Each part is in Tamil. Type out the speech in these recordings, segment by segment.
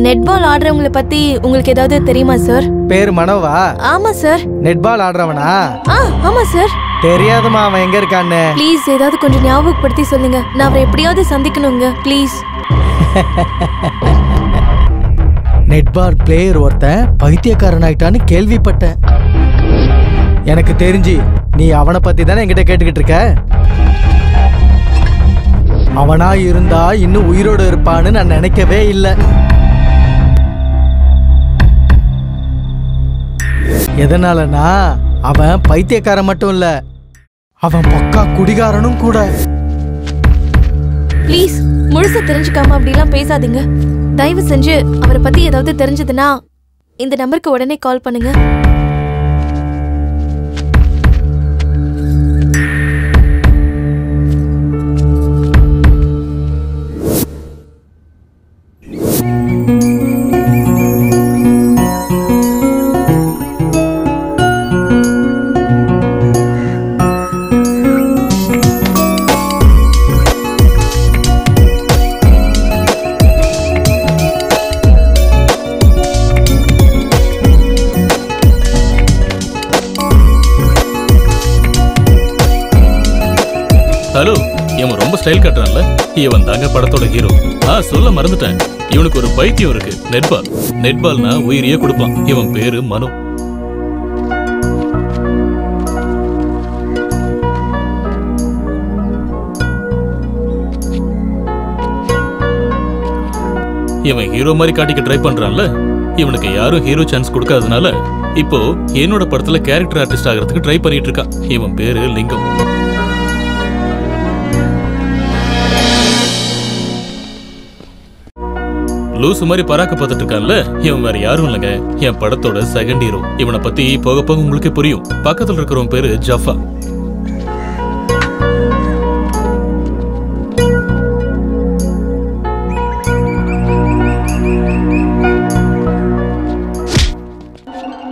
நெட்பால் ஆடுறவங்கள பத்தி உங்களுக்கு ஏதாவது தெரியுமா சார்? பேர் மனோவா? ஆமா சார். நெட்பால் ஆடுறவனா? ஆமா சார். தெரியாதுமா அவன் எங்க இருக்கான்னு. ப்ளீஸ் ஏதாவது கொஞ்சம் ஞாபகப்படுத்தி சொல்லுங்க. நான் அவரை எப்படியாவது சந்திக்கணுங்க ப்ளீஸ். நெட்பால் பிளேயர் ஒருத்தன் பைத்தியக்காரன் ஆயிட்டான்னு கேள்விப்பட்டேன். எனக்கு தெரிஞ்சு நீ அவனை பத்தி தானே என்கிட்ட கேட்டுக்கிட்டு இருக்க. அவனா இருந்தா இன்னும் உயிரோடு இருப்பான்னு நான் நினைக்கவே இல்லை. எதனாலனா அவன் பைத்தியக்காரன் மட்டும் இல்ல, அவன் பக்கா குடிகாரனும் கூட. ப்ளீஸ் முழுசா தெரிஞ்சுக்காம அப்படிலாம் பேசாதீங்க. தயவு செஞ்சு அவரை பத்தி ஏதாவது தெரிஞ்சதுன்னா இந்த நம்பருக்கு உடனே கால் பண்ணுங்க. ஹலோ, இவன் ரொம்ப ஸ்டைல் கட்டுறான்ல, இவன் தாங்க படத்தோட ஹீரோ. சொல்ல மறந்துட்டேன், இவனுக்கு ஒரு பைத்தியம் இருக்கு, நெட்பால். நெட்பால்னா உயிரியே கொடுப்பான். இவன் பேரு மனு. இவன் ஹீரோ மாதிரி காட்டிக்க ட்ரை பண்றான்ல, இவனுக்கு யாரும் ஹீரோ சான்ஸ் கொடுக்காதனால இப்போ என்னோட படத்துல கேரக்டர் ஆர்டிஸ்ட் ஆகிறதுக்கு ட்ரை பண்ணிட்டு இருக்கான். இவன் பேரு லிங்கம். லூசு மாதிரி பராக்க பார்த்துட்டு இருக்கான்ல, இவன் வேற யாரும் இல்லைங்க, என் படத்தோட செகண்ட் ஹீரோ. இவனை பத்தி போக போக உங்களுக்கே புரியும். பக்கத்துல இருக்கிறவன் பேரு ஜஃபா.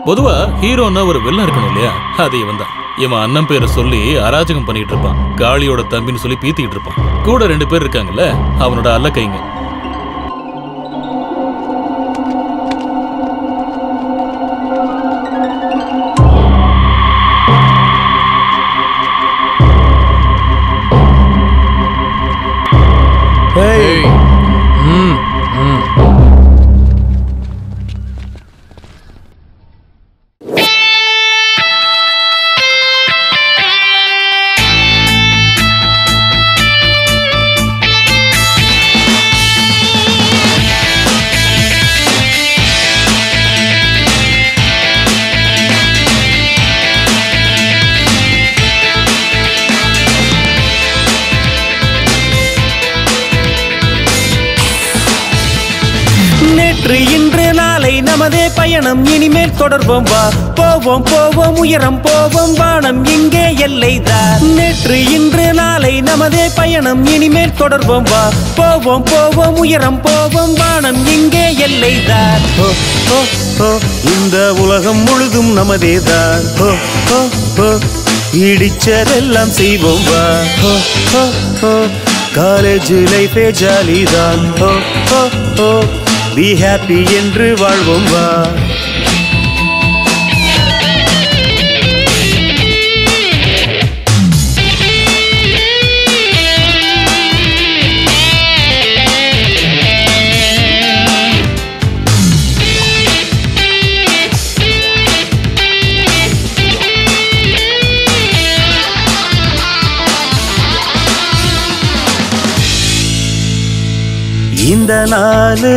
பொதுவா ஹீரோன்னா ஒரு வில்லன் இருக்கணும் இல்லையா, அது இவன் தான். இவன் அண்ணன் பேரை சொல்லி அராஜகம் பண்ணிட்டு இருப்பான். காளியோட தம்பின்னு சொல்லி பீத்திக்கிட்டு இருப்பான். கூட 2 பேர் இருக்காங்கல்ல, அவனோட அல்ல கைங்க. இன்று நாளை நமதே பயணம் இனிமேல் தொடர்வோம். வா போவோம் போவோம் உயரம் போவோம், வானம் இங்கே எல்லைதான். நேற்று இன்று நாளை நமதே பயணம் இனிமேல் தொடர்வோம். வா போவோம் போவோம் உயரம் போவோம், வானம் இங்கே எல்லைதான். இந்த உலகம் முழுதும் நமதேதான். இடிச்சதெல்லாம் செய்வோம். வா காலேஜ் லைஃபே ஜாலிதான். Be happy என்று வாழ்வோம். வா இந்த நாளு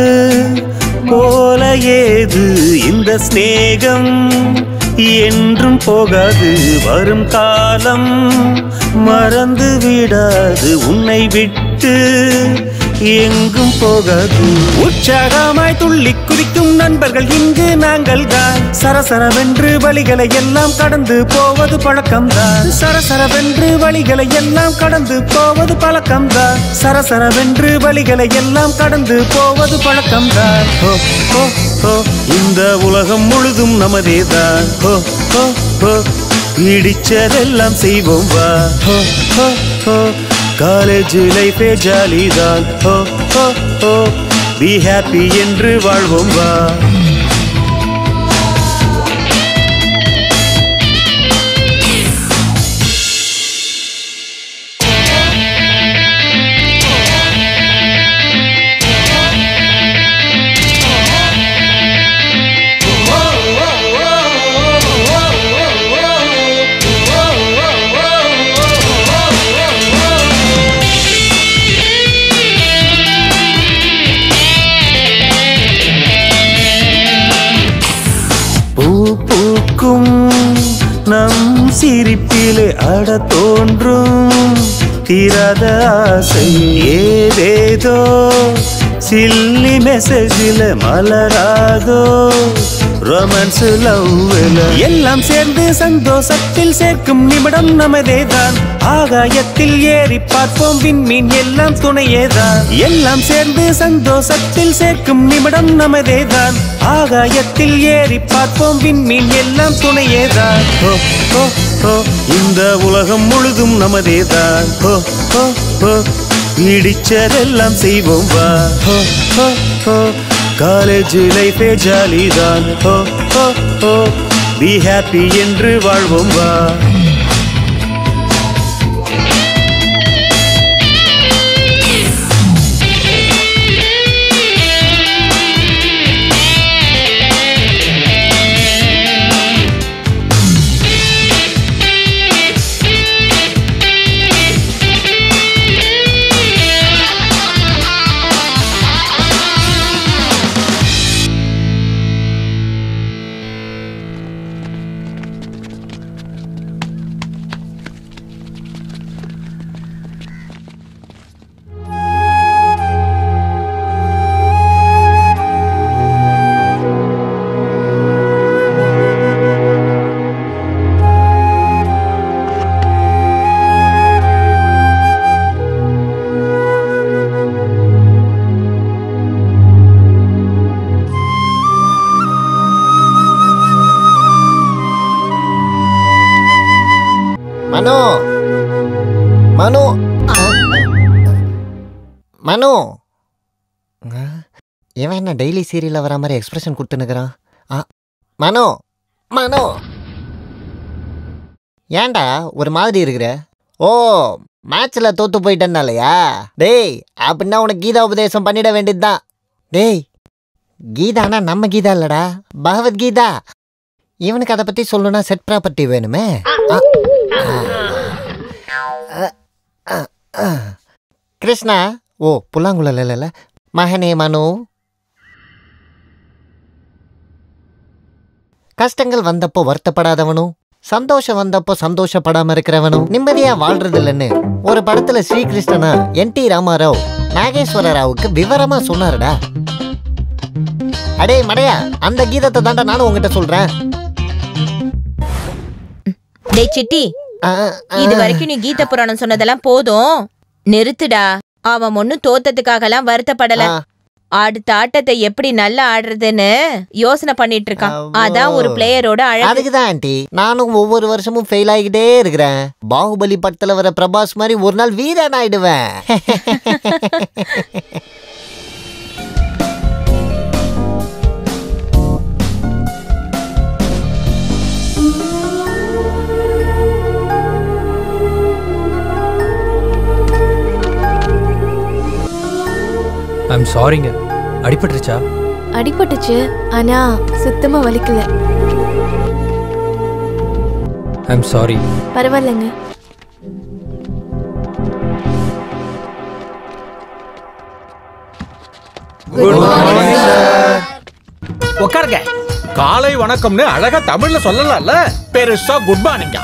போல ஏது இந்த ஸ்நேகம் என்றும் போகாது. வரும் காலம் மறந்து விடாது, உன்னை விட்டு எங்கும் போகாது. உற்சாகமாய் துள்ளி குதிக்கும் நண்பர்கள் இங்கு நாங்கள் தான். சரசரவென்று வழிகளை எல்லாம் கடந்து போவது பழக்கம்தான். சரசரவென்று வழிகளை எல்லாம் கடந்து போவது பழக்கம்தான். சரசரவென்று வழிகளை எல்லாம் கடந்து போவது பழக்கம்தான். இந்த உலகம் முழுதும் நமதேதான். இடிச்சதெல்லாம் செய்வோம். வா காலேஜ் லைஃபே ஜாலிதான். Be be happy என்று வாழ்வோம் வா. நம் சிரிப்பிலே அட தோன்றும் தீராத ஆசை ஏதேதோ சில்லி மெசேஜில மலராதோ ரொமான்ஸ் லவ்ல எல்லாம் சேர்ந்து சந்தோஷத்தில் சேர்க்கும் நிமிடம் நமதேதான். ஆகாயத்தில் ஏறி பார்ப்போம் விண்மீன் எல்லாம் துணையேதான். எல்லாம் சேர்ந்து சந்தோஷத்தில் சேர்க்கும் நிமிடம் நமதேதான். ஆகாயத்தில் ஏறி பார்ப்போம் விண்மீன் எல்லாம் துணையேதான். இந்த உலகம் முழுதும் நமதேதான். பிடிச்சதெல்லாம் செய்வோம் வா. காலேஜ் லைஃபே ஜாலிதான். be happy என்று வாழ்வோம் வா. மனோ மனோ மனோ இவன் என்ன டெய்லி சீரியல்ல வர மாதிரி எக்ஸ்பிரஷன் கொடுத்துனுக்குறான். மனோ மனோ ஏன்டா ஒரு மாதிரி இருக்கிற? ஓ மேட்ச்ல தோத்து போயிட்டேன்னாலயா? டேய் அப்படின்னா உனக்கு கீதா உபதேசம் பண்ணிட வேண்டியதுதான். டேய் கீதானா நம்ம கீதா இல்லடா, பகவத்கீதா. இவனுக்கு அதை பத்தி சொல்லணும்னா செட் ப்ராப்பர்ட்டி வேணுமே. கிருஷ்ணா ஓ புல்லாங்குழல் இல்ல மகனே மனு. கஷ்டங்கள் வந்தப்போ வருத்தப்படாதவனும் சந்தோஷம் வந்தப்போ சந்தோஷப்படாம இருக்கிறவனும் நிம்மதியா வாழ்றது இல்லைன்னு ஒரு படத்துல ஸ்ரீகிருஷ்ணனா என்.டி. ராமாராவ் நாகேஸ்வர ராவுக்கு விவரமா சொன்னாருடா. அடே மடையா, அந்த கீதத்தை தாண்டா நானும் உங்ககிட்ட சொல்றேன். டேய் சிட்டி, இது வரைக்கும் நீ கீத புராணம் சொன்னதெல்லாம் போதும், நிறுத்துடா. அவன் ஒன்னும் தோத்ததுக்காக எல்லாம் வருத்தப்படல. அடுத்த ஆட்டத்தை எப்படி நல்லா ஆடுறதுன்னு யோசனை பண்ணிட்டு இருக்கான். அதான் ஒரு பிளேயரோட அழகு. அதுக்குதான் ஆண்டி நானும் ஒவ்வொரு வருஷமும் ஃபெயில் ஆகிட்டே இருக்கிறேன். பாகுபலி படத்துல வர பிரபாஸ் மாதிரி ஒரு நாள் வீரன் ஆயிடுவேன். ஐம் சாரிங்க. அடிபட்டுருச்சா? அடிபட்டுச்சு, ஆனா சுத்தமா வலிக்கல. I'm sorry. பரவாயில்லைங்க. உட்காருங்க. காலை வணக்கம்னு அழகா தமிழ்ல சொல்லலாம்ல, பெருசா குட் மார்னிங்.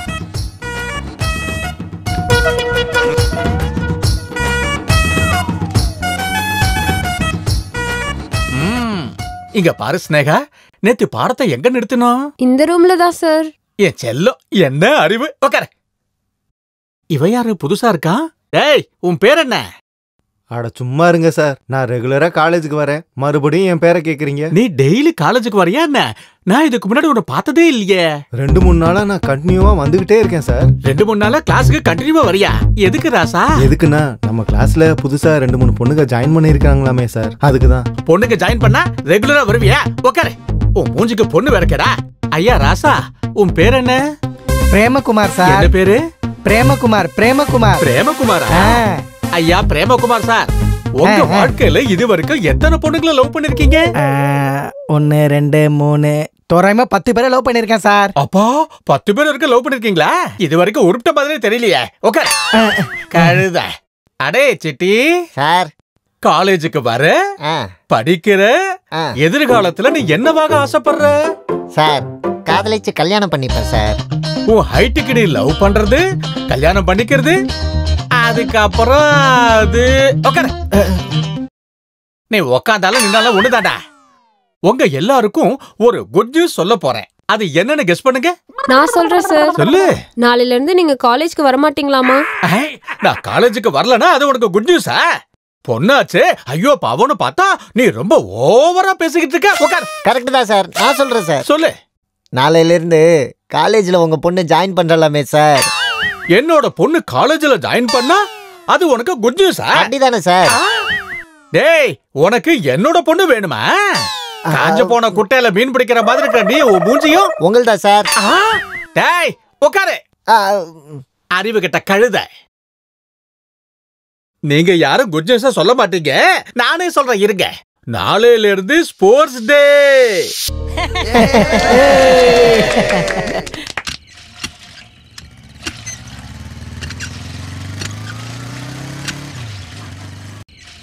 இங்க பாரு ஸ்னேகா, நேத்து பாடத்தை எங்க நிறுத்தினோம்? இந்த ரூம்ல தான் சார். என் செல்லம், என்ன அறிவு. உட்கார. இவ யாரு புதுசா இருக்கா? டேய் உன் பேர் என்ன? அட சும்மா இருங்க சார். நான் ரெகுலரா காலேஜுக்கு வரேன், மறுபடியும் என் பேரை கேக்குறீங்க. நீ டெய்லி காலேஜுக்கு வரியா என்ன? நான் இதுக்கு முன்னாடி உன்னை பார்த்ததே இல்லையே. 2-3 நாளா நான் கண்டினியூவா வந்துகிட்டே இருக்கேன் சார். 2-3 நாளா கிளாஸுக்கு கண்டினியூவா வரியா? எதுக்கு ராசா? எதுக்குன்னா நம்ம கிளாஸ்ல புதுசா 2-3 பொண்ணுங்க ஜாயின் பண்ணிருக்காங்களாமே சார், அதுக்குதான். பொண்ணுங்க ஜாயின் பண்ணா ரெகுலரா வருவியா? உட்காரு. உன் மூஞ்சிக்கு பொண்ணு வேறக்கடா. ஐயா ராசா, உன் பேர் என்ன? பிரேமகுமார் சார். என்ன பேரு? பிரேமகுமார். பிரேமகுமார். பிரேமகுமாரா? ஐயா பிரேமகுமார் சார், உங்க வாழ்க்கையில இது வரைக்கும் எத்தனை பொண்ணுங்களை லவ் பண்ணிருக்கீங்க? 1 2 3 தோராயமா 10 பேரை லவ் பண்ணிருக்கேன் சார். அப்பா 10 பேர் வரைக்கும் லவ் பண்ணிருக்கீங்களா? இது வரைக்கும் உருட்ட மாதிரி தெரியலையே. ஓகே கழுத. அடே சிட்டி சார், காலேஜுக்கு வர படிக்கிற, எதிர்காலத்துல நீ என்னவாக ஆசைப்படுற? சார், காதலிச்சு கல்யாணம் பண்ணிப்பேன் சார். உன் ஹைட்டுக்கு நீ லவ் பண்றது, கல்யாணம் பண்ணிக்கிறது, அதுக்கப்புறம் அது உட்காரு. நீ உக்காந்தாலும் நின்னாலும் ஒண்ணுதாடா. உங்க எல்லாருக்கும் ஒரு குட் நியூஸ் சொல்ல போறேன். அது என்னன்னு கெஸ் பண்ணுங்க. நான் சொல்றேன் சார். சொல்லு. நாளையில இருந்து நீங்க காலேஜ்க்கு வர மாட்டீங்களாமா? நான் காலேஜுக்கு வரலனா அது உனக்கு குட் நியூஸா? பொண்ணாச்சு, ஐயோ பாவன்னு பார்த்தா நீ ரொம்ப ஓவரா பேசிக்கிட்டு இருக்க. உட்கார். கரெக்ட் தான் சார், நான் சொல்றேன் சார். சொல்லு. நாளையில இருந்து காலேஜ்ல உங்க பொண்ணு ஜாயின் பண்றலாமே சார். என்னோட பொண்ணு காலேஜ்ல ஜாயின் பண்ணா அது உனக்கு குட் நியூஸா? அப்படிதானே சார்? டேய், உனக்கு என்னோட பொண்ணு வேணுமா? காஞ்ச போன குட்டையில மீன் பிடிக்கிற மாதிரி இருக்க நீ மூஞ்சியும் உங்கள்தா சார். டேய் உட்காரு. அறிவு கிட்ட கழுத. நீங்க யாரும் குட் நியூஸா சொல்ல மாட்டீங்க, நானே சொல்றேன் இருங்க. நாளையில இருந்து ஸ்போர்ட்ஸ் டே.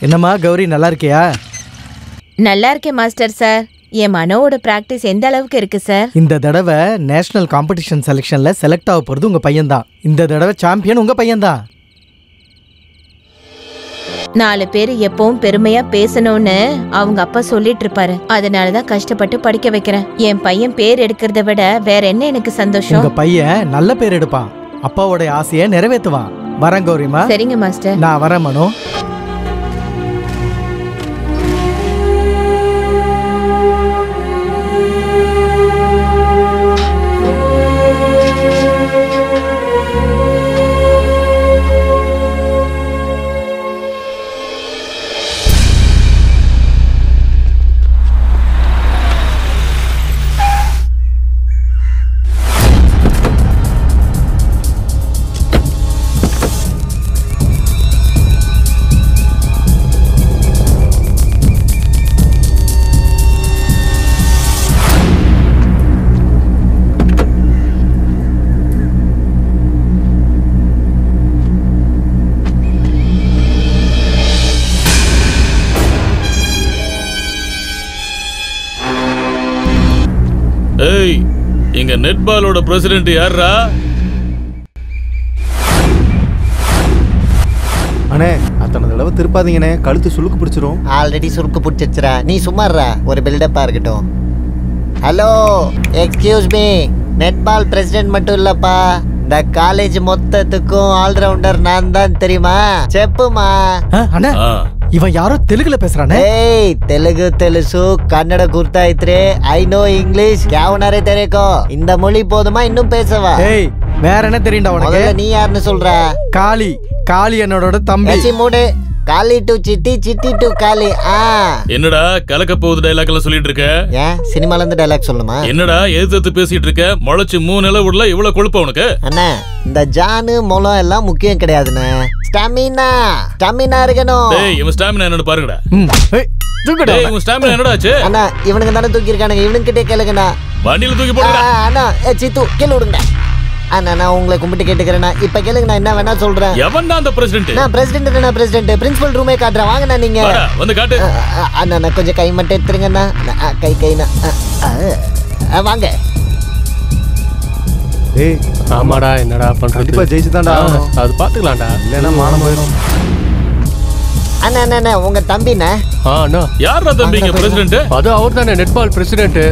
என்னம்மா கௌரி, நல்லா இருக்கியா? நல்லா இருக்கேன் மாஸ்டர் சார். என் மனோவோட பிராக்டிஸ் எந்த அளவுக்கு இருக்கு சார்? இந்த தடவை நேஷனல் காம்படிஷன் செலெக்ஷன்ல செலக்ட் ஆக போறது உங்க பையன் தான். இந்த தடவை சாம்பியன் உங்க பையன் தான். 4 பேர் எப்பவும் பெருமையா பேசணும்னு அவங்க அப்பா சொல்லிட்டு இருப்பாரு. அதனாலதான் கஷ்டப்பட்டு படிக்க வைக்கிறேன். என் பையன் பேர் எடுக்கிறத விட வேற என்ன எனக்கு சந்தோஷம்? உங்க பையன் நல்ல பேர் எடுப்பான், அப்பாவோட ஆசையை நிறைவேற்றுவான். வரேன் கௌரிமா. சரிங்க மாஸ்டர். நான் வரேன் மனோ. ஏய், இங்க நெட்பாலோட பிரசிடென்ட் யாரா? அண்ணே, அத்தனை தடவை திருப்பாதீங்கண்ணே, கழுத்து சுளுக்கு பிடிச்சிரும். ஆல்ரெடி சுருக்கு பிடிச்சிருச்சுரா, நீ சும்மாறா. ஒரு பில்டப்பா இருக்கட்டும். Hello, excuse me. Netball president மட்டும் இல்லப்பா, இந்த காலேஜ் மொத்தத்துக்கும் ஆல்ரவுண்டர் நான் தான், தெரியுமா? செப்புமா. அண்ணா, இவன் யாரோ தெலுங்குல பேசுறானே. ஏய், தெலுங்கு தெலுசு கன்னட குர்தாயித்ரே, ஐ நோ இங்கிலீஷ், கேவனாரே தெரியக்கோ. இந்த மொழி போதுமா இன்னும் பேசவா? ஏய், வேற என்ன தெரியும்டா உனக்கு? நீ யாருன்னு சொல்ற? காளி. காளி என்னோட தம்பி. மூடு. காலி டு சிட்டி, சிட்டி டு காலி. என்னடா கலக்க போகுது டைலாக் எல்லாம் சொல்லிட்டு இருக்க? ஏன் சினிமால இருந்து டைலாக் சொல்லணுமா? என்னடா எதிர்த்து பேசிட்டு இருக்க? முளைச்சு 3 நிலை விடல, இவ்வளவு கொழுப்ப உனக்கு? அண்ணா, இந்த ஜானு மொளம் எல்லாம் முக்கியம் கிடையாதுண்ணே. ஸ்டாமினா, ஸ்டாமினா இருக்கணும். டேய், இவன் ஸ்டாமினா என்னன்னு பாருங்கடா. தூக்குடா. டேய், இவன் ஸ்டாமினா என்னடா ஆச்சு? அண்ணா, இவனுங்க தானே தூக்கி இருக்கானுங்க, இவனுங்க கிட்டே கேளுங்கண்ணா. வண்டியில தூக்கி போடுடா. அண்ணா, சித்து கீழ விடுங்க. அண்ணா, நான் உங்களை கும்பிட்டு கேட்டுக்கிறேன்னா இப்ப கேளுங்க, நான் என்ன வேணா சொல்றேன். எவன் தான் அந்த பிரசிடென்ட்? நான் பிரசிடென்ட், நான் பிரசிடென்ட். பிரின்சிபல் ரூமே காட்டுறேன், வாங்கண்ணா நீங்க. வந்து காட்டு. அண்ணா, நான் கொஞ்சம் கை மட்டும் எடுத்துருங்கண்ணா. கைண்ணா வாங்க. ஏய், ஆமாடா, என்னடா பண்றது? கண்டிப்பா ஜெயிச்சுதான்டா. அது பாத்துக்கலாம்டா, இல்லைன்னா மானம் போயிடும். அண்ணா, அண்ணா, உங்க தம்பிண்ணா. அண்ணா, யாரா தம்பிங்க பிரசிடென்ட்? அது அவர் தானே, நெட்பால் பிரசிடென்ட்.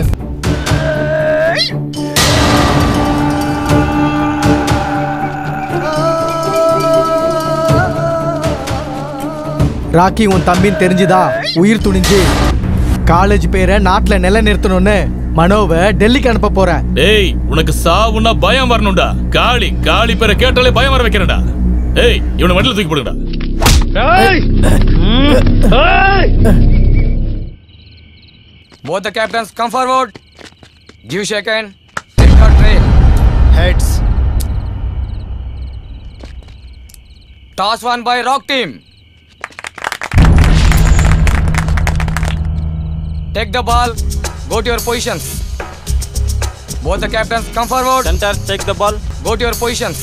ராக்கி உன் தம்பின்னு தெரிஞ்சுதா உயிர் துணிஞ்சு காலேஜ் பேரை நாட்டுல நிலைநிறுத்தணும்னு மனோவை டெல்லிக்கு அனுப்ப போறேன். டேய் உனக்கு சாவுன்னா பயம் வரணும்டா. காளி காளி பேரை கேட்டாலே பயம் வர வைக்கிறேன்டா. ஏய் இவனை வண்டியில தூக்கி போடுங்கடா. Both the captains come forward. Give shake hand. Take your trail. Heads. Toss one by Rock team. Take the ball. Go to your positions. Both the captains come forward. Center, take the ball. Go to your positions.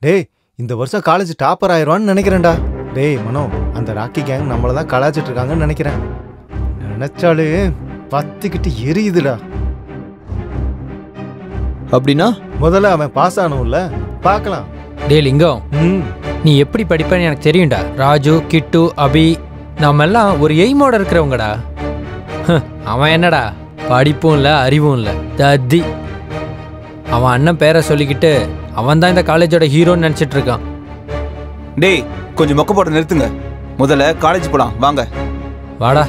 டேய் இந்த வருஷம் காலேஜ் டாப்பர் ஆயிடுவான்னு நினைக்கிறேன்டா. டேய் மனோ, அந்த ராக்கி கேங் நம்மளை தான் கலாச்சிட்டு இருக்காங்கன்னு நினைக்கிறேன். நினைச்சாலே பத்திக்கிட்டு எரியுதுடா. அப்படின்னா முதல்ல அவன் பாஸ் ஆனும்ல, பார்க்கலாம். டே லிங்கம், நீ எப்படி படிப்பேன்னு எனக்கு தெரியும்டா. ராஜு, கிட்டு, அபி நம்ம எல்லாம் ஒரு எய்மோட இருக்கிறவங்கடா. அவன் என்னடா படிப்பும் இல்லை அறிவும் இல்லை, தத்தி. அவன் அண்ணன் பேரை சொல்லிக்கிட்டு அவன் தான் இந்த காலேஜோட ஹீரோன்னு நினச்சிட்டு இருக்கான். டேய் கொஞ்சம் மொக்க போட நிறுத்துங்க. முதல்ல காலேஜ் போலாம் வாங்க. வாடா.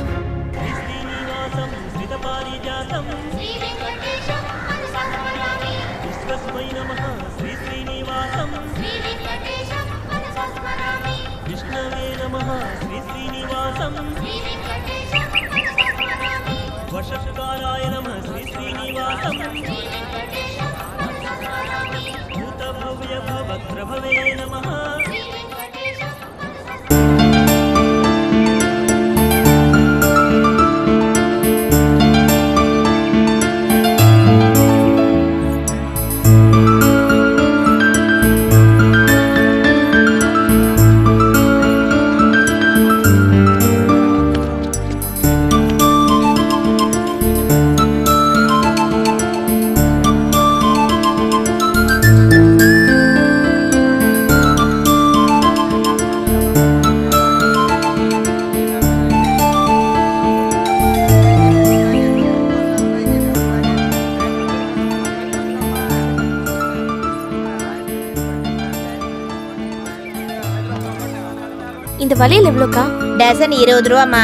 இந்த வளையல் எவ்வளோக்கா? டசன் 20 ரூபாமா.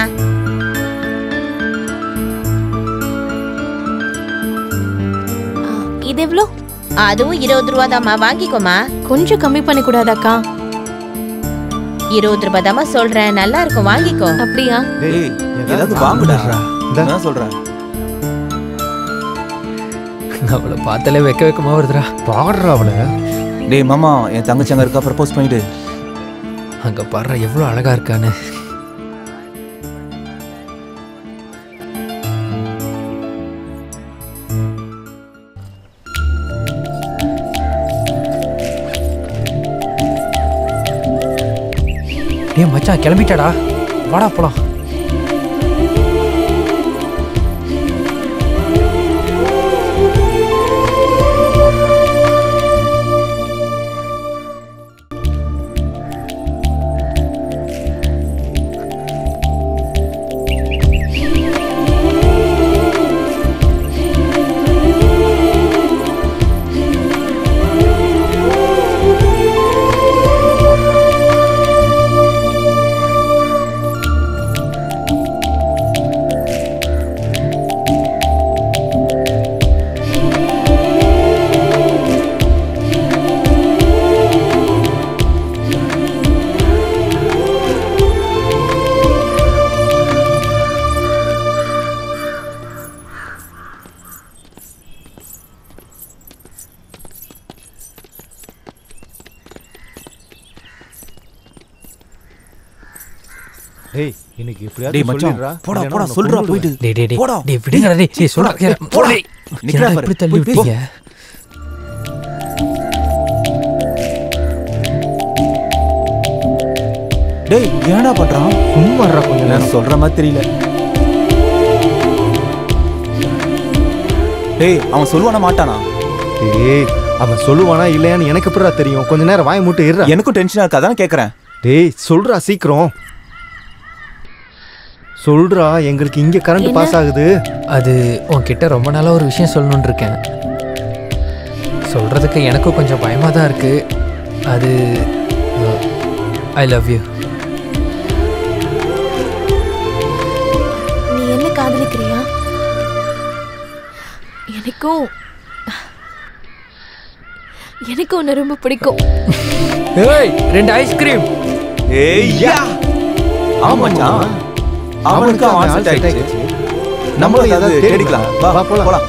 இது எவ்வளோ? அதுவும் 20 ரூபா தாம்மா, வாங்கிக்கோமா. கொஞ்சம் கம்மி பண்ண கூடாதாக்கா? 20 ரூபாய் தாம்மா சொல்றேன், நல்லா இருக்கும், வாங்கிக்கோ. அப்படியா? டேய் ஏதாவது வாங்குடா. நான் சொல்றேன். அவளை பார்த்தாலே வெக்க வெக்கமா வருதுடா. பாடுறா அவளை. டேய் மாமா, என் தங்கச்சி அங்க இருக்கா, ப்ரப்போஸ் பண்ணிடு. அங்க பாடுற எவ்வளவு அழகா இருக்கான்னு. ஏன் மச்சான் கிளம்பிட்டாடா, வாடா போலாம். டேய் இன்னைக்கு எப்படியாவது டேய் மச்சான், சொல்லிடுறா. போடா இல்லைன்னா போடா உன்னை சொல்றா கொன்னுடுவேன். போயிடு. டேய் டேய் டேய் போடா. டேய் விடுங்கடா டேய். டேய் சொல்றா போடா. என்னடா இப்படி தள்ளி விட்டீங்க? டேய் ஏன்டா பண்றான்? சும்மாறா கொஞ்ச நேரம். நான் சொல்ற மாதிரி தெரியல. டேய் அவன் சொல்லுவானா மாட்டானா? டேய் அவன் சொல்லுவானா இல்லையான்னு எனக்கு எப்படிடா தெரியும்? கொஞ்ச நேரம் வாய் மூட்டு இருடா. எனக்கும் டென்ஷனா இருக்கு, அதான் கேக்குறேன். டேய் சொல்றா சீக்கிரம் சொல்றா. எங்களுக்கு இங்க கரண்ட் பாஸ் ஆகுது. அது உன்கிட்ட ரொம்ப நாளா ஒரு விஷயம் சொல்லணும்னு இருக்கேன். சொல்றதுக்கு எனக்கும் கொஞ்சம் பயமா தான் இருக்கு. அது ஐ லவ் யூ. நீ என்ன காதலிக்கிறியா? எனக்கு உன்னை ரொம்ப பிடிக்கும். ஏய் 2 ஐஸ்கிரீம். ஏய்யா ஆமாச்சான், அவனுக்கு அவன் செட் ஆயிடுச்சு. நம்மளும் ஏதாவது தேடிக்கலாம். வா போலாம்.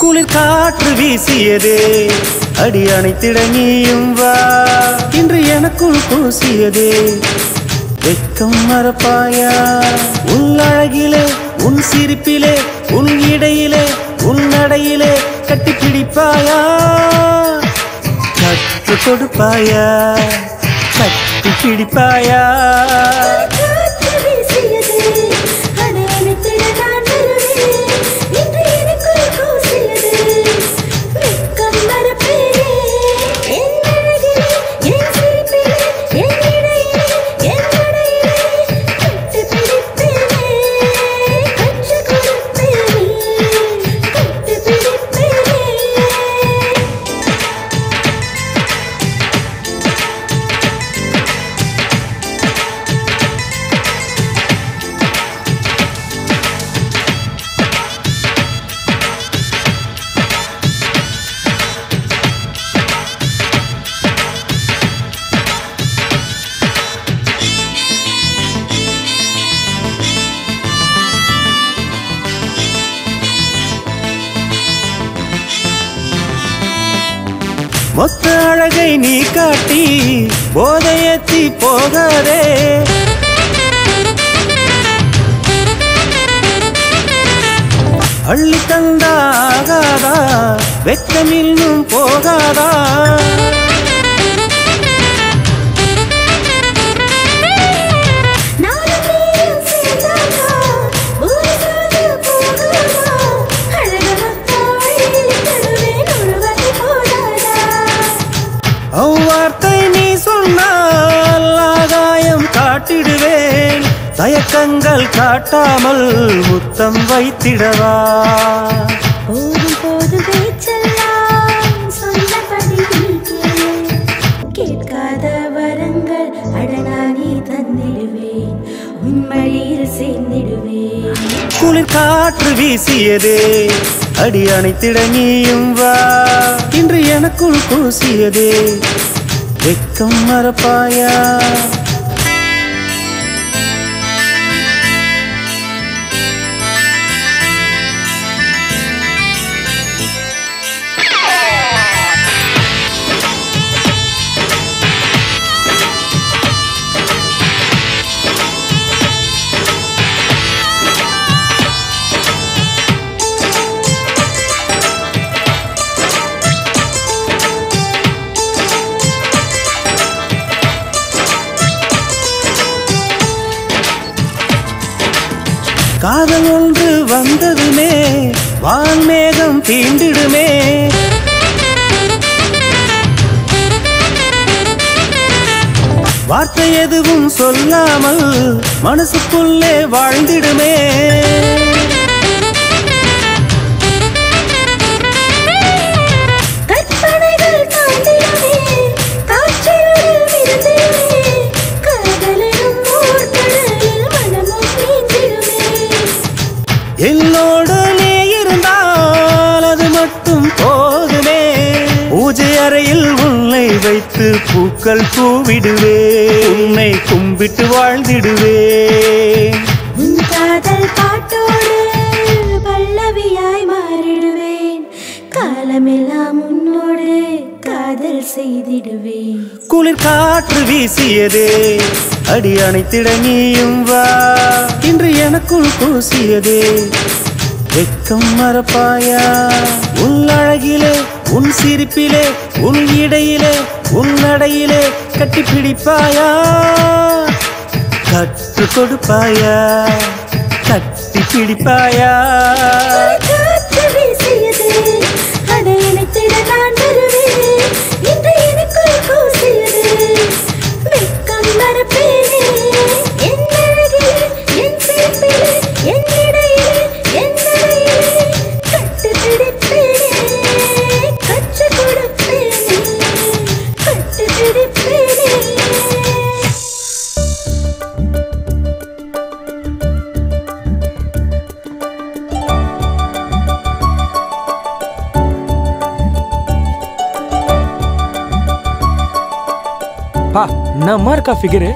குளிர் காற்று வீசியதே அடி அணைத்திட நீயும் வா இன்று எனக்குள் கூசியதே வெக்கம் மறப்பாயா உன் அழகிலே உன் சிரிப்பிலே உன் இடையிலே உன் நடையிலே கட்டி பிடிப்பாயா கற்று கொடுப்பாயா கட்டி பிடிப்பாயா மொத்த அழகை நீ காட்டி போதையேத்தி போகாதே அள்ளி தந்தாகாதா வெக்கம் இன்னும் போகாதா அவ்வார்த்தை நீ சொன்னால் ஆகாயம் காட்டிடுவேன் தயக்கங்கள் காட்டாமல் முத்தம் வைத்திடவா போதும் போதும் பேச்செல்லாம் சொன்னபடி கேட்காத வரங்கள் அடனானி தந்திடுவேன் உண்மையில் சேர்ந்திடுவேன் குளிர் காற்று வீசியதே அடி அணைத்திட நீயும் வா இன்று எனக்குள் கூசியதே வெக்கம் மறப்பாயா காதல் ஒன்று வந்ததுமே வான்மேகம் தீண்டிடுமே வார்த்தை எதுவும் சொல்லாமல் மனசுக்குள்ளே வாழ்ந்திடுமே என்னோடு நீ இருந்தால் அது மட்டும் போதுமே பூஜை அறையில் உன்னை வைத்து பூக்கள் தூவிடுவே உன்னை கும்பிட்டு வாழ்ந்திடுவே உன் காதல் பாட்டோடு பல்லவியாய் மாறிடுவேன் காலமெல்லாம் உன்னோடு காதல் செய்திடுவேன் குளிர் காற்று வீசியதே அடி அணைத்திட நீயும் வா இன்று எனக்குள் கூசியதே வெக்கம் மறப்பாயா உன் அழகிலே உன் சிரிப்பிலே உன் இடையிலே உன் நடையிலே கட்டி பிடிப்பாயா கற்று கொடுப்பாயா கட்டி பிடிப்பாயா என்னம்மா இருக்கா ஃபிகரு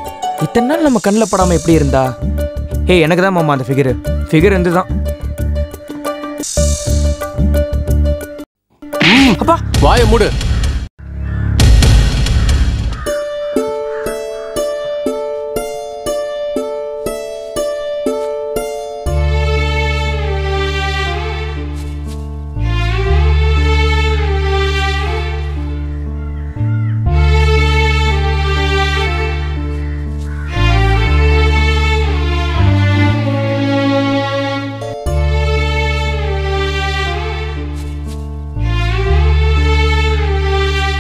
இத்தனை நாள் நம்ம கண்ணில் படாமல் எப்படி இருந்தா எனக்கு தான் மாமா அந்த ஃபிகரு இருந்து தான் அப்பா வாயை மூடு.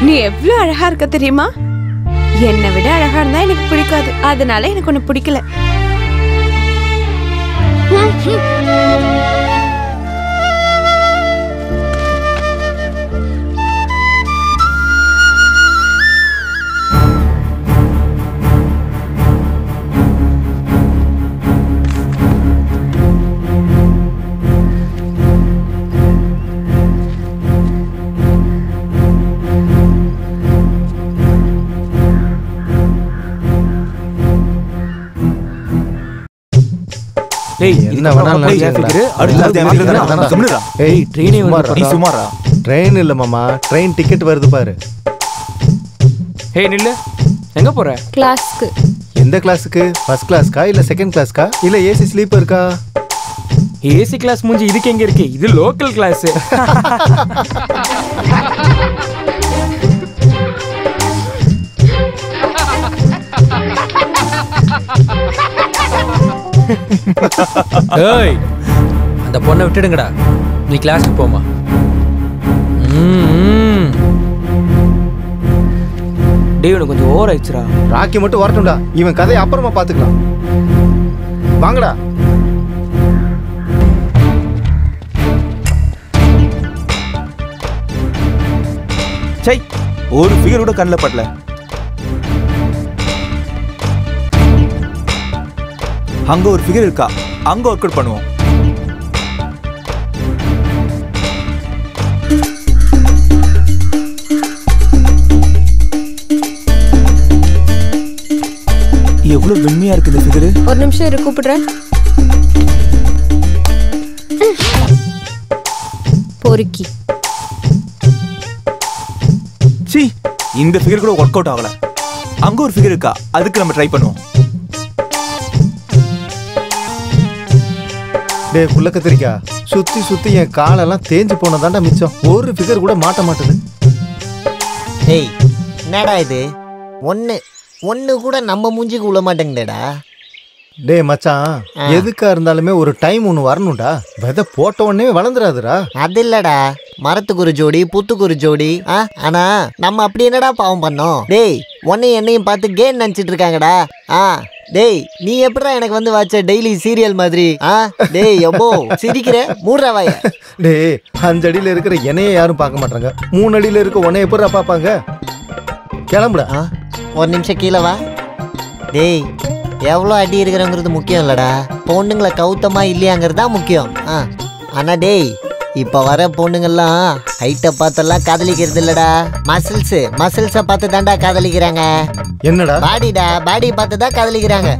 நீ எவ்வளவு அழகா இருக்க தெரியுமா? என்னை விட அழகா இருந்தா எனக்கு பிடிக்காது, அதனால எனக்கு ஒண்ணு பிடிக்கல. ட்ரெயின் இல்ல மாமா, ட்ரெயின் டிக்கெட் வருது பாரு. ஏய் நில்லு, எங்க போற? கிளாஸ்க்கு. எந்த கிளாஸுக்கு? ஃபர்ஸ்ட் கிளாஸ்க்கா இல்ல செகண்ட் கிளாஸ்க்கா இல்ல ஏசி ஸ்லீப்பர்க்கா? ஏசி கிளாஸ் மூஞ்சி இதுக்கு எங்க இருக்கு? இது லோக்கல் கிளாஸ். ஏய், அந்த பொண்ணை விட்டுடுங்கடா, நீ கிளாஸுக்கு போமா. டேய் உனக்கு கொஞ்சம் ஓவர் ஆயிடுச்சுடா. ராக்கி மட்டும் வரட்டும்டா, இவன் கதையை அப்புறமா பாத்துக்கலாம். வாங்கடா. சை, ஒரு ஃபிகர் கூட கண்ணில் படல. அங்க ஒரு ஃபிகர் இருக்கா, அங்க ஒர்க் அவுட் பண்ணுவோம். எவ்வளவு வெண்மையா இருக்கு இந்த ஃபிகர். ஒரு நிமிஷம் இரு, கூப்பிடுறேன். பொறுக்கி. சி, இந்த ஃபிகர் கூட ஒர்க் அவுட் ஆகல. அங்க ஒரு ஃபிகர் இருக்கா, அதுக்கு நம்ம ட்ரை பண்ணுவோம். டே புள்ள கத்திரிக்கா, சுத்தி சுத்தி என் காலெல்லாம் தேஞ்சு போனதாண்டா மிச்சம். ஒரு ஃபிகர் கூட மாட்ட மாட்டுது. ஏய் என்னடா இது? ஒன்னு கூட நம்ம மூஞ்சிக்கு உள்ள மாட்டேங்கடா. டே மச்சான், எதுக்கா இருந்தாலுமே ஒரு டைம் ஒன்று வரணும்டா. விதை போட்ட உடனே வளர்ந்துடாதுடா. அது இல்லடா, மரத்துக்கு ஒரு ஜோடி புத்துக்கு ஒரு ஜோடி. ஆனா நம்ம அப்படி என்னடா பாவம் பண்ணோம்? டேய் உன்னையும் என்னையும் பார்த்து கேம் நினைச்சிட்டு இருக்காங்கடா. டேய் நீ எப்படா எனக்கு வந்து வாச்ச டெய்லி சீரியல் மாதிரி? டேய் எவ்வளோ சிரிக்கிற, மூடுறா வாய. டேய் 5 அடியில இருக்கிற என்னையே யாரும் பார்க்க மாட்டாங்க, 3 அடியில இருக்க உன்னை எப்படா பார்ப்பாங்க? கிளம்புடா. ஒரு நிமிஷம் கீழே வா. டேய் எவ்வளோ அடி இருக்கிறவங்கிறது முக்கியம் இல்லடா, பொண்ணுங்களை கவுத்தமா இல்லையாங்கிறது தான் முக்கியம். ஆனா டேய் இப்போ வர பொண்ணுங்கெல்லாம் ஹைட்டை பார்த்தெல்லாம் காதலிக்கிறது இல்லடா, மசில்ஸை பார்த்து தாண்டா காதலிக்கிறாங்க. என்னடா? பாடிடா, பாடியை பார்த்து தான் காதலிக்கிறாங்க.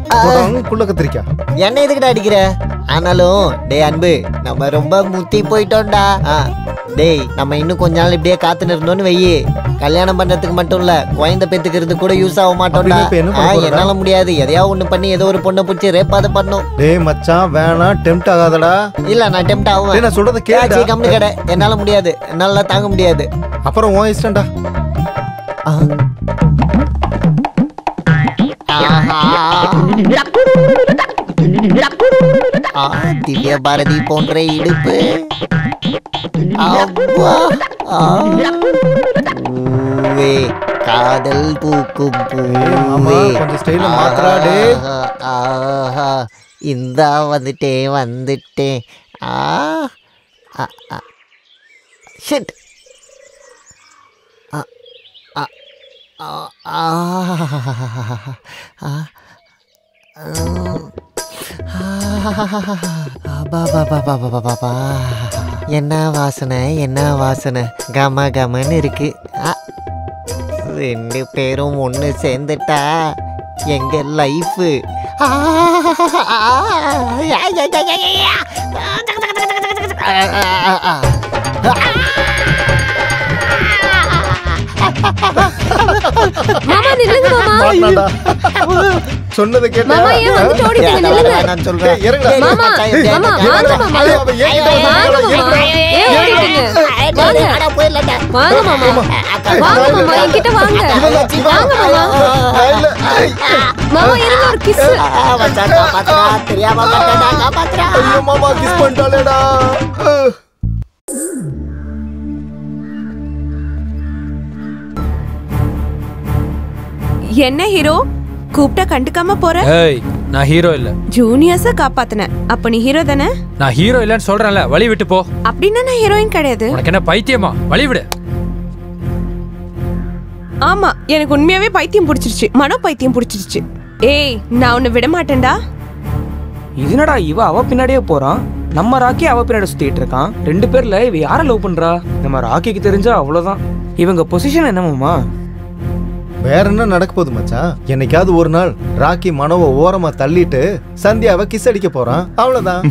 புள்ள கத்திரிக்கா, என்ன எதுக்குடா அடிக்கிற? ஆனாலும் டேய் அன்பு, நம்ம ரொம்ப முத்தி போயிட்டோம்டா. டேய் நம்ம இன்னும் கொஞ்ச நாள் இப்படியே காத்துன்னு இருந்தோன்னு வெய்யி, கல்யாணம் பண்றதுக்கு மட்டும் இல்ல குழந்தை பெத்துக்கிறது கூட யூஸ் ஆக மாட்டோம்டா. என்னால முடியாது, எதையாவது ஒண்ணு பண்ணி ஏதோ ஒரு பொண்ணை பிடிச்சி ரேப்பாத பண்ணும். டேய் மச்சான் வேணாம், டெம்ப்ட் ஆகாதடா. இல்ல நான் டெம்ப்ட் ஆவேன். நான் சொல்றத கேளுடா. கம்மி கடை, என்னால முடியாது, என்னால தாங்க முடியாது. அப்புறம் உன் இஷ்டம்டா. திவ்ய பாரதி போன்ற இடுப்பு. பூவே காதல் பூக்கும் பூவே. இந்தா வந்துட்டேன். ஷிட். என்ன வாசனை கம கமன்னு இருக்கு. 2 பேரும் ஒன்று சேர்ந்துட்டா எங்க லைஃப். மாமா நில்லுங்க மாமா. மாட்டாடா. சொன்னதை கேட்டா மாமா ஏன் வந்து ஓடிட்டீங்க? நில்லுங்க. நான் சொல்றேன். இறங்குடா. மாமா மாமா வாங்க மாமா. ஐயோ, அவன் ஏன்கிட்ட வந்து வாங்க நிக்கிறான். மாமா. ஏன் ஓடிட்டீங்க? வாங்க. வாங்க மாமா. வாங்க மாமா என்கிட்ட வாங்க. வாங்க மாமா. மாமா இருங்க ஒரு கிஸ். தெரியாம காப்பாத்துறா. ஐயோ மாமா கிஸ் பண்ணிட்டாளேடா. என்ன ஹீரோ கூப்பிட்டா கண்டுக்காம போற? ஏய் நான் ஹீரோ இல்ல. ஜூனியர்ஸ காப்பாத்துன. அப்ப நீ ஹீரோ தானே? நான் ஹீரோ இல்லன்னு சொல்றேன்ல, வழி விட்டு போ. அப்படின்னா நான் ஹீரோயின் கிடையாது. உனக்கு என்ன பைத்தியமா? வழி விடு. ஆமா எனக்கு உண்மையாவே பைத்தியம் பிடிச்சிருச்சு. மனோ பைத்தியம் பிடிச்சிருச்சு. ஏய் நான் உன்னை விட மாட்டேன்டா. இதுனடா இவ அவ பின்னாடியே போறான், நம்ம ராக்கி அவ பின்னாடி சுத்திட்டு இருக்கான். 2 பேர்ல இவ யார லவ் பண்றா? நம்ம ராக்கிக்கு தெரிஞ்சா அவ்வளவுதான். இவங்க பொசிஷன் என்னமாமா? வேற என்ன நடக்க போகுது மச்சான்? என்னைக்காவது ஒரு நாள் ராக்கி மனோவை ஓரமா தள்ளிட்டு சந்தியாவை கிஸ் அடிக்க போறான். அவ்வளவுதான்.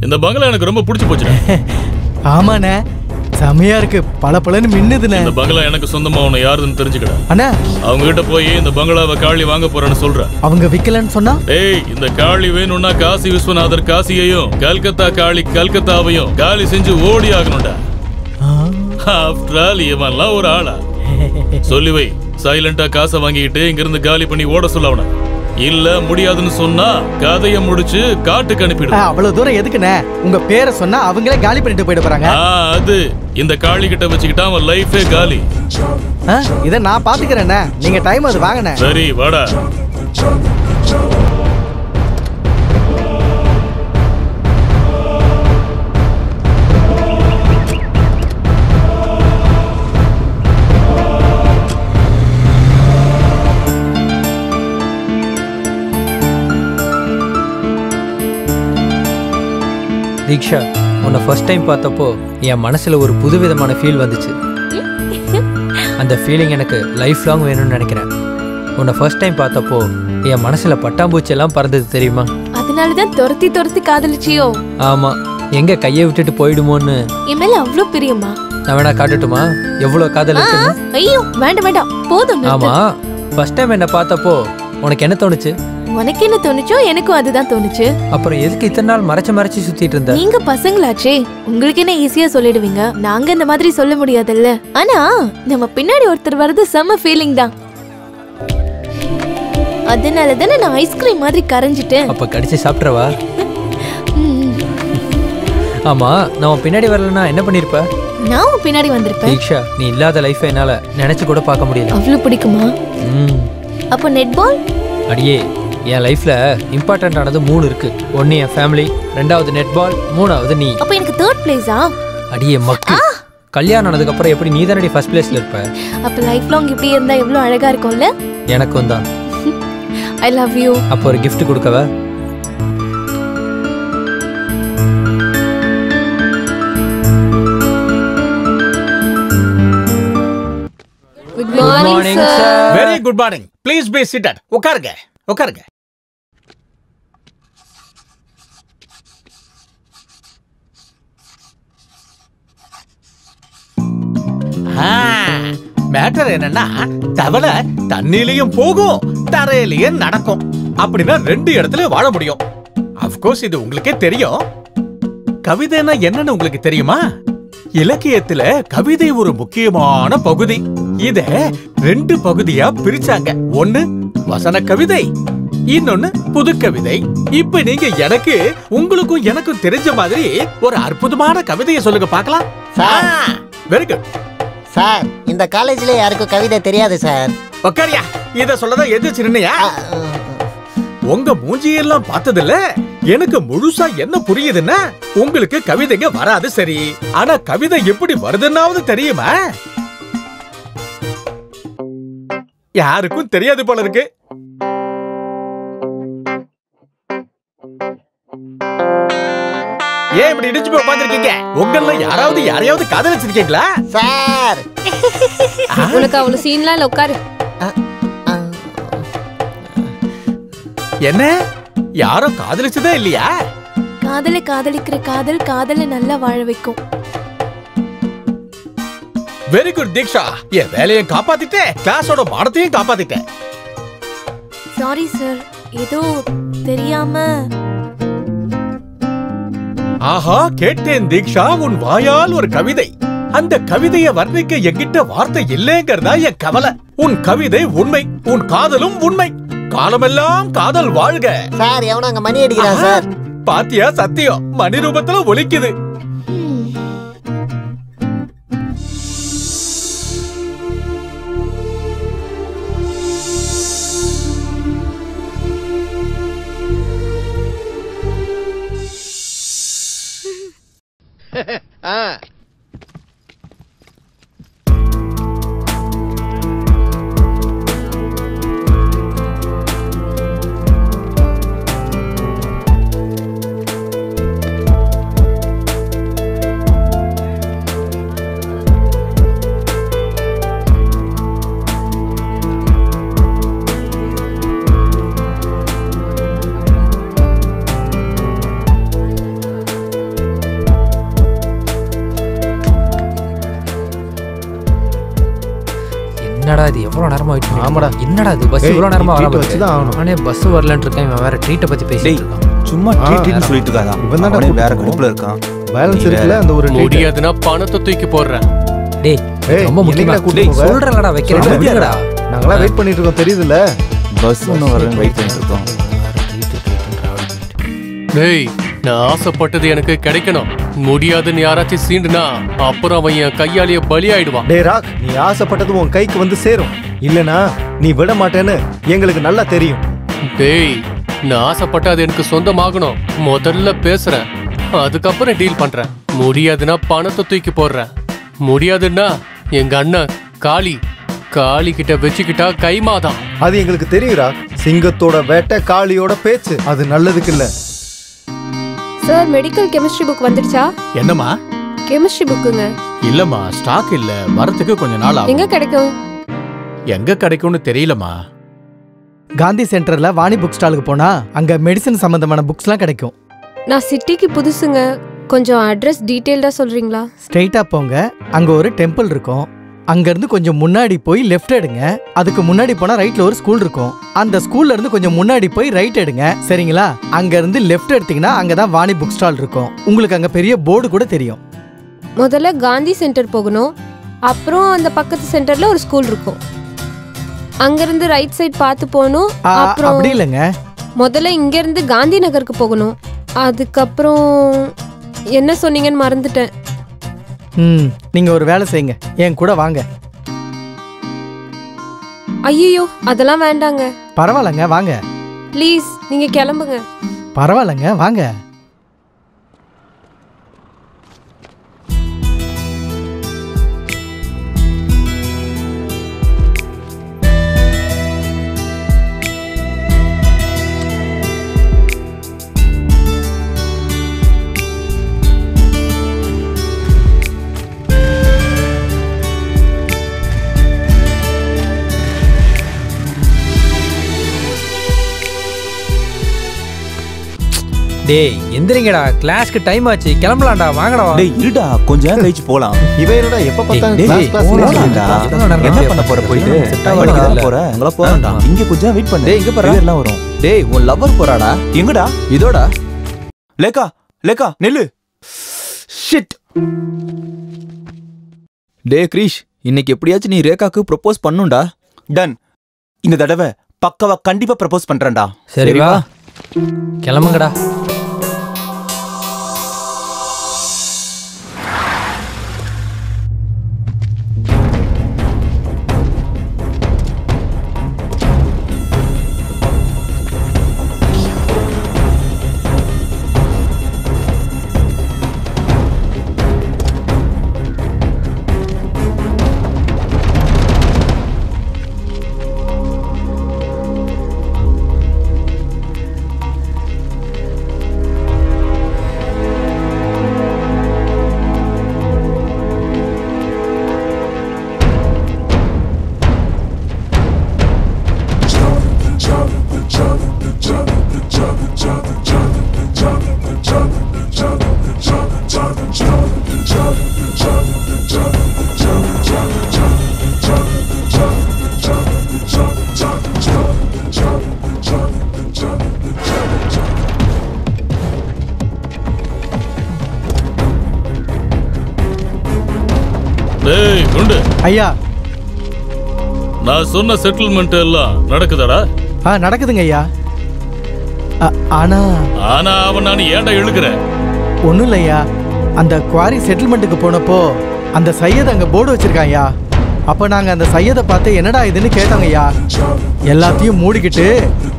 இந்த பங்களா எனக்கு ரொம்ப பிடிச்சு போச்சு. ஆமாண்ணே செமையா இருக்கு, பல பலன்னு மின்னுதுண்ணே. இந்த பங்களா எனக்கு சொந்தமா உன்னை யாருன்னு தெரிஞ்சுக்கடா. அண்ணா அவங்க கிட்ட போய் இந்த பங்களாவை காளி வாங்க போறேன்னு சொல்ற. அவங்க விக்கலன்னு சொன்னா? ஏய் இந்த காளி வேணும்னா காசி விஸ்வநாதர் காசியையும் கல்கத்தா காளி கல்கத்தாவையும் காலி செஞ்சு ஓடி ஆகணும்டா. ஆஃப்டர் ஆல் இவன்லாம் ஒரு ஆளா? சொல்லி வை, சைலண்டா காசை வாங்கிட்டு இங்க இருந்து காலி பண்ணி ஓட சொல்ல அவன. இல்ல முடியாதுன்னு சொன்னா கதைய முடிச்சு காட்டுக்கு அனுப்பிடு. அவ்வளவு தூரம் எதுக்குண்ணே? உங்க பேரை சொன்னா அவங்களே காலி பண்ணிட்டு போயிட போறாங்க. அது இந்த காளி கிட்ட வச்சுக்கிட்டா அவன் லைஃபே காலி. இத நான் பாத்துக்கிறேண்ணே, நீங்க டைம் அது வாங்கண்ணே. சரி வாடா. தீக்ஷா, உன்னை ஃபர்ஸ்ட் டைம் பார்த்தப்போ என் மனசுல ஒரு புதுவிதமான ஃபீல் வந்துச்சு. அந்த ஃபீலிங் எனக்கு லைஃப் லாங் வேணும்னு நினைக்கிறேன். உன்னை ஃபர்ஸ்ட் டைம் பார்த்தப்போ என் மனசுல பட்டாம்பூச்சி எல்லாம் பறந்தது தெரியுமா? அதனாலதான் துரத்தி துரத்தி காதலிச்சியோ? ஆமா, எங்க கையை விட்டுட்டு போயிடுமோன்னு. என் மேல அவ்வளவு பிரியமா? நான் வேணா காட்டுட்டுமா எவ்வளவு காதல் இருக்குன்னு? ஐயோ வேண்டாம் வேண்டாம் போதும். ஆமா, ஃபர்ஸ்ட் டைம் என்ன பார்த்தப்போ உனக்கு என்ன தோணுச்சு? உனக்கு என்ன தோணுச்சோ எனக்கும் அதுதான் தோணுச்சு. அப்புறம் எதுக்கு இத்தனை நாள் மறைச்சு சுத்திட்டு இருந்த? நீங்க பசங்களாச்சே, உங்களுக்கு என்ன ஈஸியா சொல்லிடுவீங்க. நாங்க இந்த மாதிரி சொல்ல முடியாதுல்ல. ஆனா நம்ம பின்னாடி ஒருத்தர் வர்றது செம்ம ஃபீலிங் தான். அதனால தானே நான் ஐஸ்கிரீம் மாதிரி கரைஞ்சிட்டேன். அப்ப கடிச்சு சாப்பிட்றவா? ஆமா, நான் பின்னாடி வரலன்னா என்ன பண்ணிருப்ப? நான் உன் பின்னாடி வந்திருப்பேன். தீக்ஷா, நீ இல்லாத லைஃப் என்னால நினைச்சு கூட பார்க்க முடியல. அவ்வளவு பிடிக்குமா? அப்போ நெட் பால்? அடியே, என் லைஃப்ல இம்பார்ட்டன்ட் ஆனது 3 இருக்கு. 1 என் ஃபேமிலி, 2வது நெட் பால், 3வது நீ. அப்ப எனக்கு 3rd பிளேஸா? அடியே மக்கு, கல்யாணம் ஆனதுக்கு அப்புறம் எப்படி நீ தானடி ஃபர்ஸ்ட் பிளேஸ்ல இருப்ப? அப்ப லைஃப் லாங் இப்படி இருந்தா எவ்வளவு அழகா இருக்கும்ல? எனக்கும் தான். I love you. அப்போ ஒரு gift கொடுக்கவா? Good morning sir. Very good morning. Please be seated. உட்காருங்க உட்காருங்க. மேட்டர் என்னன்னா, தவளை தண்ணிலையும் போகும் தரையிலையும் நடக்கும். அப்படின்னா 2 இடத்துல வாழ முடியும். அஃப்கோர்ஸ் இது உங்களுக்கே தெரியும். கவிதைன்னா என்னன்னு உங்களுக்கு தெரியுமா? இலக்கியத்துல கவிதை ஒரு முக்கியமான பகுதி. இத 2 பகுதியா பிரிச்சாங்க. ஒன்னு வசன கவிதை, இன்னொன்னு புது கவிதை. இப்ப நீங்க எனக்கு உங்களுக்கும் எனக்கும் தெரிஞ்ச மாதிரி ஒரு அற்புதமான கவிதையை சொல்லுங்க பார்க்கலாம். Very good sir. இந்த காலேஜ்ல யாருக்கும் கவிதை தெரியாது சார். உட்காரியா, இத சொல்லதான் எதிர்த்து நின்னையா? உங்க மூஞ்சியெல்லாம் பார்த்ததில்ல. எனக்கு முழுசா என்ன புரியுதுன்னா, உங்களுக்கு கவிதைங்க வராது சரி, ஆனா கவிதை எப்படி வருதுன்னாவது தெரியுமா? யாருக்கும் தெரியாது போல இருக்கு. ஏன் இப்படி இடிச்சு போய் உட்கார்ந்திருக்கீங்க? உங்கள யாராவது யாரையாவது காதலிச்சிருக்கீங்களா? சார் உனக்கு அவ்வளவு சீன்லாம் இல்ல, உட்காரு. என்ன யாரும் காதலிச்சதே இல்லையா? காதலை காதலிக்கிற காதல் காதலை நல்லா வாழ வைக்கும். வெரி குட் தீக்ஷா, என் வேலையை காப்பாத்திட்டே, கிளாஸோட மானத்தையும் காப்பாத்திட்டேன். சாரி சார், ஏதோ தெரியாம. ஆஹா, கேட்டேன் தீக்ஷா, உன் வாயால் ஒரு கவிதை. அந்த கவிதையை வர்ணிக்க என்கிட்ட வார்த்தை இல்லைங்கிறதா என் கவலை. உன் கவிதை உண்மை, உன் காதலும் உண்மை. காலமெல்லாம் காதல் வாழ்க. சார், எவனோ அங்க மணி அடிக்கிறான் சார். பாத்தியா, சத்தியம் மணி ரூபத்துல ஒலிக்குது. என்னடா இது எவ்வளவு நேரமா வெயிட் பண்ணி? ஆமாடா. என்னடா இது பஸ் இவ்வளவு நேரமா வராம வச்சு தான் ஆகணும். நானே பஸ் வரலன்னு இருக்கேன், இவன் வேற ட்ரீட்டை பத்தி பேசிட்டு இருக்கான். சும்மா ட்ரீட்னு சொல்லிட்டு இருக்காதா? இவன் தான் அவனே வேற கடுப்புல இருக்கான். பேலன்ஸ் இருக்குல்ல, அந்த ஒரு முடியாதுன்னா பணத்தை தூக்கி போடுறேன். டேய் ரொம்ப முக்கியமா சொல்றலடா வைக்கிறேன். விடுங்கடா, நாங்களா வெயிட் பண்ணிட்டு இருக்கோம், தெரியுதுல்ல? பஸ் ஒன்னும் வரேன்னு வெயிட் பண்ணிட்டு இருக்கோம். டேய், நான் ஆசைப்பட்டது எனக்கு கிடைக்கணும். முடியாதுன்னு யாராச்சும் சீண்டுனா அப்புறம் அவன் என் கையாலேயே பலி ஆயிடுவான். டேய் ராக், நீ ஆசைப்பட்டது உன் கைக்கு வந்து சேரும். இல்லனா நீ விட மாட்டேன்னு எங்களுக்கு நல்லா தெரியும். டேய், நான் ஆசைப்பட்ட அது எனக்கு சொந்தமாகணும். முதல்ல பேசுறேன், அதுக்கப்புறம் டீல் பண்றேன். முடியாதுன்னா பணத்தை தூக்கி போடுறேன். முடியாதுன்னா எங்க அண்ணன் காளி கிட்ட வச்சுக்கிட்டா கைமாதான். அது எங்களுக்கு தெரியுறா. சிங்கத்தோட வேட்டை, காளியோட பேச்சு, அது நல்லதுக்கு இல்ல. சார், மெடிக்கல் கெமிஸ்ட்ரி புக் வந்துடுச்சா? என்னம்மா? கெமிஸ்ட்ரி புக்குங்க. இல்லம்மா, ஸ்டாக் இல்ல, வரதுக்கு கொஞ்ச நாள் ஆகும். எங்க கிடைக்கும்? எங்க கிடைக்கும்னு தெரியலமா. காந்தி சென்டர்ல வாணி புக் ஸ்டாலுக்கு போனா அங்க மெடிசன் சம்பந்தமான புக்ஸ்லாம் கிடைக்கும். நான் சிட்டிக்கு புதுசுங்க, கொஞ்சம் அட்ரஸ் டீடைல்டா சொல்றீங்களா? ஸ்ட்ரைட்டா போங்க, அங்க ஒரு டெம்பிள் இருக்கும். அங்க இருந்து கொஞ்சம் முன்னாடி போய் லெஃப்ட் எடுங்க. அதுக்கு முன்னாடி போனா ரைட்ல ஒரு ஸ்கூல் இருக்கும். அந்த ஸ்கூல்ல இருந்து கொஞ்சம் முன்னாடி போய் ரைட் எடுங்க, சரிங்களா? அங்க இருந்து லெஃப்ட் எடுத்தீங்கன்னா அங்கதான் வாணி புக் ஸ்டால் இருக்கும். உங்களுக்கு அங்க பெரிய போர்டு கூட தெரியும். முதல்ல காந்தி சென்டர் போகணும், அப்புறம் அந்த பக்கத்து சென்டர்ல ஒரு ஸ்கூல் இருக்கும். அங்க இருந்து ரைட் சைடு பார்த்து போகணும். அப்புறம் அப்படி இல்லைங்க, முதல்ல இங்க இருந்து காந்தி நகருக்கு போகணும். அதுக்கப்புறம் என்ன சொன்னீங்கன்னு மறந்துட்டேன். நீங்க ஒரு வேலை செய்யுங்க, என் கூட வாங்க. ஐயோ, அதெல்லாம் வேண்டாங்க. பரவாயில்லங்க, வாங்க. ப்ளீஸ், நீங்க கிளம்புங்க. பரவாயில்லங்க, வாங்க. டேய் எந்திரிங்கடா, கிளாஸ்க்கு டைம் ஆச்சு, கிளம்பலாம்டா, வாங்கடா. டேய் இருடா, கொஞ்ச நேரம் கழிச்சு போலாம். இவன் என்னடா எப்ப பார்த்தாலும் டேய் கிளாஸ் போலாம்டா. என்ன பண்ண போற? போயிட்டு படிக்க போற? அங்க போறடா. இங்க கொஞ்ச வெயிட் பண்ணு. டேய் இங்க பாரு, எல்லாம் வரும். டேய் உன் லவர் போறாடா. எங்கடா? இதோடா. லேக்கா நெல்லு. ஷிட். டேய் கிரீஷ், இன்னைக்கு எப்படியாச்சும் நீ ரேகாக்கு ப்ரோபோஸ் பண்ணுடா. டன். இந்த தடவை பக்கவா கண்டிப்பா ப்ரோபோஸ் பண்றேன்டா. சரி வா, கிளம்புங்கடா. ஐயா, நான் சொன்ன செட்டில்மெண்ட் எல்லாம் நடக்குதாடா? நடக்குதுங்க ஐயா. ஆனா அவன் நான் ஏன்டா இழுக்கிற? ஒண்ணும் இல்லையா, அந்த குவாரி செட்டில்மெண்ட்டுக்கு போனப்போ அந்த சையத் அங்க போர்டு வச்சிருக்கான் ஐயா. அப்ப நாங்க அந்த சையதை பார்த்து என்னடா இதுன்னு கேட்டோங்க ஐயா. எல்லாத்தையும் மூடிக்கிட்டு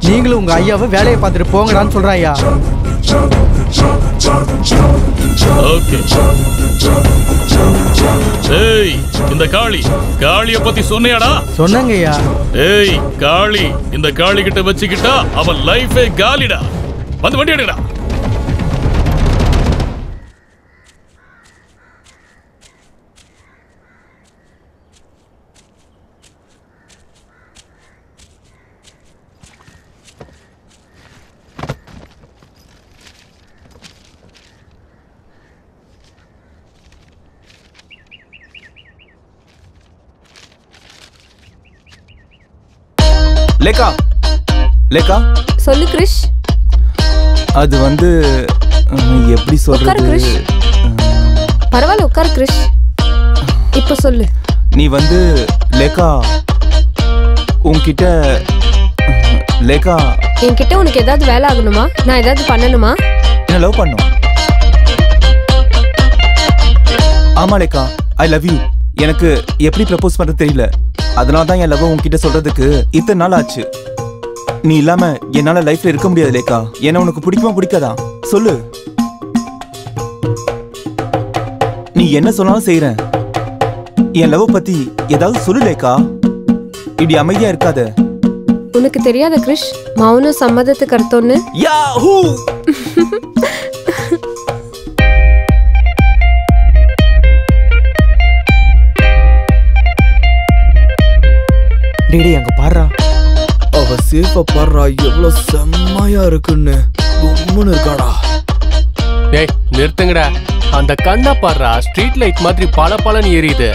நீங்களும் உங்க ஐயாவை வேலையை பார்த்துட்டு போங்கடான்னு சொல்றான் ஐயா. ஓகே. ஏய், இந்த காளிய பத்தி சொன்னியாடா? சொன்னங்க ஐயா. ஏய் காளி, இந்த காளி கிட்ட வச்சுக்கிட்டா அவன் லைஃபே காலிடா. வந்து வண்டி எடுடா. லேக்கா லேக்கா சொல்லு கிரிஷ். அது வந்து எப்படி உட்காரு சொல்றது? கிரிஷ். பரவாயில்ல உட்காரு கிரிஷ். இப்ப சொல்லு. நீ வந்து லேக்கா உன்கிட்ட லேக்கா என்கிட்ட உனக்கு ஏதாவது வேலை ஆகணுமா? நான் ஏதாவது பண்ணணுமா? என்ன லவ் பண்ணும்? ஆமா லேக்கா, ஐ லவ் யூ. எனக்கு எப்படி ப்ரப்போஸ் பண்றது தெரியல. அதனால தான் என் லவ் உன்கிட்ட சொல்றதுக்கு இத்தனை நாள் ஆச்சு. நீ இல்லாம என்னால லைஃப்ல இருக்க முடியாது லேக்கா. என்ன உனக்கு பிடிக்குமா பிடிக்காதா சொல்லு. நீ என்ன சொன்னாலும் செய்யறேன். என் லவ் பத்தி ஏதாவது சொல்லு லேக்கா. இப்படி அமைதியா இருக்காத. உனக்கு தெரியாத கிரிஷ், மௌனம் சம்மதத்துக்கு அர்த்தம்னு. யாஹூ. டேய் அங்க பாருடா, அவ சேஃபா பாருடா, எவ்வளவு செம்மையா இருக்குன்னு. கும்முன்னு இருக்காடா. ஏய் நிறுத்துங்கடா, அந்த கண்ணை பாடுறா, ஸ்ட்ரீட் லைட் மாதிரி பளபளன்னு எரியுது.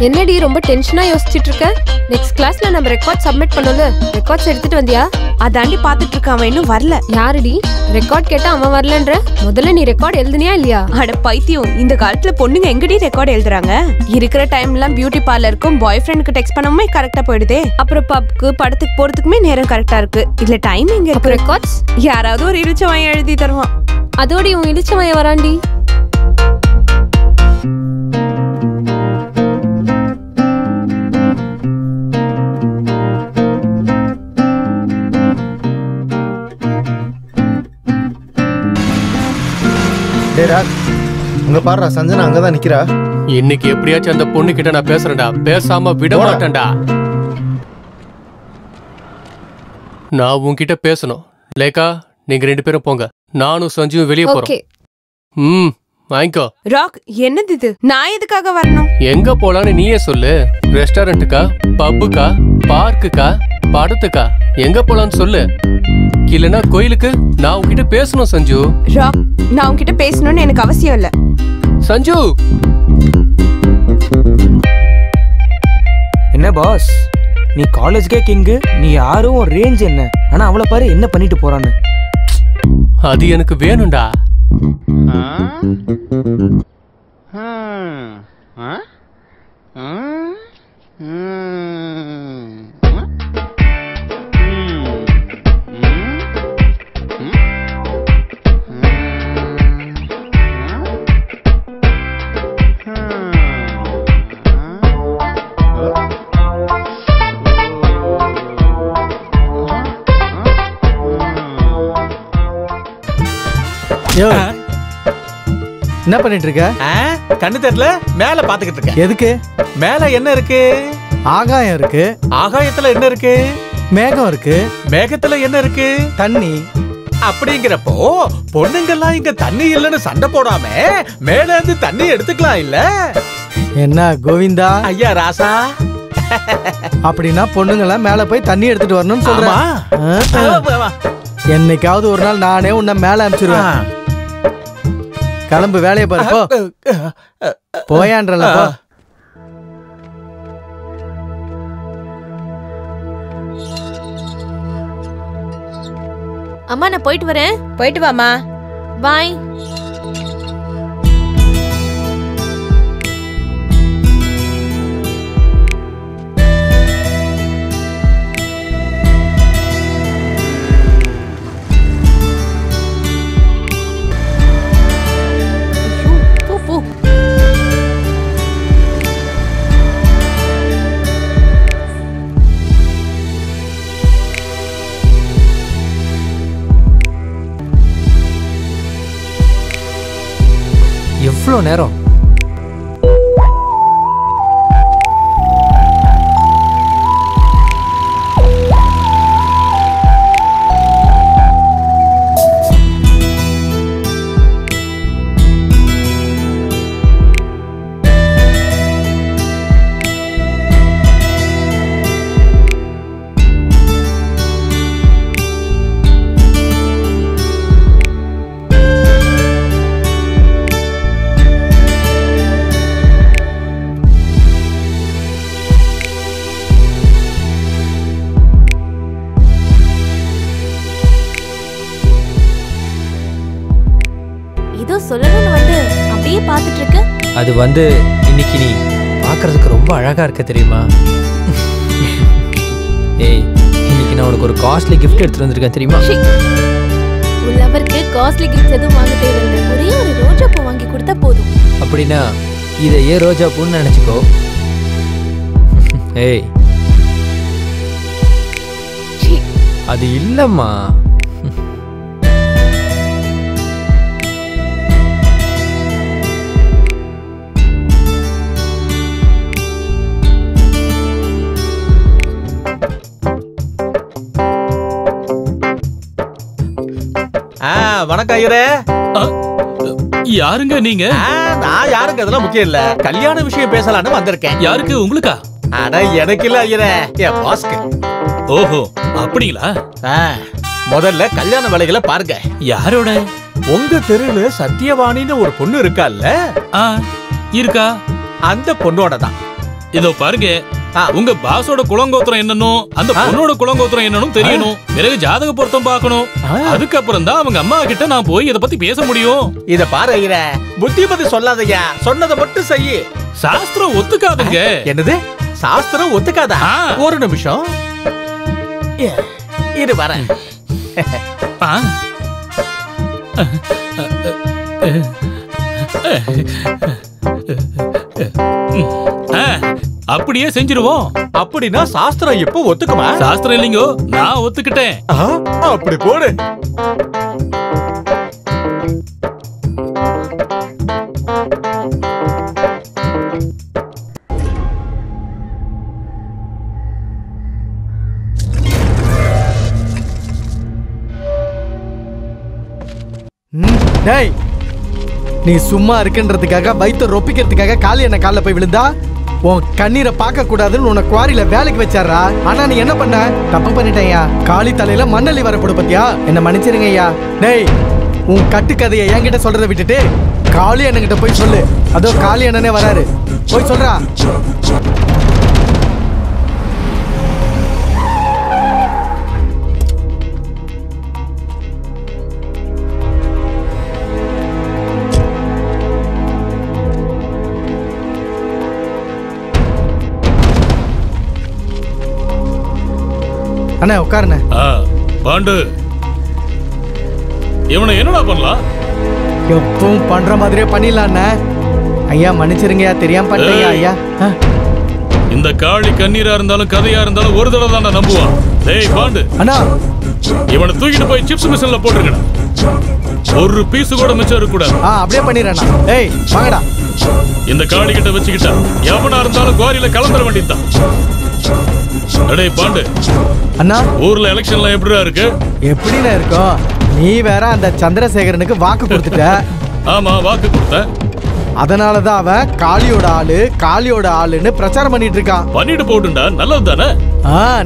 என்னடி ரொம்ப டென்ஷனா யோசிச்சுட்டு இருக்க? நெக்ஸ்ட் கிளாஸ்ல நம்ம ரெக்கார்ட் சப்மிட் பண்ணல. ரெக்கார்ட்ஸ் எடுத்துட்டு வந்தியா? அதாண்டி பாத்துட்டு இருக்க. அவன் இன்னும் வரல. யாருடி? ரெக்கார்ட் கேட்டா அவன் வரலன்ற. முதல்ல நீ ரெக்கார்ட் எழுதுனியா இல்லையா? அட பைத்தியம், இந்த காலத்துல பொண்ணுங்க எங்கடி ரெக்கார்ட் எழுதுறாங்க? இருக்கிற டைம்லாம் பியூட்டி பார்லருக்கும் பாய் ஃப்ரெண்டுக்கு டெக்ஸ்ட் பண்ணவுமே கரெக்டா போயிடுதே. அப்புறம் பப்க்கு படத்துக்கு போறதுக்குமே நேரம் கரெக்டா இருக்கு. இதுல டைம் எங்க இருக்கு? ரெக்கார்ட்ஸ் யாராவது ஒரு இழிச்சவன் எழுதி தருவான். அதோடி உன் இழிச்சவன் வராண்டி. உங்க பாருடா, சஞ்சனா அங்கதான் நிக்கிறா. இன்னைக்கு எப்படியாச்சும் அந்த பொண்ணு கிட்ட நான் பேசுறேன்டா. பேசாம விட மாட்டேன்டா. நான் உன்கிட்ட பேசணும். லேக்கா, நீங்க 2 பேரும் போங்க. நானும் சஞ்சுவும் வெளியே போறோம். வாங்கிக்கோ. ராக், என்னது இது? நான் எதுக்காக வரணும்? எங்க போலான்னு நீயே சொல்லு. ரெஸ்டாரண்ட்டுக்கா, பப்புக்கா, பார்க்குக்கா, படத்துக்கா? எங்க போலான்னு சொல்லு. இல்லனா கோயிலுக்கு? நான் உன்கிட்ட பேசணும் சஞ்சு. ராக், நான் உன்கிட்ட பேசணும்னு எனக்கு அவசியம் இல்ல. சஞ்சு. என்ன பாஸ், நீ காலேஜ்க்கே கிங்கு. நீ யாரும் ஒரு ரேஞ்ச் என்ன? ஆனா அவளை பாரு என்ன பண்ணிட்டு போறான்னு. அது எனக்கு வேணும்டா. என்ன பண்ணிட்டு இருக்க? கண்ணு தெரியல, மேல பாத்துக்கிட்டு இருக்க. எதுக்கு? மேல என்ன இருக்கு? ஆகாயம் இருக்கு. ஆகாயத்துல என்ன இருக்கு? மேகம் இருக்கு. மேகத்துல என்ன இருக்கு? தண்ணி. அப்படிங்கிறப்போ பொண்ணுங்கெல்லாம் இங்க தண்ணி இல்லைன்னு சண்டை போடாம மேல இருந்து தண்ணி எடுத்துக்கலாம் இல்ல? என்ன கோவிந்தா? ஐயா ராசா. அப்படின்னா பொண்ணுங்கெல்லாம் மேல போய் தண்ணி எடுத்துட்டு வரணும்னு சொல்றேன். என்னைக்காவது ஒரு நாள் நானே உன்னை மேல அனுப்பிச்சிருவேன். கிளம்பு, வேலையை பாரு. போயான்றல. அம்மா நான் போயிட்டு வரேன். போயிட்டு வாமா. பாய். இவ்வளோ நேரம்? சொல்லணும்னு வந்து அப்படியே பார்த்துட்டு இருக்க. அது வந்து இன்னைக்கு நீ பார்க்கறதுக்கு ரொம்ப அழகா இருக்க தெரியுமா? ஏய், இன்னைக்கு நான் உனக்கு ஒரு காஸ்ட்லி கிஃப்ட் எடுத்துட்டு வந்திருக்கேன் தெரியுமா? உன் லவருக்கு காஸ்ட்லி கிஃப்ட் எதுவும் வாங்க தேவையில்லை. ஒரே ஒரு ரோஜா பூ வாங்கி கொடுத்தா போதும். அப்படின்னா இதை ஏன் ரோஜா பூன்னு நினைச்சுக்கோ. ஏய், அது இல்லம்மா. வணக்கம் ஐயரே. யாருங்க நீங்க? நான் யாருங்க அதெல்லாம் முக்கியம் இல்ல, கல்யாண விஷயம் பேசலான்னு வந்திருக்கேன். யாருக்கு? உங்களுக்கா? அட எனக்கு இல்ல ஐயரே, என் பாஸ்க்கு. ஓஹோ, அப்படிங்களா? முதல்ல கல்யாண வேலைகளை பாருங்க. யாரோட? உங்க தெருவுல சத்தியவாணின்னு ஒரு பொண்ணு இருக்கால்ல? இருக்கா? அந்த பொண்ணோட தான். இதோ பாருங்க, உங்க பாஸோட குலங்கோத்திரம் என்னன்னு, அந்த பொண்ணோட குலங்கோத்திரம் என்னன்னு தெரியணும். பிறகு ஜாதக பொருத்தம் பார்க்கணும். அதுக்கப்புறம் தான் அவங்க அம்மா கிட்ட நான் போய் இத பத்தி பேச முடியும். இத பாரு ஐயரே, புத்தி பத்தி சொல்லாதயா, சொன்னதை மட்டும் செய்யு. சாஸ்திரம் ஒத்துக்காதுங்க. என்னது? சாஸ்திரம் ஒத்துக்காதா? ஒரு நிமிஷம் இரு வரேன். அப்படியே செஞ்சிருவோம். அப்படின்னா சாஸ்திரம் எப்போ ஒத்துக்குமா? சாஸ்திரம் இல்லைங்கோ, நான் ஒத்துக்கிட்டேன். அப்படி போடு. டேய், நீ சும்மா இருக்குன்றதுக்காக வயிற்று ரொப்பிக்கிறதுக்காக காலி என்ன காலில் போய் விழுந்தா உன் கண்ணீரை பார்க்க கூடாதுன்னு உன்னை குவாரியில வேலைக்கு வச்சாரா? ஆனா நீ என்ன பண்ண? தப்பு பண்ணிட்டேயா. காளி தலையில மண்ணள்ளி வரப்படு பத்தியா? என்ன மன்னிச்சிருங்க ஐயா. டேய், உன் கட்டுக்கதையை என்கிட்ட சொல்றதை விட்டுட்டு காளி அண்ணன்கிட்ட போய் சொல்லு. அதோ காளி அண்ணனே வராரு, போய் சொல்றா. அண்ணா உட்காருண்ணே. பாண்டு, இவனை என்னடா பண்ணலாம்? எப்பவும் பண்ற மாதிரியே பண்ணிடலாம். ஐயா மன்னிச்சிருங்கய்யா, தெரியாம பண்ணிட்டேன் ஐயா. இந்த காளி கண்ணீரா இருந்தாலும் கதையா இருந்தாலும் ஒரு தடவை தான் நம்புவான். டேய் பாண்டு அண்ணா, இவனை தூக்கிட்டு போய் சிப்ஸ் மிஷின்ல போட்டுருக்கணும். ஒரு பீஸ் கூட மிச்சம் இருக்க கூடாது. அப்படியே பண்ணிடுறேண்ணா. ஏய் வாங்கடா. இந்த காளி கிட்ட வச்சுக்கிட்டா எவனா இருந்தாலும் குவாரியில கலந்துட வேண்டியதுதான். டேய் பாண்டு அண்ணா, ஊர்ல எலெக்ஷன்ல எப்படிடா இருக்கு? எப்படின்னு இருக்கும்? நீ வேற அந்த சந்திரசேகரனுக்கு வாக்கு கொடுத்துட்ட. ஆமா, வாக்கு கொடுத்த. அதனாலதான் அவன் காளியோட ஆளுன்னு பிரச்சாரம் பண்ணிட்டு இருக்கான். பண்ணிட்டு போட்டுண்டா, நல்லது தானே?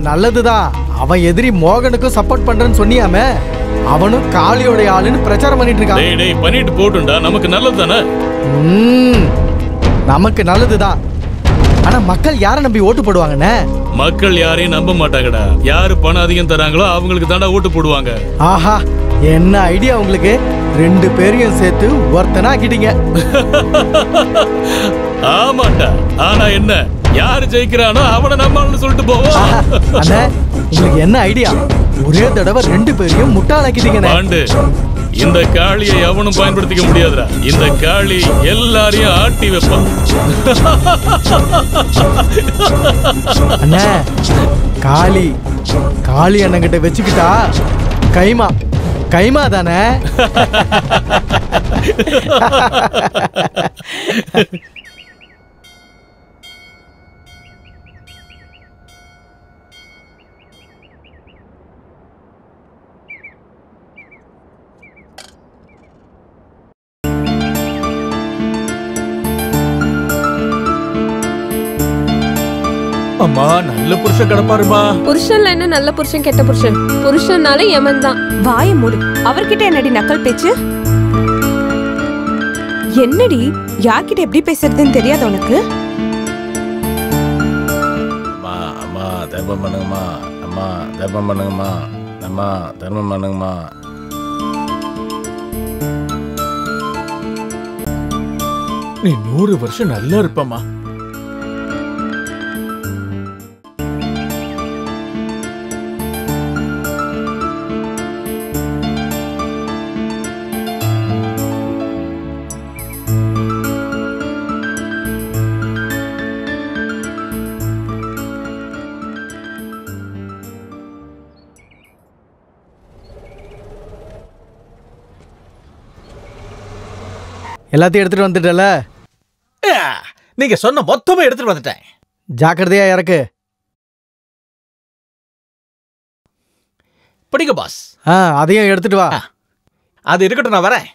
நல்லதுதான். அவன் எதிரி மோகனுக்கும் சப்போர்ட் பண்றேன்னு சொன்னியாமே, அவனும் காளியோட ஆளுன்னு பிரச்சாரம் பண்ணிட்டு இருக்கான். டேய் டேய், பண்ணிட்டு போட்டுண்டா, நமக்கு நல்லது தானே? நமக்கு நல்லதுதான். ஆனா மக்கள் யாரை நம்பி ஓட்டு போடுவாங்கண்ணே? மக்கள் யாரையும் நம்ப மாட்டாங்கடா. யாரு பணம் அதிகம் தராங்களோ அவங்களுக்கு தாண்டா ஓட்டு போடுவாங்க. ஆஹா, என்ன ஐடியா உங்களுக்கு! ரெண்டு பேரையும் சேர்த்து ஒருத்தனா ஆக்கிட்டீங்க. ஆமாட்டா. ஆனா என்ன, யாரு ஜெயிக்கிறானோ அவனை நம்மால்னு சொல்லிட்டு போவோம். அண்ணே, உங்களுக்கு என்ன ஐடியா? ஒரே தடவை ரெண்டு பேரையும் முட்டாளாக்கிட்டீங்க. பாண்டு, இந்த காளியை எவனும் பயன்படுத்திக்க முடியாதுடா. இந்த காளி எல்லாரையும் ஆட்டி வைப்பான். அண்ணே, காளி அண்ணங்கிட்ட வச்சுக்கிட்டா கைமா தானே? அம்மா நல்ல புருஷன் கிடப்பாருமா. புருஷன்ல என்ன நல்ல புருஷன் கெட்ட புருஷன்? புருஷன்னாலே யமன் தான். வாய மூடு. அவர்கிட்ட என்னடி நக்கல் பேச்சு? என்னடி யார்கிட்ட எப்படி பேசுறதுன்னு தெரியாது உனக்கு? அம்மா அம்மா தர்மம் பண்ணுங்கம்மா. அம்மா தர்மம் பண்ணுங்கம்மா. அம்மா தர்மம் பண்ணுங்கம்மா. நீ 100 வருஷம் நல்லா இருப்பம்மா. எல்லாத்தையும் எடுத்துட்டு வந்துட்டல? நீங்க சொன்ன மொத்தமா எடுத்துட்டு வந்துட்டேன். ஜாக்கிரதையா இறக்கு. படிங்க பாஸ். அதையும் எடுத்துட்டு வா. அது இருக்கட்டும், நான் வரேன்.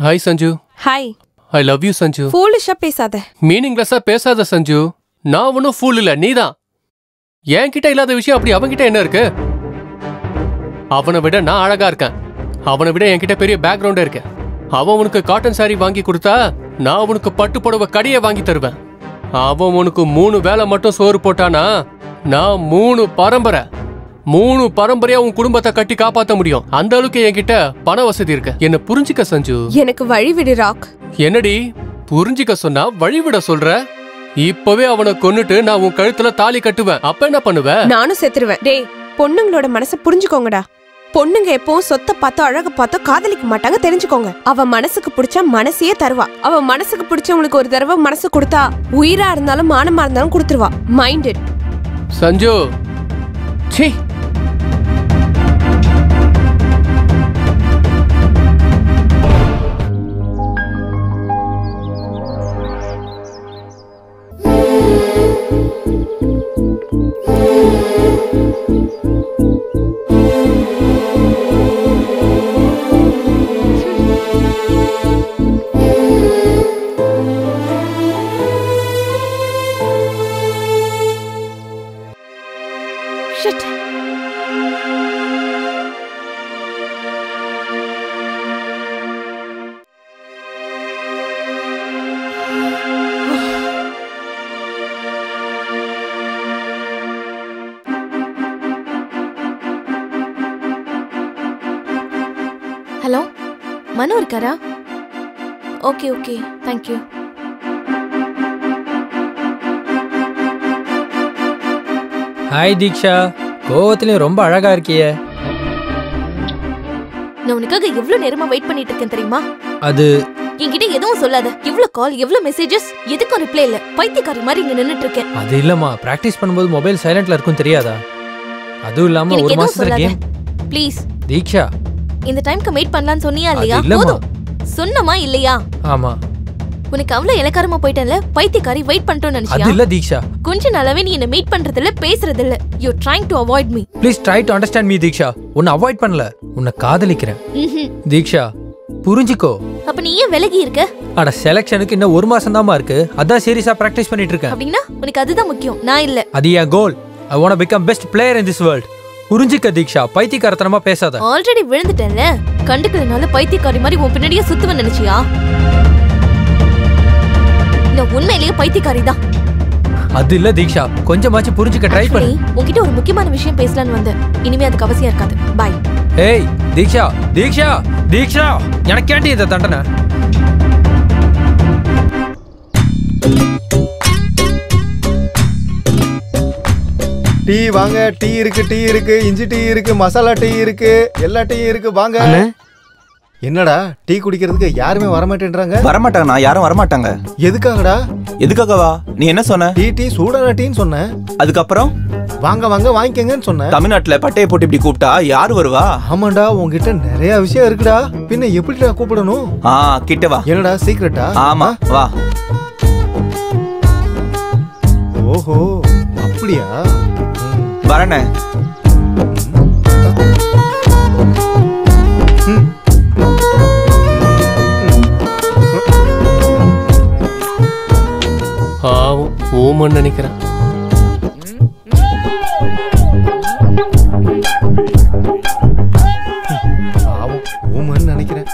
Hi Sanju. Hi. I love you Sanju. ஃபூலிஷா பேசாத. மீனிங்லெஸ்ஸா பேசாத சஞ்சு. நான் ஒன்னும் ஃபூல் இல்ல, நீதான். என்கிட்ட இல்லாத விஷயம் அப்படி அவன்கிட்ட என்ன இருக்கு? அவனை விட நான் அழகா இருக்கேன். அவனை விட என்கிட்ட பெரிய பேக்ரவுண்டே இருக்கு. அவன் உனக்கு காட்டன் சாரி வாங்கி கொடுத்தா நான் உனக்கு பட்டு புடவை கடையை வாங்கி தருவேன். அவன் உனக்கு 3 வேளை மட்டும் சோறு போட்டானா நான் 3 பரம்பரையா உன் குடும்பத்தை கட்டி காப்பாத்த முடியும். அந்த அளவுக்கு என்கிட்ட பண வசதி இருக்கு. என்ன புரிஞ்சுக்க சஞ்சு. எனக்கு வழிவிடு ராக். என்னடி புரிஞ்சுக்க சொன்னா வழிவிட சொல்ற? இப்பவே அவனை கொன்னுட்டு நான் உன் கழுத்துல தாலி கட்டுவேன். அப்ப என்ன பண்ணுவ? நானும் செத்துருவேன். டேய், பொண்ணுங்களோட மனசை புரிஞ்சுக்கோங்கடா. பொண்ணுங்க எப்பவும் சொத்தை பார்த்தோ அழக பார்த்தோ காதலிக்க மாட்டாங்க, தெரிஞ்சுக்கோங்க. அவ மனசுக்கு பிடிச்சா மனசையே தருவா. அவ மனசுக்கு பிடிச்சவங்களுக்கு ஒரு தடவை மனசு கொடுத்தா உயிரா இருந்தாலும் மானமா இருந்தாலும் கொடுத்துருவா. மைண்டட். சஞ்சு. சீ. ஹலோ, மனு இருக்காரா? Okay okay, thank you. ஹாய் தீக்ஷா, கோவத்திலையும் ரொம்ப அழகா இருக்கியே. நான் உனக்காக எவ்வளவு நேரமா வெயிட் பண்ணிட்டு இருக்கேன் தெரியுமா? அது என்கிட்ட எதுவும் சொல்லாத. எவ்வளவு கால், எவ்வளவு மெசேஜஸ், எதுக்கும் ரிப்ளை இல்ல. பைத்தியக்காரி மாதிரி இங்க நின்னுட்டு இருக்கேன். அது இல்லம்மா, பிராக்டிஸ் பண்ணும்போது மொபைல் சைலண்ட்ல இருக்கும் தெரியாதா? அதுவும் இல்லாம ஒரு மாசத்துல கேம். ப்ளீஸ் தீக்ஷா, இந்த டைம்க்கு வெயிட் பண்ணலாம்னு சொன்னியா இல்லையா? இல்லம்மா. போதும். சொன்னமா இல்லையா? ஆமா. உனக்கு அவ்வளவு இலக்காரமா போயிட்டேன்ல, பைத்தியக்காரி வெயிட் பண்ணிட்டோம்னு நினைச்சியா? அது இல்ல தீக்ஷா. கொஞ்ச நாளாவே நீ என்ன மீட் பண்றது இல்ல, பேசுறது இல்ல. You trying to avoid me. Please try to understand me Deeksha. உன்னை அவாய்ட் பண்ணல, உன்னை காதலிக்கிறேன். தீக்ஷா, புரிஞ்சுக்கோ. அப்ப நீ ஏன் விலகி இருக்க? அட செலக்ஷனுக்கு இன்னும் 1 மாசம் தான்மா இருக்கு. அதான் சீரியஸா பிராக்டிஸ் பண்ணிட்டு இருக்கேன். அப்படின்னா உனக்கு அதுதான் முக்கியம், நான் இல்ல. அது என் கோல். I want to become best player in this world. புரிஞ்சுக்க தீக்ஷா, பைத்தியக்காரத்தனமா பேசாத. ஆல்ரெடி விழுந்துட்டேன்ல, கண்டுக்கறனால பைத்தியக்காரி மாதிரி உன் பின்னாடியே சுத்துவ நினைச்சியா? நான் உண்மையிலேயே பைத்தியக்காரி தான். அது இல்ல தீக்ஷா, கொஞ்சமாச்சு புரிஞ்சுக்க ட்ரை பண்ணு. உன்கிட்ட ஒரு முக்கியமான விஷயம் பேசலான்னு வந்தேன். இனிமே அதுக்கு அவசியம் இருக்காது. பை. ஏய் தீக்ஷா, தீக்ஷா, தீக்ஷா, எனக்கு ஏன்டி இத தண்டனை? டீ வாங்க. டீ இருக்கு, இஞ்சி டீ இருக்கு, மசாலா டீ இருக்கு, எல்லா டீயும் இருக்கு, வாங்க. என்னடா டீ குடிக்கிறதுக்கு யாருமே வரமாட்டேன்றாங்க? வரமாட்டாங்கண்ணா, யாரும் வரமாட்டாங்க. எதுக்காகடா? எதுக்காகவா? நீ என்ன சொன்ன? டீ சூடான டீன்னு சொன்னேன். அதுக்கப்புறம் வாங்க வாங்க வாங்கிக்கங்கன்னு சொன்னேன். தமிழ்நாட்டுல பட்டையை போட்டு இப்படி கூப்பிட்டா யாரு வருவா? ஆமாண்டா, உங்ககிட்ட நிறைய விஷயம் இருக்குடா. பின்ன எப்படிடா கூப்பிடணும்? கிட்ட வா. என்னடா சீக்ரெட்டா? ஆமா வா. ஓஹோ அப்படியா? வரனே. ஓமன்னு நினைக்கிறேன். ஓமன்னு நினைக்கிறேன்.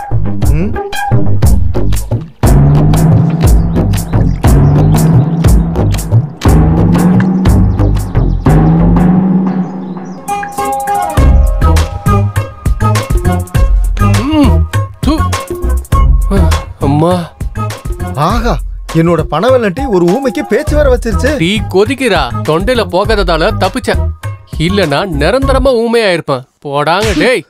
அம்மா, ஆஹா, என்னோட பணவெல்ல டீ ஒரு ஊமைக்கு பேச்சு வேற வச்சிருச்சு. டீ கொதிக்கிறா, தொண்டையில போகாததால தப்பிச்சேன். இல்லனா நிரந்தரமா ஊமையா இருப்பேன். போடாங்க டேய்.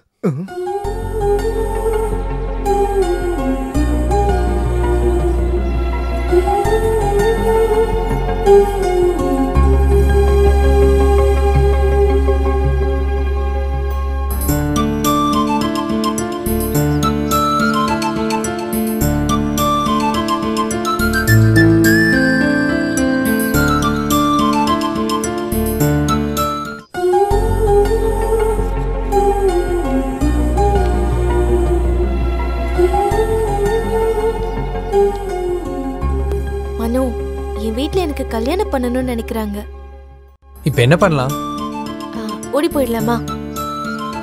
மனு, என் வீட்ல எனக்கு கல்யாணம் பண்ணணும்னு நினைக்கிறாங்க. இப்போ என்ன பண்ணலாம்? ஓடி போயிடலாமா?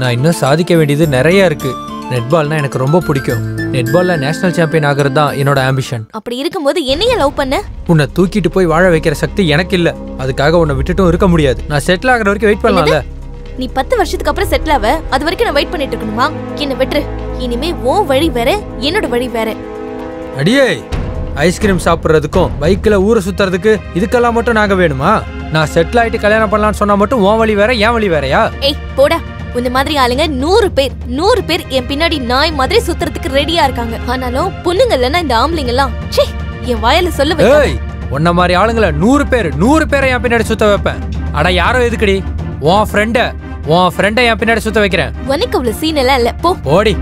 நான் இன்னும் சாதிக்க வேண்டியது நிறைய இருக்கு. நெட்பால்னா எனக்கு ரொம்ப பிடிக்கும். நெட்பால்ல நேஷனல் சாம்பியன் ஆகிறது தான் என்னோட ஆம்பிஷன். அப்படி இருக்கும்போது என்னைய லவ் பண்ண? உன்னை தூக்கிட்டு போய் வாழ வைக்கிற சக்தி எனக்கு இல்ல. அதுக்காக உன்னை விட்டுட்டும் இருக்க முடியாது. நான் செட்டில் ஆகிற வரைக்கும் வெயிட் பண்ணலாம்ல. நீ 10 வருஷத்துக்கு அப்புறம் செட்டில் ஆவ, அது வரைக்கும் நான் வெயிட் பண்ணிட்டு இருக்கணுமா? என்ன விட்டுரு. இனிமே உன் வழி வேற, என்னோட வழி வேற. அடியே, ஐஸ்கிரீம் சாப்பிட்றதுக்கும் பைக்கில் ஊரை சுத்துறதுக்கு இதுக்கெல்லாம் மட்டும் நாங்க வேணுமா? நான் செட்டில் ஆயிட்டு கல்யாணம் பண்ணலாம்னு சொன்னா மட்டும் உன் வழி வேற, என் வழி வேறயா? ஏய் போடா. இந்த மாதிரி ஆளுங்க 100 பேர் என் பின்னாடி நாய் மாதிரி சுத்துறதுக்கு ரெடியா இருக்காங்க. ஆனாலும் பொண்ணுங்க இல்லைன்னா இந்த ஆம்பளைங்க எல்லாம் என் வாயில சொல்ல வைக்க. உன்ன மாதிரி ஆளுங்களை 100 பேரை என் பின்னாடி சுத்த வைப்பேன். அட யாரோ எதுக்குடி? உன் ஃப்ரெண்ட என் பின்னாடி சுத்த வைக்கிறேன். உனக்கு அவ்வளவு சீன் எல்லாம் இல்ல, போ. ஓடி.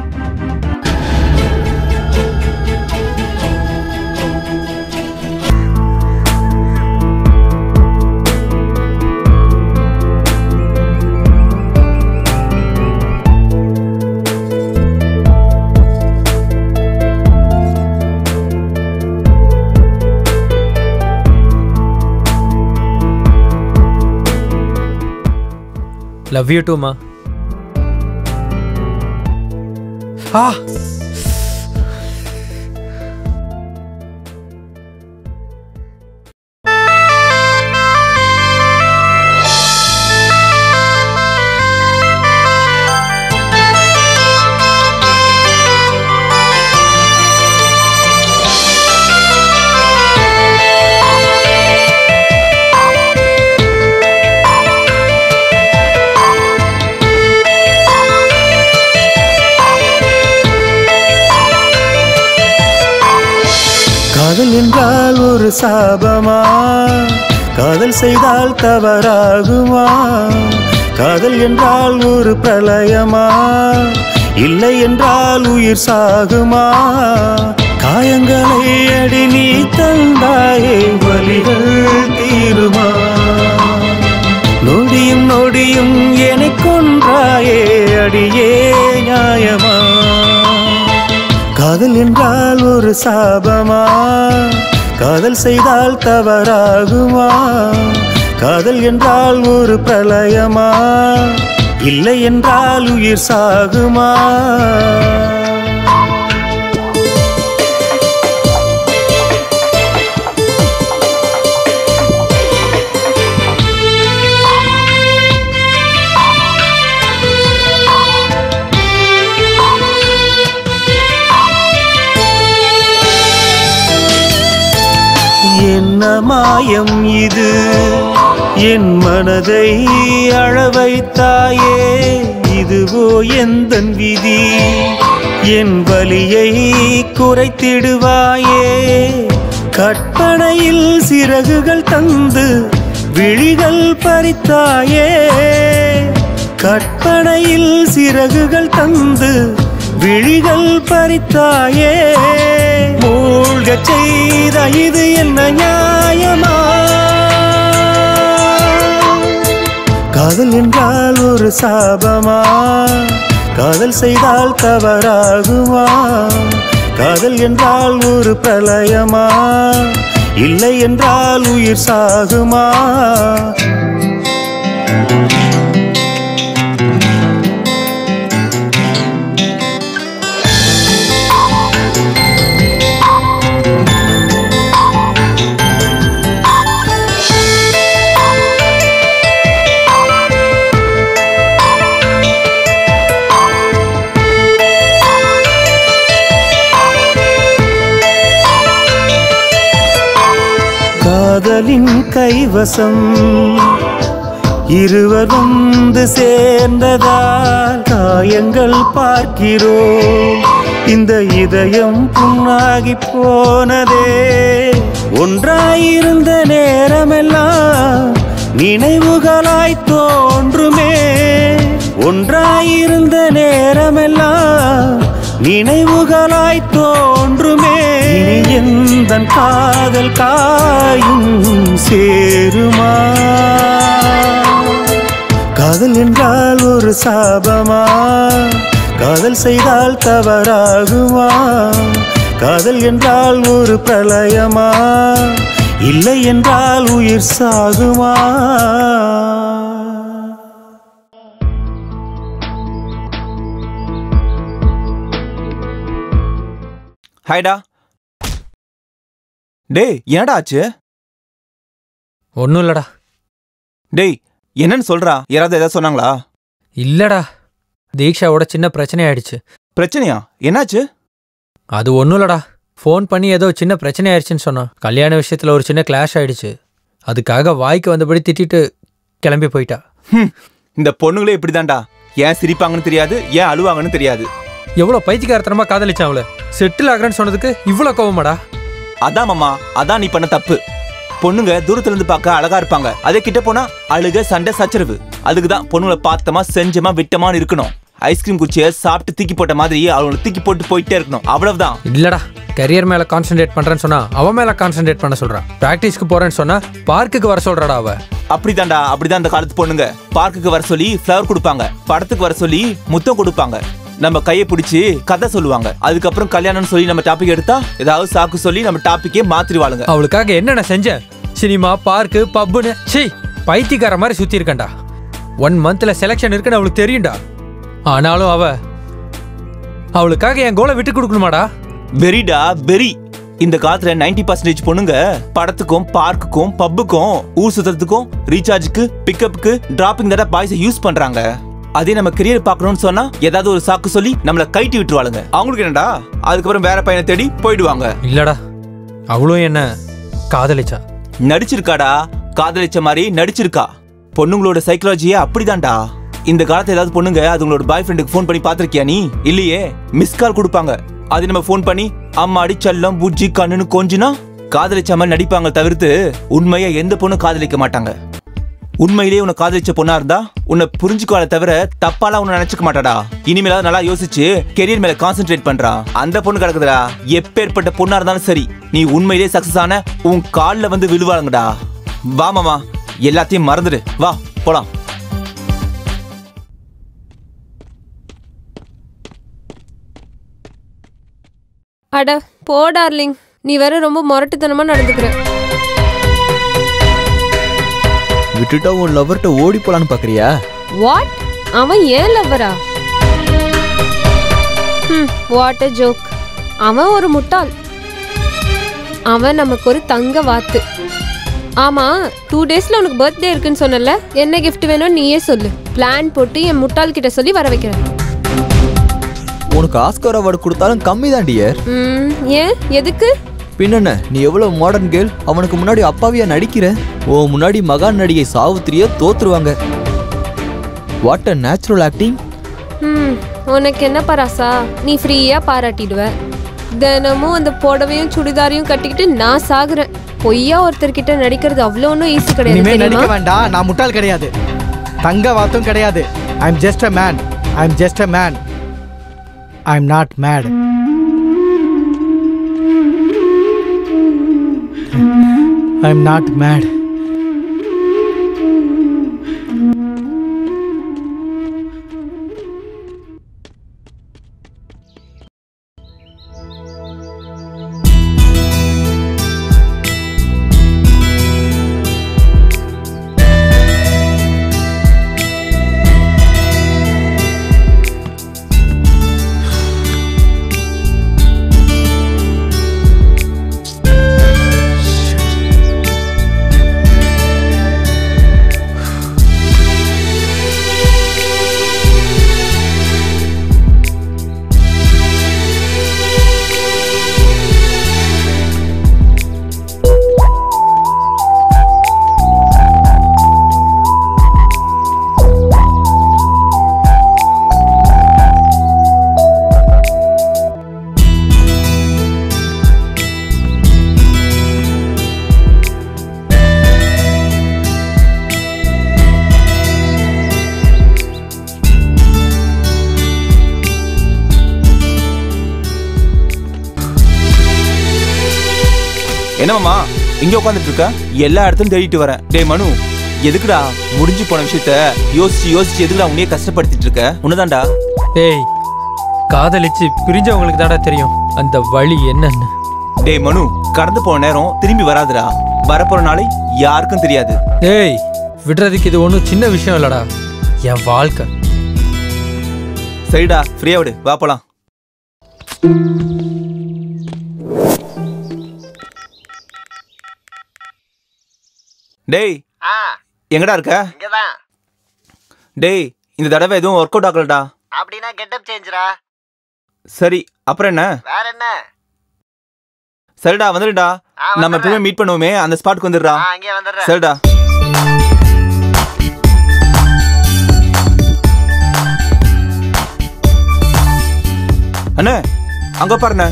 Love you too, ma. காதல் என்றால் ஒரு சாபமா? காதல் செய்தால் தவறாகுமா? காதல் என்றால் ஒரு பிரளயமா? இல்லை என்றால் உயிர் சாகுமா? காயங்களை அடி நீ தந்தாயே, வலிகள் தீருமா? நொடியும் நொடியும் என்னை கொன்றாயே, அடியே நியாயமா? காதல் என்றால் ஒரு சாபமா, காதல் செய்தால் தவறாகுமா? காதல் என்றால் ஒரு பிரளயமா, இல்லை என்றால் உயிர் சாகுமா? என்ன மாயம் இது, என் மனதை அழ வைத்தாயே, இதுவோ எந்தன் விதி, என் வலியை குறைத்திடுவாயே. கற்பனையில் சிறகுகள் தந்து விழிகள் பறித்தாயே, கற்பனையில் சிறகுகள் தந்து விழிகள் பறித்தாயே. மூழ்கச் செய்த இது என்ன நியாயமா? காதல் என்றால் ஒரு சாபமா, காதல் செய்தால் தவறாகுமா? காதல் என்றால் ஒரு பிரளயமா, இல்லை என்றால் உயிர் சாகுமா? காதலின் கைவசம் இருவர் வந்து சேர்ந்ததால் காயங்கள் பார்க்கிறோம், இந்த இதயம் புண்ணாகி போனதே. ஒன்றாயிருந்த நேரமெல்லாம் நினைவுகளாய் தோன்றுமே, ஒன்றாயிருந்த நேரமெல்லாம் நினைவுகளாய் தோன்றுமே. இனி எந்தன் காதல் காயும் சேருமா? காதல் என்றால் ஒரு சாபமா, காதல் செய்தால் தவறாகுமா? காதல் என்றால் ஒரு பிரளயமா, இல்லை என்றால் உயிர் சாகுமா? ஹாய்டா. டேய் என்னடா ஆச்சு? ஒன்றும் இல்லடா. டேய் என்னன்னு சொல்றா, யாராவது ஏதாவது சொன்னாங்களா? இல்லடா, தீக்ஷாவோட சின்ன பிரச்சனை ஆயிடுச்சு. பிரச்சனையா? என்னாச்சு? அது ஒன்றும் இல்லடா, ஃபோன் பண்ணி ஏதோ சின்ன பிரச்சனை ஆயிடுச்சுன்னு சொன்னான். கல்யாண விஷயத்தில் ஒரு சின்ன கிளாஷ் ஆயிடுச்சு, அதுக்காக வாய்க்கு வந்தபடி திட்டிட்டு கிளம்பி போயிட்டா. இந்த பொண்ணுங்களே இப்படிதான்டா, ஏன் சிரிப்பாங்கன்னு தெரியாது, ஏன் அழுவாங்கன்னு தெரியாது. எவ்வளோ பைத்தியக்காரத்தனமா காதலிச்சான் அவளை. செட்டில் ஆகிறேன்னு சொன்னதுக்கு இவ்வளோ கோவமாடா? அதான் மாமா, அதான் நீ பண்ண தப்பு. பொண்ணுங்க தூரத்துல இருந்து பார்க்க அழகா இருப்பாங்க, அதே கிட்ட போனா அழுக சண்டை சச்சரவு. அதுக்குதான் பொண்ணுங்களை பார்த்தமா செஞ்சமா விட்டமான்னு இருக்கணும். ஐஸ்கிரீம் குச்சியை சாப்பிட்டு தூக்கி போட்ட மாதிரி அவங்களை தூக்கி போட்டு போயிட்டே இருக்கணும், அவ்வளவுதான். இல்லடா, கரியர் மேல கான்சென்ட்ரேட் பண்றேன்னு சொன்னா அவன் மேல கான்சென்ட்ரேட் பண்ண சொல்றான். பிராக்டிஸ்க்கு போறேன்னு சொன்னா பார்க்குக்கு வர சொல்றாடா அவ. அப்படிதான்டா, அப்படிதான் அந்த காலத்து பொண்ணுங்க. பார்க்குக்கு வர சொல்லி ஃப்ளவர் கொடுப்பாங்க, படத்துக்கு வர சொல்லி முத்தம் கொடுப்பாங்க, நம்ம கையை பிடிச்சி கதை சொல்லுவாங்க. அதுக்கப்புறம் கல்யாணம்னு சொல்லி நம்ம டாபிக் எடுத்தா ஏதாவது சாக்கு சொல்லி நம்ம டாபிக்கே மாத்திருவாளுங்க. அவளுக்காக என்னென்ன செஞ்ச? சினிமா, பார்க்கு, பப்புன்னு சீ பைத்தியக்கார மாதிரி சுத்தி இருக்கண்டா. 1 monthல செலக்ஷன் இருக்குன்னு அவளுக்கு தெரியும்டா. ஆனாலும் அவளுக்காக என் கோலை விட்டு கொடுக்கணுமாடா? வெரிடா வெரி. இந்த காலத்துல 90% பொண்ணுங்க படத்துக்கும் பார்க்குக்கும் பப்புக்கும் ஊர் சுத்துறதுக்கும் ரீசார்ஜுக்கு பிக்கப்புக்கு டிராப்பிங் தான் பாய்ஸை யூஸ் பண்றாங்க. அதே நம்ம கரியர் பார்க்கணும்னு சொன்னா ஏதாவது ஒரு சாக்கு சொல்லி நம்மள கைட்டி விட்டுருவாளுங்க. அவங்களுக்கு என்னடா, அதுக்கப்புறம் வேற பையனை தேடி போயிடுவாங்க. இல்லடா, அவளும் என்ன காதலிச்சா. நடிச்சிருக்காடா, காதலிச்ச மாதிரி நடிச்சிருக்கா. பொண்ணுங்களோட சைக்காலஜியே அப்படிதான்டா. இந்த காலத்துல ஏதாவது பொண்ணுங்க அதுங்களோட பாய் ஃப்ரெண்டுக்கு ஃபோன் பண்ணி பாத்திருக்கியா நீ? இல்லையே, மிஸ் கால் கொடுப்பாங்க. அது நம்ம ஃபோன் பண்ணி அம்மாடி செல்லம் புஜ்ஜி கண்ணுன்னு கொஞ்சினா காதலிச்ச மாதிரி நடிப்பாங்க தவிர்த்து உண்மையா எந்த பொண்ணும் காதலிக்க மாட்டாங்க. உண்மையிலேயே உன்னை காதலிச்ச பொண்ணா இருந்தா உன்னை புரிஞ்சுக்கால தவிர தப்பாலாம் உன்னை நினைச்சுக்க மாட்டாடா. இனிமேலாவது நல்லா யோசிச்சு கெரியர் மேல கான்சென்ட்ரேட் பண்றா. அந்த பொண்ணு கிடக்குதுடா, எப்பேற்பட்ட பொண்ணா இருந்தாலும் சரி, நீ உண்மையிலேயே சக்சஸ் ஆன உன் காலில் வந்து விழுவாளுங்கடா. வா மாமா, எல்லாத்தையும் மறந்துடு, வா போலாம். அட போ டார்லிங், நீ வேற ரொம்ப முரட்டுத்தனமா நடந்துக்கிற. விட்டுட்டா உன் லவர்கிட்ட ஓடி போலான்னு பாக்குறியா? வாட்? அவன் ஏன் லவ்வரா? What a joke. அவன் ஒரு முட்டாள். அவன் நமக்கு ஒரு தங்க வாத்து. ஆமா, 2 டேஸ்ல உனக்கு பர்த்டே இருக்குன்னு சொன்னல, என்ன கிஃப்ட் வேணும்னு நீயே சொல்லு. பிளான் போட்டு என் முட்டாள் கிட்ட சொல்லி வர வைக்கிறேன். உனக்கு ஆஸ்கார் அவார்டு கொடுத்தாலும் கம்மி தான் டியர். ஏன்? எதுக்கு? பின்னென்ன, நீ எவ்வளவு மாடர்ன் கேர்ள். அவனுக்கு முன்னாடி அப்பாவியா நடிக்கிற. ஓ முன்னாடி மகான் நடிகை சாவித்திரியா தோத்துருவாங்க. What a natural acting. உனக்கு என்ன பராசா, நீ ஃப்ரீயா பாராட்டிடுவ. தினமும் அந்த புடவையும் சுடிதாரையும் கட்டிக்கிட்டு நான் சாகுறேன். பொய்யா ஒருத்தர்கிட்ட நடிக்கிறது அவ்வளோ ஒன்றும் ஈஸி கிடையாது. இனிமே நடிக்க வேண்டாம். நான் முட்டாள் கிடையாது, தங்க வாத்தும் கிடையாது. I am just a man. I am just a man. I am not mad. I am not mad. என்னமாமா இங்க உட்காந்துட்டு இருக்க? எல்லா இடத்துலயும் தேடிட்டு வரேன். டேய் மனு, எதுக்குடா முடிஞ்சு போன விஷயத்த யோசிச்சு எதுக்குடா உன்னையே கஷ்டப்படுத்திட்டு இருக்க? உன்னதான்டா. டேய், காதலிச்சு பிரிஞ்சவங்களுக்கு தான்டா தெரியும் அந்த வழி என்னன்னு. டேய் மனு, கடந்து போன நேரம் திரும்பி வராதுடா. வரப்போற நாளை யாருக்கும் தெரியாது. டேய், விடுறதுக்கு இது ஒன்றும் சின்ன விஷயம் இல்லடா, என் வாழ்க்கை. சரிடா, ஃப்ரீயா விடு, வா போலாம். டேய், எங்கடா இருக்க? இங்கதான். டேய், இந்த தடவை எதுவும் ஒர்க் அவுட் ஆகலடா. அப்படினா கெட்டப் சேஞ்ச்ரா. சரி, அப்புறம் என்ன? வேற என்ன? சரிடா, வந்துடுடா. நம்ம எப்பவுமே மீட் பண்ணுவோமே அந்த ஸ்பாட்க்கு வந்துடுறா. அங்கே வந்துடுறேன். சரிடா. அண்ணே, அங்க பாருண்ணே.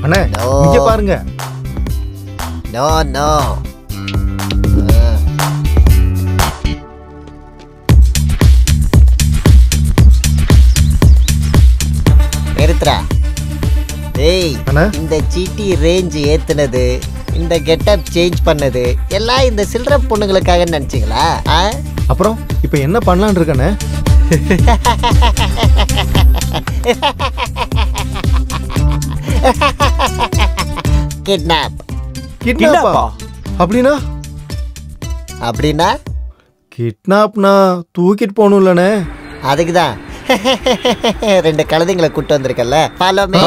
அண்ணே, இங்க பாருங்க. No no. நிறுத்துறா. டேய், இந்த சீட்டி ரேஞ்ச் ஏத்துனது, இந்த கெட்டப் சேஞ்ச் பண்ணது எல்லாம் இந்த சில்ட்ர பொண்ணுங்களுக்காக நினைச்சீங்களா? அப்புறம் இப்போ என்ன பண்ணலாம்னு இருக்கனே? கிட்னாப். கிட்னாப்பா? அப்படினா? அப்படினா கிட்னாப்னா தூக்கிட்டு போகணும்லண்ணே. அதுக்கு தான் 2 கழுதைங்களை கூட்டு வந்திருக்கல. Follow me.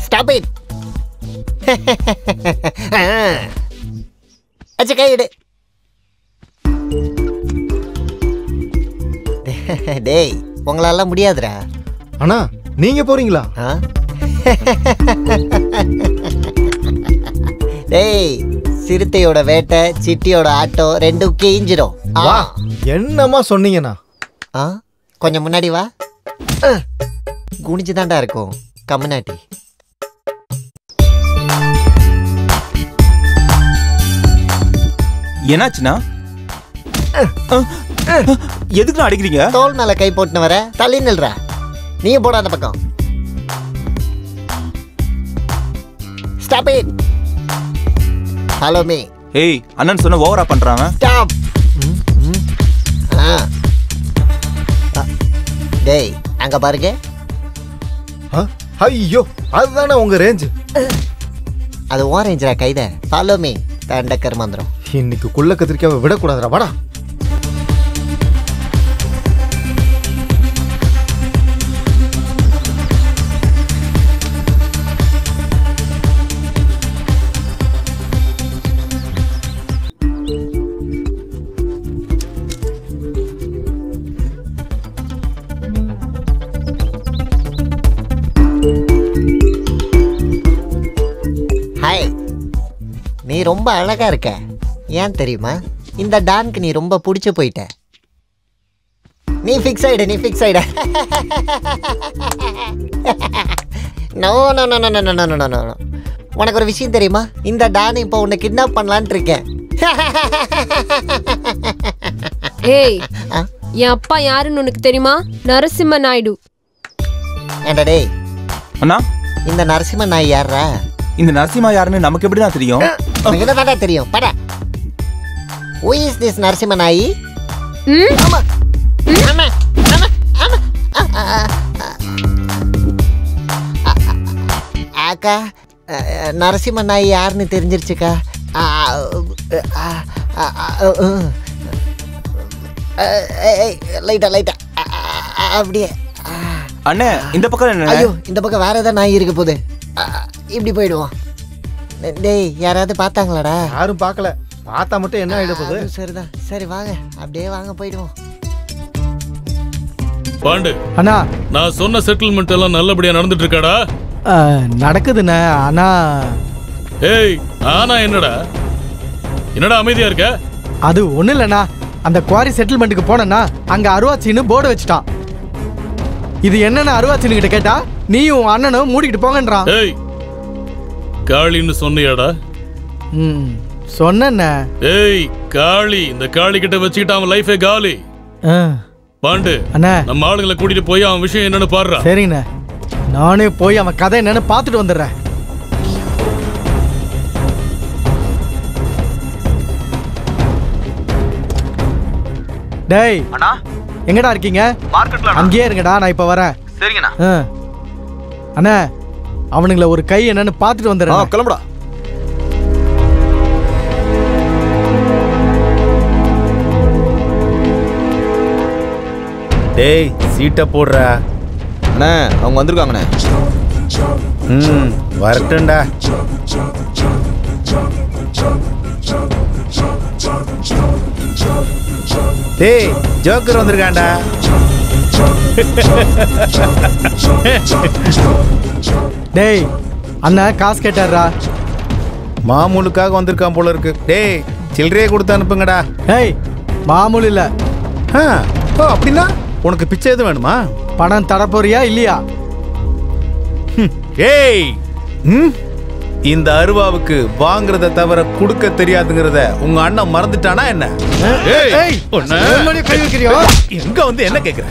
Stop it. அச்சா, கையிடு. டேய், உங்களால முடியாதுடா. அண்ணா, நீங்க போறீங்களா? டேய், சிறுத்தையோட வேட்டை சிட்டியோட ஆட்டோ ரெண்டும் கிழிஞ்சிடும். வா, என்னமா சொன்னீங்கண்ணா? கொஞ்சம் முன்னாடி வா. குனிஞ்சுதான்டா இருக்கும் கம்முனாட்டி. என்னாச்சுன்னா? எதுக்கு அடிக்கிறீங்க? தோல் மேல கை போட்டுன்னு வர, தள்ளி நில்றா. நீ போட அந்த பக்கம். Stop it. Follow me. ஏய், அண்ணன் சொன்ன ஓவரா பண்றாங்க. ஸ்டாப். டேய் அங்க பாருங்க. ஐயோ அதுதானே உங்க ரேஞ்ச். அது ஓ ரேஞ்சரா கைத. Follow me. தண்டக்கர் மந்திரம். இன்னைக்கு குள்ள கத்திரிக்காவை விடக்கூடாதுடா. வாடா. ஹாய், நீ ரொம்ப அழகா இருக்க. ஏன் தெரியுமா? இந்த டான்க்கு நீ ரொம்ப பிடிச்சு போயிட்ட. நீ ஃபிக்ஸ் ஆயிடு, நீ ஃபிக்ஸ் ஆயிடு. No no no no no no no no no. உனக்கு ஒரு விஷயம் தெரியுமா? இந்த டான் இப்போ உன்னை கிட்னாப் பண்ணலான்ட்டு இருக்கேன். ஏய், என் அப்பா யாருன்னு உனக்கு தெரியுமா? நரசிம்ம நாயுடு. ஏண்டா டேய் அண்ணா, இந்த நரசிம்ம நாய் யாரா? இந்த நரசிம்மா யாருன்னு நமக்கு எப்படி தான் தெரியும்? உனக்கு என்னடா தெரியும்? பட. Who is this நரசிம்ம நாய்? ஆமா ஆமா ஆமா ஆமா. அக்கா, நரசிம்ம நாய் யாருன்னு தெரிஞ்சிருச்சுக்கா. லைட்டா லைட்டா அப்படியே. அண்ணே, இந்த பக்கம் என்ன? ஐயோ, இந்த பக்கம் வேற ஏதாவது நாய் இருக்க போகுது. இப்படி போயிடுவோம். டேய், யாராவது பார்த்தாங்களாடா? யாரும் பார்க்கல. பார்த்தா மட்டும் என்ன ஆயிட போகுது? சரிதான். சரி வாங்க, அப்படியே வாங்க போயிடுவோம். பாண்டு அண்ணா, நான் சொன்ன செட்டில்மெண்ட் எல்லாம் நல்லபடியா நடந்துட்டு இருக்காடா? நடக்குதுண்ணே. ஆனா ஏய், ஆனா என்னடா அமைதியா இருக்க? அது ஒண்ணு இல்லண்ணா. அந்த குவாரி செட்டில்மெண்ட்டுக்கு போனேன்னா அங்க அருவாச்சின்னு போர்டு வச்சுட்டான். இது என்னென்ன அருவாச்சின்னு கிட்ட கேட்டா நீயும் அண்ணனும் மூடிக்கிட்டு போங்கன்றான். ஏய், காளின்னு சொன்னியாடா? சொன்ன. ஏய் காளி, இந்த காளி கிட்ட வச்சுக்கிட்டு அவன் லைஃபே காலி. பாண்டு அண்ணா, நம்ம ஆளுங்களை கூட்டிட்டு போய் அவன் விஷயம் என்னன்னு பாடுறா. சரிண்ணே, நானே போய் அவன் கதை என்னன்னு பார்த்துட்டு வந்துடுறேன். டேய் அண்ணா, எங்கடா இருக்கீங்க? மார்க்கெட்ல. அங்கேயே இருங்கடா, நான் இப்ப வரேன். சரிங்கண்ணா. அண்ணா, அவனுங்களை ஒரு கை என்னன்னு பார்த்துட்டு வந்துடுறேன். கிளம்புடா. டேய், சீட்டை போடுற. அண்ணே, அவங்க வந்திருக்காங்கண்ணே. வரட்டும்டா. டேய், ஜோக்கர் வந்திருக்காண்டா. டேய், அண்ணா காசு கேட்டாரா? மாமூலுக்காக வந்திருக்கான் போல இருக்கு. டேய், சில்லறையே கொடுத்து அனுப்புங்கடா. டேய், மாமூல் இல்ல. ஓ, அப்படின்னா உனக்கு பிச்சை எதுவும் வேணுமா? பணம் தர போறியா இல்லையா? ஏய், இந்த அருவாவுக்கு வாங்குறத தவிர கொடுக்க தெரியாதுங்கிறத உங்க அண்ணன் மறந்துட்டானா என்ன? ஏய், கை வைக்கிறியா? எங்க வந்து என்ன கேக்குற?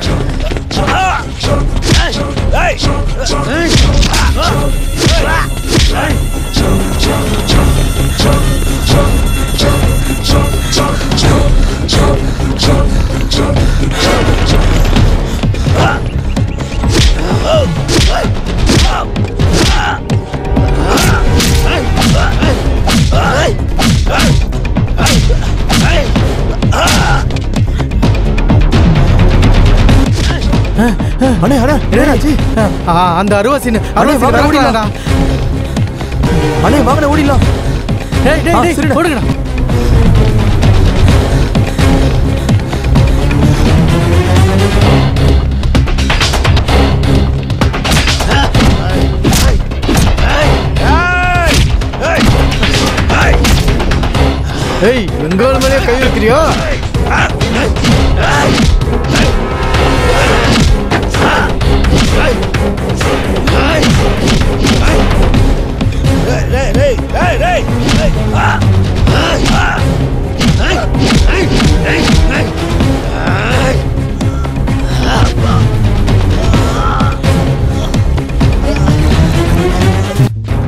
அண்ணே, அண்ணே, என்னாச்சு? அந்த அருவாசின்னு ஓடிடலாம்டா. அண்ணே, வாங்கண்ணே, ஓடிடலாம். டேய் டேய் டேய், ஓடுங்கடா. ஏய், வெங்கால் மேலே கை வைக்கிறியா?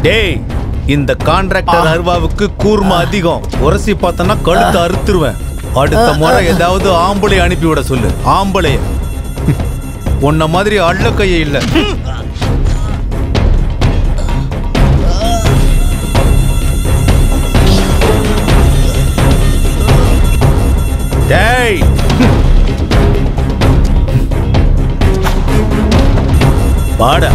டேய், இந்த கான்ட்ராக்டர் அருவாவுக்கு கூர்மை அதிகம். உரசி பார்த்தனா கழுத்து அறுத்துருவேன். அடுத்த முறை ஏதாவது ஆம்பளை அனுப்பி விட சொல்லு. ஆம்பளைய உன்ன மாதிரி அள்ள கையே இல்ல. டேய் வாடா.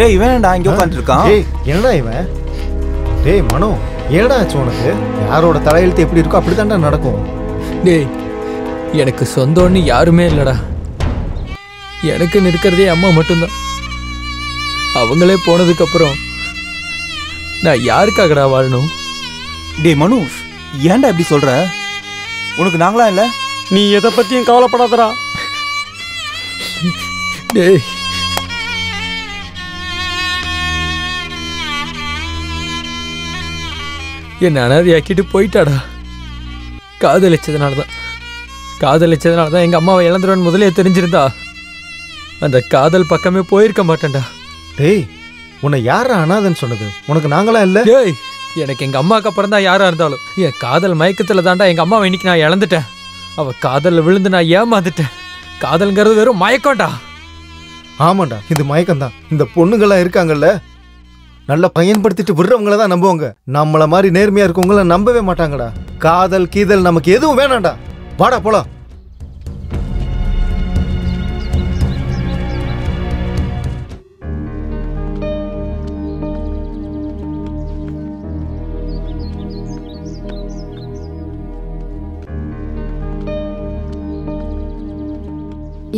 டேய் இவன் என்னடா இங்க உட்கார்ந்திருக்கான்? டேய் என்னடா இவன்? டேய் மனோ, என்னடா ஆச்சு உனக்கு? யாரோட தலையெழுத்து எப்படி இருக்கோ அப்படித்தான்டா நடக்கும். டேய் எனக்கு சொந்தம்னு யாருமே இல்லடா. எனக்கு இருக்கிறதே அம்மா மட்டும்தான். அவங்களே போனதுக்கு அப்புறம் நான் யாருக்காகடா வாழணும்? டேய் மனு, ஏன்டா இப்படி சொல்ற? உனக்கு நாங்களா இல்ல? நீ எதை பத்தியும் கவலைப்படாதடா. டேய் என்ன அனாதையாக்கிட்டு போயிட்டாடா. காதலிச்சதுனால தான் எங்க அம்மாவை இழந்துருவேன் முதலே தெரிஞ்சிருந்தா அந்த காதல் பக்கமே போயிருக்க மாட்டேன்டா. டேய் உன்னை யாரா அனாதன்னு சொன்னது? உனக்கு நாங்களா இல்ல? டேய் எனக்கு எங்க அம்மாவுக்கு அப்புறம் தான் யாரா இருந்தாலும் என் காதல் மயக்கத்துல தான்டா எங்க அம்மாவை இன்னைக்கு நான் இழந்துட்டேன். அவ காதல்ல விழுந்து நான் ஏமாந்துட்டேன். காதல்ங்கிறது வெறும் மயக்கம்டா. ஆமாண்டா, இது மயக்கம்தான். இந்த பொண்ணுங்கெல்லாம் இருக்காங்கல்ல, நல்லா பயன்படுத்திட்டு விடுறவங்கள தான் நம்புவாங்க. நம்மள மாதிரி நேர்மையா இருக்கவங்கள நம்பவே மாட்டாங்கடா. காதல் கீதல் நமக்கு எதுவும் வேணாம்டா. வாடா போலாம்.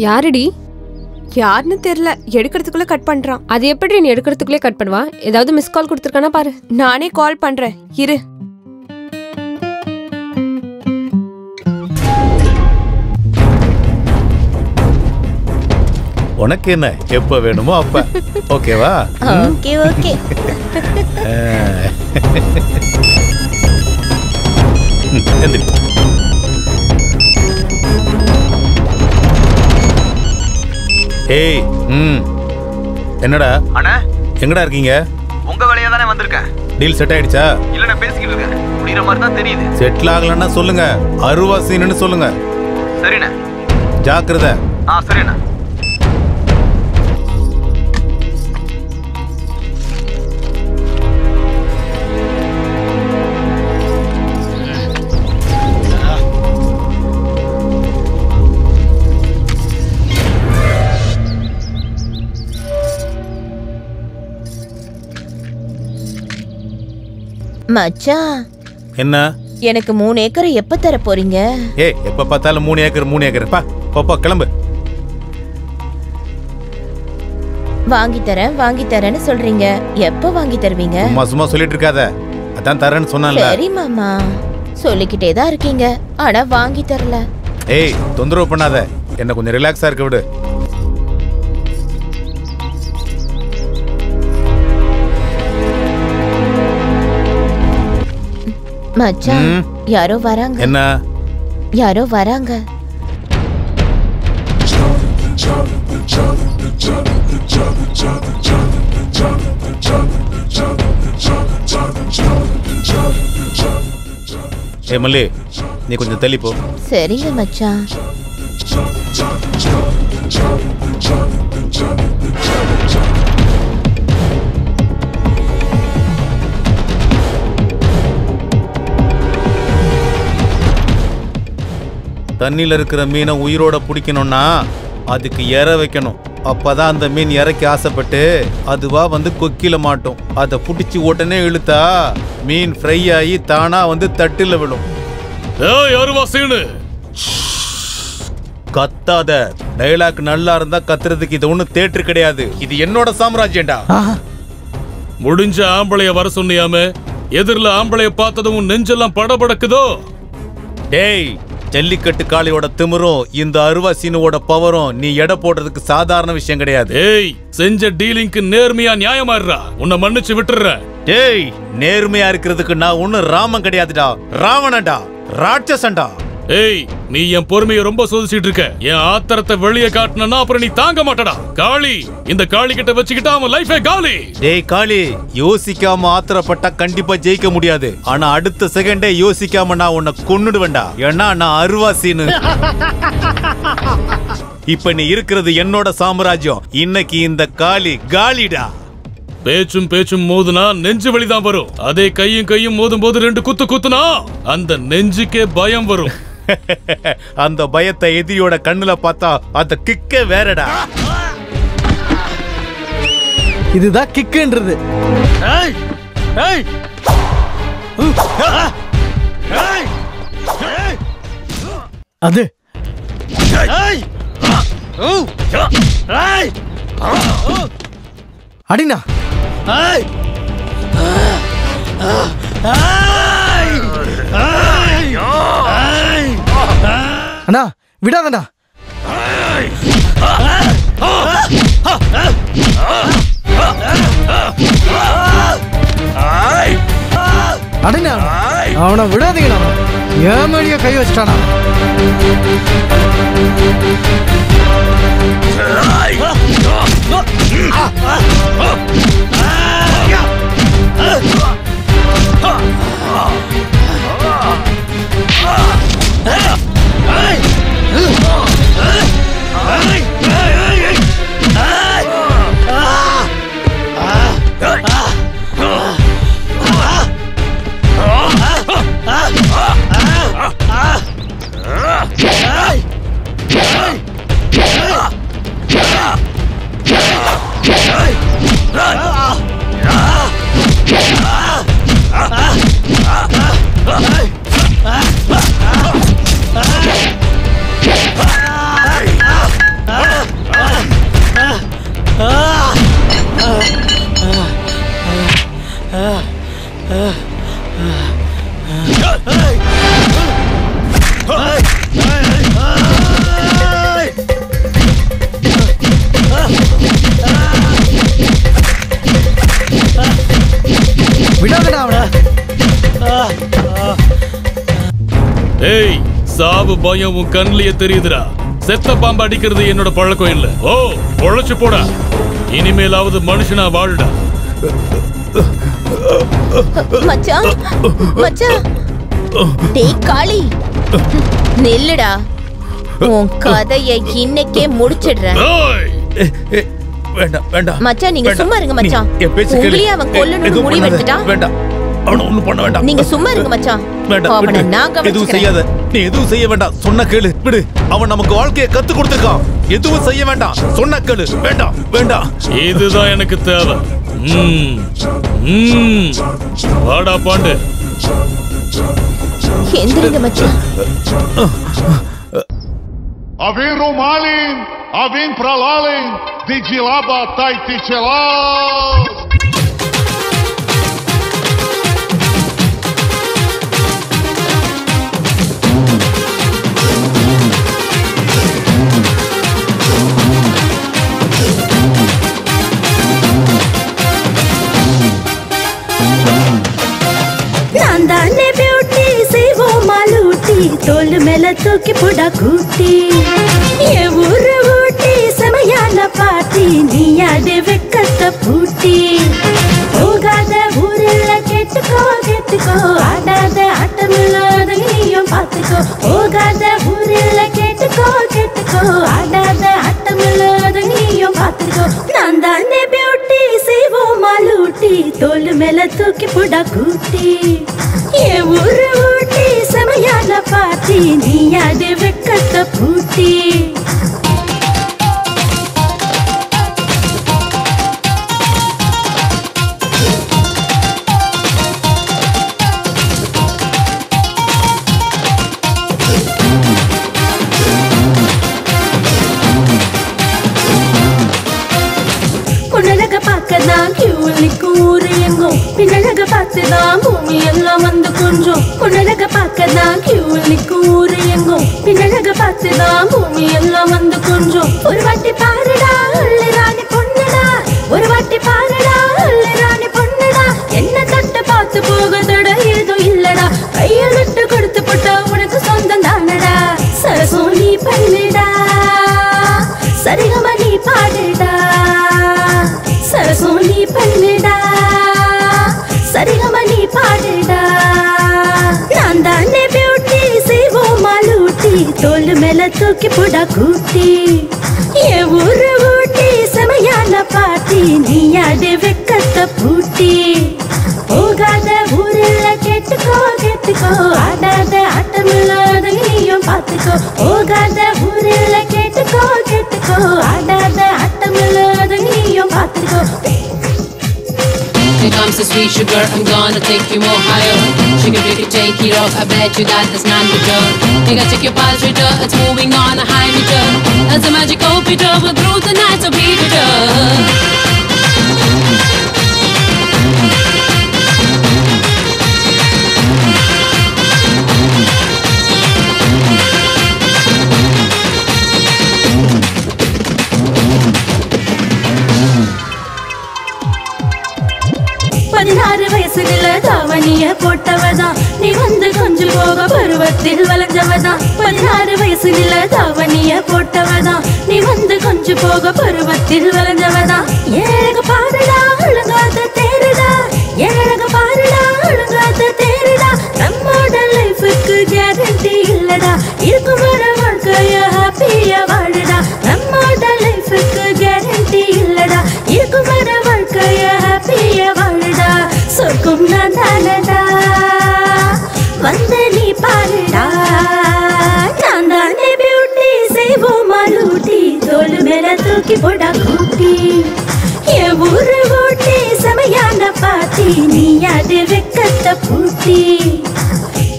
யாருடி? யாருன்னு தெரியல, எடுக்கிறதுக்குள்ள கட் பண்றான். அது எப்படி நீ எடுக்கிறதுக்குள்ளே கட் பண்ணுவா? ஏதாவது மிஸ் கால் கொடுத்துருக்கானா பாரு. நானே கால் பண்றேன் இரு. உனக்கு என்ன எப்ப வேணுமோ அப்ப. ஓகேவா? Okay okay. ஏய் என்னடா அண்ணா எங்கடா இருக்கீங்க? உங்க வேலையா தானே வந்திருக்கேன். டீல் செட் ஆயிடுச்சா? இல்ல நான் பேசிக்கிட்டு இருக்கேன். முடியற மாதிரி தான் தெரியுது. செட்டில் ஆகலன்னா சொல்லுங்க, அருவா சீன்னு சொல்லுங்க. சரிண்ணே. ஜாக்கிரதை. சரிண்ணே. மச்சான் என்ன? எனக்கு 3 ஏக்கரை எப்ப தர போறீங்க? ஏய் எப்ப பார்த்தாலும் 3 ஏக்கர் 3 ஏக்கர். பா கிளம்பு. வாங்கி தரேன்னு சொல்றீங்க. எப்ப வாங்கி தருவீங்க? சும்மா சொல்லிட்டு இருக்காத. அதான் தரேன்னு சொன்னான்ல. சரி மாமா, சொல்லிக்கிட்டே தான் இருக்கீங்க, ஆனா வாங்கி தரல. ஏய் தொந்தரவு பண்ணாத, என்ன கொஞ்சம் ரிலாக்ஸா இருக்க விடு. மச்சான் யாரோ வராங்க. என்ன? யாரோ வராங்க. ஏ மல்லி, நீ கொஞ்சம் தள்ளி போ. சரிங்க மச்சான். தண்ணியில் இருக்கிற மீனை உயிரோட பிடிக்கணும்னா அதுக்கு இற வைக்கணும். அப்பதான் அந்த மீன் இறக்கி ஆசைப்பட்டு அதுவா வந்து கொக்கில மாட்டோம். அதை பிடிச்சி உடனே இழுத்தா மீன் ஃப்ரை ஆகி தானா வந்து தட்டில விடும். கத்தாத. டைலாக் நல்லா இருந்தா கத்துறதுக்கு இது ஒண்ணு தேட்டர் கிடையாது. இது என்னோட சாம்ராஜ்யம்டா. முடிஞ்ச ஆம்பளைய வர சொன்னியாம எதிரில ஆம்பளைய பார்த்ததும் நெஞ்செல்லாம் படபடக்குதோ? டேய், ஜல்லிக்கட்டு காளையோட திமிரும் இந்த அருவா சீனுவோட பவரும் நீ எடை போடுறதுக்கு சாதாரண விஷயம் கிடையாது. ஏய், செஞ்ச டீலிங்க்கு நேர்மையா நியாயமா இருடா. உன்னை மன்னிச்சு விட்டுறேன். டேய், நேர்மையா இருக்கிறதுக்கு நான் ஒன்னும் ராமன் கிடையாதுடா, ராவணன்டா, ராட்சசன்டா. ஏய், நீ என் பொறுமையை ரொம்ப சோதிச்சிட்டு இருக்க. என் ஆத்திரத்தை வெளியே காட்டினா அப்புறம் நீ தாங்க மாட்டடா. காளி, இந்த காளி கிட்ட வச்சுக்கிட்டா அவன் லைஃபே காலி. டேய் காளி, யோசிக்காம ஆத்திரப்பட்டா கண்டிப்பா ஜெயிக்க முடியாது. ஆனா அடுத்த செகண்டே யோசிக்காம நான் உன்னை கொன்னுடுவேன்டா. ஏன்னா நான் அருவாசின்னு. இப்ப நீ இருக்கிறது என்னோட சாம்ராஜ்யம். இன்னைக்கு இந்த காளி காலிடா. பேச்சும் பேச்சும் மோதுனா நெஞ்சு வலிதான் வரும். அதே கையும் கையும் மோதும் போது 2 குத்து குத்துனா அந்த நெஞ்சுக்கே பயம் வரும். அந்த பயத்தை எதிரியோட கண்ணுல பார்த்தா அந்த கிக்கே வேறடா. இதுதான் கிக்குன்றது. அது அடினா. அண்ணா விடாதண்ணா. அடினா, அவனை விடாதீங்கண்ணா. ஏமாடிய கை வச்சிட்டானா. ஏய், சாவு பயம் உன் கண்ணிலேயே தெரியுதுடா. செத்த பாம்பு அடிக்கிறது என்னோட பழக்கம் இல்ல. ஓ, பொழைச்சு போடா. இனிமேலாவது மனுஷனா வாழுடா. மச்சான், மச்சான். டேய் காளி, நில்லுடா. உன் கதையை இன்னைக்கே முடிச்சிடுறேன். வேண்டாம் வேண்டாம் மச்சான், நீங்க சும்மா இருங்க மச்சான். உங்களையே அவன் கொல்லணும்னு முடிவு எடுத்துட்டான். வேண்டாம், அவன ஒண்ணும் பண்ண வேண்டாம். நீங்க சும்மா இருங்க மச்சான். அவனை நான் எதுவும் செய்யாத. நீ எதுவும் செய்ய வேண்டாம். சொன்ன கேளு, விடு. அவன் நமக்கு வாழ்க்கையை கத்து கொடுத்துருக்கான். எதுவும் செய்ய வேண்டாம். சொன்ன கேளு. வேண்டாம் வேண்டாம். இதுதான் எனக்கு தேவை. வாடா பாண்டு. எந்திரிங்க மச்சான். Avem Romalin, avem Pralalin, Digilaba Taiticelá. நான்தானே பியூட்டி செய்வோம் மாலூட்டி தோல் மேல தூக்கி போடா கூட்டி ஏ ஊரு ஊட்டி செமையான பாட்டி நீயாடு வெக்கத்த பூட்டி போகாத ஊரில் கேட்டுக்கோ கேட்டுக்கோ ஆடாத ஆட்டமில்லாத நீயும் பார்த்துக்கோ போகாத ஊரில் கேட்டுக்கோ கேட்டுக்கோ ஆடாத ஆட்டமில்லாத நீயும் பார்த்துக்கோ நான்தானே பியூட்டி செய்வோம் மாலூட்டி தோல் மேல தூக்கி போடா கூட்டி ஏ ஊரு ஊட்டி செமையான பாட்டி நீயாடு வெக்கத்த பூட்டி பொன்னழக பார்க்கதான் கியூலிக்கும் ஊரு எங்கும் பின்னழக பார்த்துதான் பூமி எல்லாம் வந்து கொஞ்சம் பொன்னழக பார்க்கதான் பார்த்துதான் கியூவில் நிற்கும் ஊரு எங்கும் பின்னழக பார்த்துதான் பூமி எல்லாம் வந்து கொஞ்சம் ஒரு வாட்டி பாருடா அள்ளி ராணி பொண்ணுடா ஒரு வாட்டி பாருடா அள்ளி ராணி பொண்ணுடா என்ன தட்டு பார்த்து போக தட ஏதும் இல்லடா கையில் விட்டு கொடுத்து போட்டா உனக்கு சொந்தம் தானடா சரசம் நீ பண்ணிடா சரிகம நீ பாடுடா சரசம் நீ பண்ணிடா சரிகம நீ பாடுடா நான் தானே பியூட்டி செய்வோம் மாலூட்டி தோல் மேல தூக்கி போடா கூட்டி என் ஊரு ஊட்டி செமையான பாட்டி நீ ஆடு வெக்கத்த பூட்டி போகாத ஊரில் கேட்டுக்கோ கேட்டுக்கோ ஆடாத ஆட்டமில்லாத நீயும் பார்த்துக்கோ போகாத ஊரில் கேட்டுக்கோ கேட்டுக்கோ ஆடாத ஆட்டமில்லாத நீயும் பார்த்துக்கோ Here comes the sweet sugar, I'm gonna take you more higher. Sugar, baby, take it off, I bet you got this non-bitter. You gotta check your pulse rate, it's moving on a high meter. That's a magical picture, but through the night, so be bitter. வயசுல தாவணிய போட்டவதான் நீ வந்து கொஞ்சம் போக பருவத்தில் வளைஞ்சவதான் 16 வயசுல தாவணிய போட்டவதான் நீ வந்து கொஞ்சம் போக பருவத்தில் வளைஞ்சவதான் ஏழக பாருடா அழுங்காத தேருடா ஏழக பாருடா அழுங்காத தேருடா நம்மோட லைஃபுக்கு கேரண்டி இல்லடா இருக்கும் வர வாழ்க்கைய ஹாப்பியா வாழுடா நம்மோட லைஃபுக்கு கேரண்டி இல்லடா இருக்கும் வர வாழ்க்கைய ஹாப்பியா வாழுடா சொர்க்கும் நான் தானடா வந்து நீ பாருடா நான் தானே பியூட்டி செய்வோம் மாலூட்டி தோல் மேல தூக்கி போடா கூட்டி என் ஊரு ஊட்டி செமையான பாட்டி நீ அது வெக்கத்த பூட்டி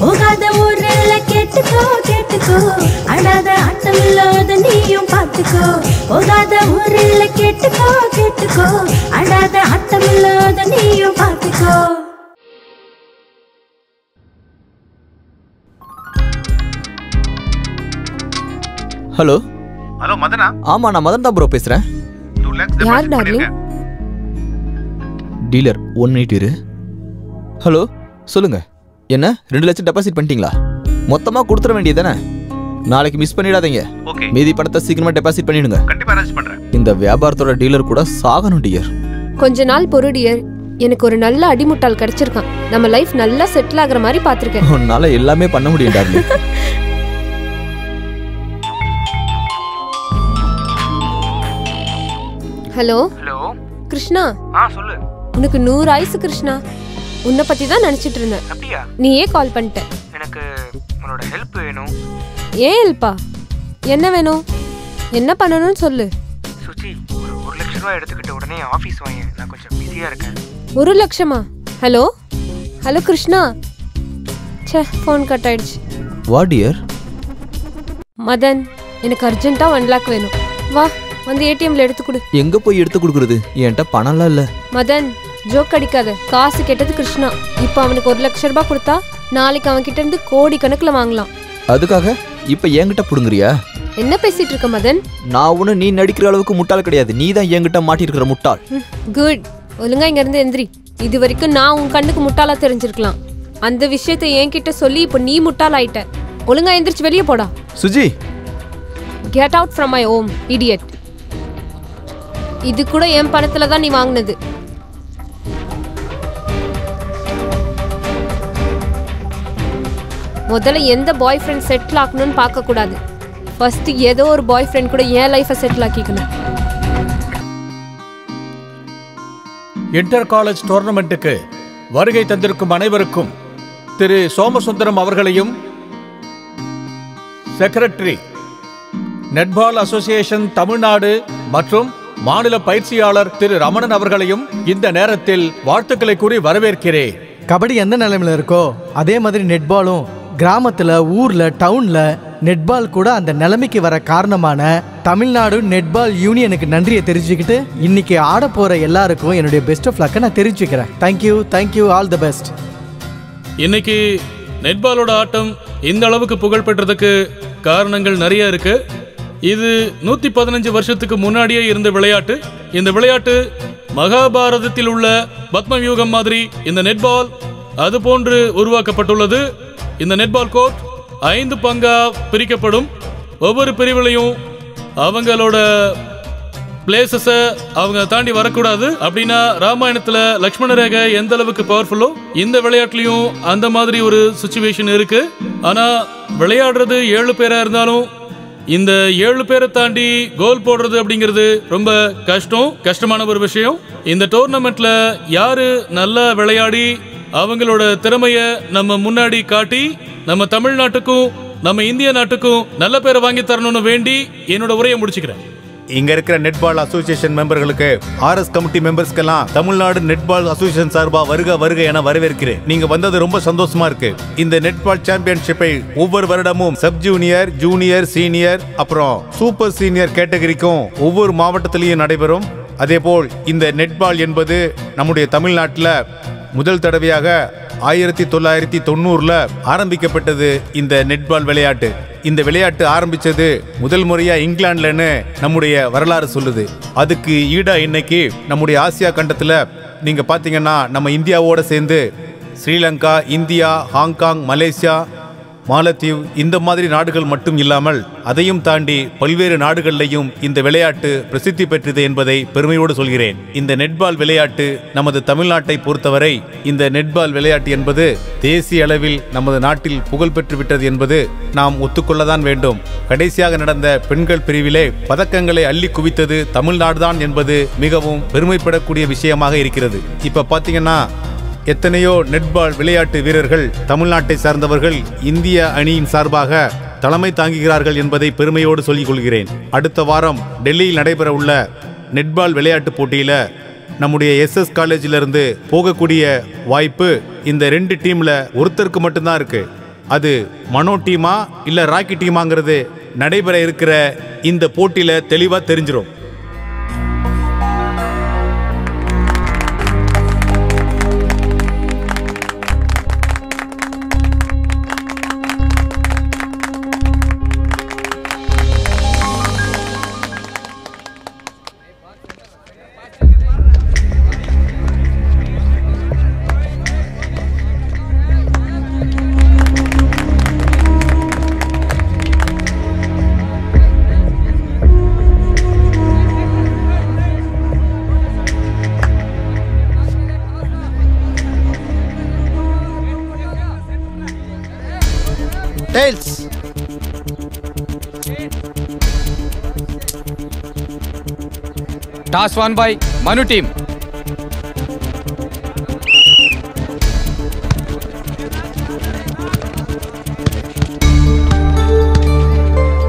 போகாத ஊரில் கேட்டுக்கோ கேட்டுக்கோ அடாத ஆட்டம் இல்லாத நீயும் பார்த்துக்கோ போகாத ஊரில் கேட்டுக்கோ கேட்டுக்கோ அடாத ஆட்டம் இல்லாத நீயும் பார்த்துக்கோ ஹலோ ஹலோ மதனா ஆமா நான் மதன் தான் ப்ரோ பேசுறேன் யார் டார்லிங் டீலர் 180 ஹலோ சொல்லுங்க என்ன 2 லட்சம் டெபாசிட் பண்ணிட்டீங்களா மொத்தமா கொடுத்துற வேண்டியதானே நாளைக்கு மிஸ் பண்ணிடாதீங்க ஓகே மீதி பணத்தை சீக்கிரமா டெபாசிட் பண்ணிடுங்க கண்டிப்பா அரேஞ்ச் பண்றேன் இந்த வியாபாரத்தோட டீலர் கூட சாகணும் டியர் கொஞ்ச நாள் பொறு டியர் எனக்கு ஒரு நல்ல அடிமுட்டால் கிடைச்சிருக்கான் நம்ம லைஃப் நல்லா செட்டில் ஆகுற மாதிரி பாத்திருக்கேன் உன்னால எல்லாமே பண்ண முடியும் டார்லிங் ஹலோ ஹலோ கிருஷ்ணா சொல்லு உனக்கு 100 ஆயுசு கிருஷ்ணா உன்னை பத்தி தான் நினைச்சிட்டு இருந்தேன் அப்படியா நீயே கால் பண்ணிட்ட எனக்கு உன்னோட ஹெல்ப் வேணும் ஏன் ஹெல்ப்பா என்ன வேணும் என்ன பண்ணணும்னு சொல்லு சுச்சி ஒரு 1 லட்சம் ரூபாய் எடுத்துக்கிட்டு உடனே ஆஃபீஸ் வாங்க நான் கொஞ்சம் பிஸியா இருக்கேன் 1 லட்சமா ஹலோ ஹலோ கிருஷ்ணா ச்சே ஃபோன் கட் ஆயிடுச்சு வா டியர் மதன் எனக்கு அர்ஜென்ட்டா 1 லாக் வேணும் வா வந்து ஏடிஎம்ல எடுத்து கொடு எங்க போய் எடுத்து கொடுக்கறது என்கிட்ட பணம்லாம் இல்ல மதன் ஜோக் அடிக்காத காசு கேட்டது கிருஷ்ணா இப்போ அவனுக்கு 1 லட்சம் ரூபாய் கொடுத்தா நாளைக்கு அவன் கிட்ட இருந்து கோடி கணக்குல வாங்கலாம் அதுக்காக இப்ப என்கிட்ட புடுங்குறியா என்ன பேசிட்டு இருக்க மதன் நான் ஒண்ணு நீ நடிக்கிற அளவுக்கு முட்டாள் கிடையாது நீ தான் என்கிட்ட மாட்டி இருக்கிற முட்டாள் குட் ஒழுங்கா இங்க இருந்து எந்திரி இது வரைக்கும் நான் உன் கண்ணுக்கு முட்டாளா தெரிஞ்சிருக்கலாம் அந்த விஷயத்தை என்கிட்ட சொல்லி இப்போ நீ முட்டாள் ஆயிட்ட ஒழுங்கா எந்திரிச்சு வெளியே போடா Suji get out from my home idiot இது கூட என் பணத்துல தான் நீ வாங்கினது முதல்ல எந்த பாய் ஃப்ரெண்ட் செட்டில் ஆக்கணும்னு பார்க்க கூடாது ஃபர்ஸ்ட் ஏதோ ஒரு பாய் ஃப்ரெண்ட் கூட என் லைஃபை செட்டில் ஆக்கிக்கணும் இன்டர் காலேஜ் டோர்னமெண்ட்டுக்கு வருகை தந்திருக்கும் அனைவருக்கும் திரு சோமசுந்தரம் அவர்களையும் செக்ரட்டரி நெட்பால் அசோசியேஷன் தமிழ்நாடு மற்றும் மாநில பயிற்சியாளர் திரு ரமணன் அவர்களையும் இந்த நேரத்தில் வாழ்த்துக்களை கூறி வரவேற்கிறேன். கபடி எந்த நிலைமையில இருக்கோ அதே மாதிரி நெட்பாலும் கிராமத்துல ஊர்ல டவுன்ல நெட்பால் கூட அந்த நிலைமைக்கு வர காரணமான தமிழ்நாடு நெட்பால் யூனியனுக்கு நன்றியை தெரிஞ்சுக்கிட்டு இன்னைக்கு ஆட போற எல்லாருக்கும் என்னுடைய பெஸ்ட் ஆஃப் லக்கை நான் தெரிஞ்சுக்கிறேன். Thank you all the best. இன்னைக்கு நெட்பாலோட ஆட்டம் இந்த அளவுக்கு புகழ் பெற்றதுக்கு காரணங்கள் நிறைய இருக்கு. இது 115 வருஷத்துக்கு முன்னாடியே இருந்த விளையாட்டு. இந்த விளையாட்டு மகாபாரதத்தில் உள்ள பத்ம வியூகம் மாதிரி இந்த நெட்பால் அது போன்று உருவாக்கப்பட்டுள்ளது. இந்த நெட்பால் கோர்ட் 5 பங்கா பிரிக்கப்படும். ஒவ்வொரு பிரிவுலையும் அவங்களோட பிளேசஸை அவங்க தாண்டி வரக்கூடாது. அப்படின்னா ராமாயணத்துல லக்ஷ்மண ரேகை எந்த அளவுக்கு பவர்ஃபுல்லோ இந்த விளையாட்டுலயும் அந்த மாதிரி ஒரு சிச்சுவேஷன் இருக்கு. ஆனா விளையாடுறது 7 பேரா இருந்தாலும் இந்த 7 பேரை தாண்டி கோல் போடுறது அப்படிங்கிறது ரொம்ப கஷ்டமான ஒரு விஷயம். இந்த டோர்னமெண்ட்ல யாரு நல்லா விளையாடி அவங்களோட திறமைய நம்ம முன்னாடி காட்டி நம்ம தமிழ்நாட்டுக்கும் நம்ம இந்திய நாட்டுக்கும் நல்ல பேரை வாங்கி தரணும்னு வேண்டி என்னோட உரையை முடிச்சுக்கிறேன். இங்க இருக்கிற நெட்பால் அசோசியேஷன் மெம்பர்களுக்கு, RS கமிட்டி மெம்பர்ஸ்க்கெல்லாம் தமிழ்நாடு நெட்பால் அசோசியேஷன் சார்பா வருக என வரவேற்கிறேன். நீங்க வந்தது ரொம்ப சந்தோஷமா இருக்கு. இந்த நெட்பால் சாம்பியன்ஷிப்பை ஒவ்வொரு வருடமும் சப் ஜூனியர், ஜூனியர், சீனியர் அப்புறம் சூப்பர் சீனியர் கேட்டகரிக்கும் ஒவ்வொரு மாவட்டத்திலையும் நடைபெறும். அதேபோல் இந்த நெட்பால் என்பது நம்முடைய தமிழ்நாட்டில் முதல் தடவையாக 1990ல் ஆரம்பிக்கப்பட்டது. இந்த நெட்பால் விளையாட்டு, இந்த விளையாட்டு ஆரம்பிச்சது முதல் முறையா இங்கிலாந்துலன்னு நம்முடைய வரலாறு சொல்லுது. அதுக்கு ஈடா இன்னைக்கு நம்முடைய ஆசியா கண்டத்துல நீங்க பாத்தீங்கன்னா நம்ம இந்தியாவோட சேர்ந்து ஸ்ரீலங்கா, இந்தியா, ஹாங்காங், மலேசியா, மாலத்தீவு இந்த மாதிரி நாடுகள் மட்டும் இல்லாமல் அதையும் தாண்டி பல்வேறு நாடுகளிலையும் இந்த விளையாட்டு பிரசித்தி பெற்றது என்பதை பெருமையோடு சொல்கிறேன். இந்த நெட்பால் விளையாட்டு நமது தமிழ்நாட்டை பொறுத்தவரை இந்த நெட்பால் விளையாட்டு என்பது தேசிய அளவில் நமது நாட்டில் புகழ் பெற்று விட்டது என்பது நாம் ஒத்துக்கொள்ளதான் வேண்டும். கடைசியாக நடந்த பெண்கள் பிரிவிலே பதக்கங்களை அள்ளி குவித்தது தமிழ்நாடுதான் என்பது மிகவும் பெருமைப்படக்கூடிய விஷயமாக இருக்கிறது. இப்ப பாத்தீங்கன்னா எத்தனையோ நெட்பால் விளையாட்டு வீரர்கள் தமிழ்நாட்டை சார்ந்தவர்கள் இந்திய அணியின் சார்பாக தலைமை தாங்குகிறார்கள் என்பதை பெருமையோடு சொல்லிக் கொள்கிறேன். அடுத்த வாரம் டெல்லியில் நடைபெற உள்ள நெட்பால் விளையாட்டு போட்டியில நம்முடைய SS காலேஜிலிருந்து போகக்கூடிய வாய்ப்பு இந்த 2 டீம்ல ஒருத்தருக்கு மட்டும்தான் இருக்கு. அது மனோ டீமா இல்ல ராக்கி டீமாங்கிறது நடைபெற இருக்கிற இந்த போட்டியில தெளிவா தெரிஞ்சிடும். Tails. Toss won by Manu team.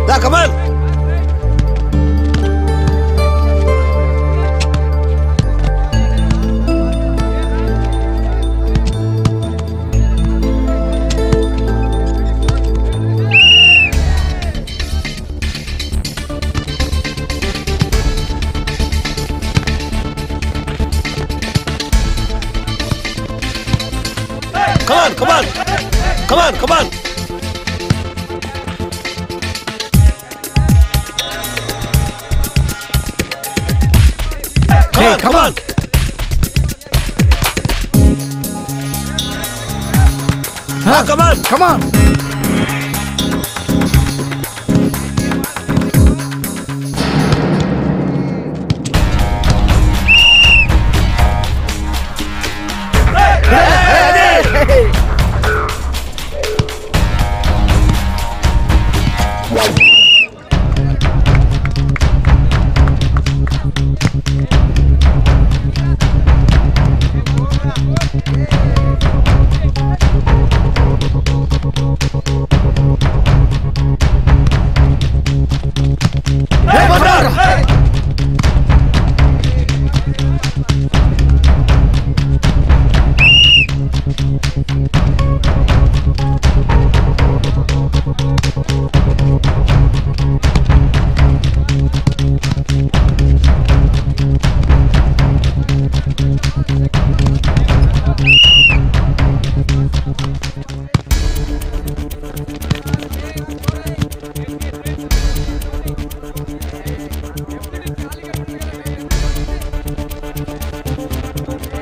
Da, come on. Come on! Hey, come on! Come on! Hey!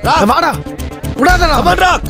வாடா விடாதடா. Come on, Rock.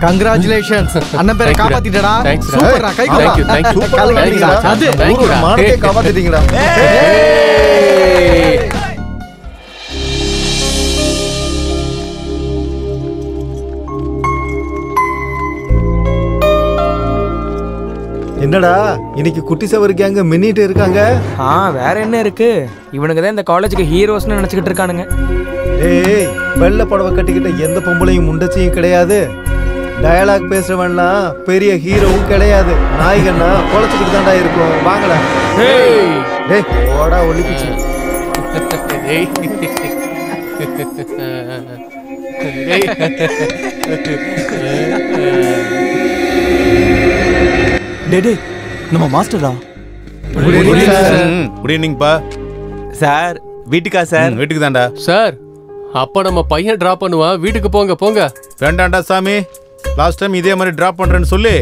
கங்க்ராச்சுலேஷன்ஸ் அண்ணன் பேரை காப்பாத்திட்டடா. சூப்பர்டா, கை அது ஊரோட மானத்தை காப்பாத்திட்டீங்கடா. என்னடா இன்னைக்கு குட்டி சவர் கேங்க மின்னிட்டு இருக்காங்க? வேற என்ன இருக்கு, இவனுங்க தான் இந்த காலேஜுக்கு ஹீரோஸ்னு நினைச்சுக்கிட்டு இருக்கானுங்க. ஏய், வெள்ளை புடவை கட்டிக்கிட்ட எந்த பொம்பளையும் முண்டச்சியும் கிடையாது. டயலாக் பேசுறவன்லாம் பெரிய ஹீரோவும் கிடையாது. நாயகன்னா குழச்சிக்கிட்டு தாண்டா இருக்கும். வாங்கடா. டேய் ஓடா ஒலிப்பிச்சு. டேய் நம்ம மாஸ்டரா? குட் ஈவினிங் பா. சார் வீட்டுக்கா சார்? வீட்டுக்கு தான்டா சார். அப்ப நம்ம பையன் டிராப் பண்ணுவான், வீட்டுக்கு போங்க போங்க. வேண்டாண்டா சாமி, லாஸ்ட் டைம் இதே மாதிரி டிராப் பண்றேன்னு சொல்லி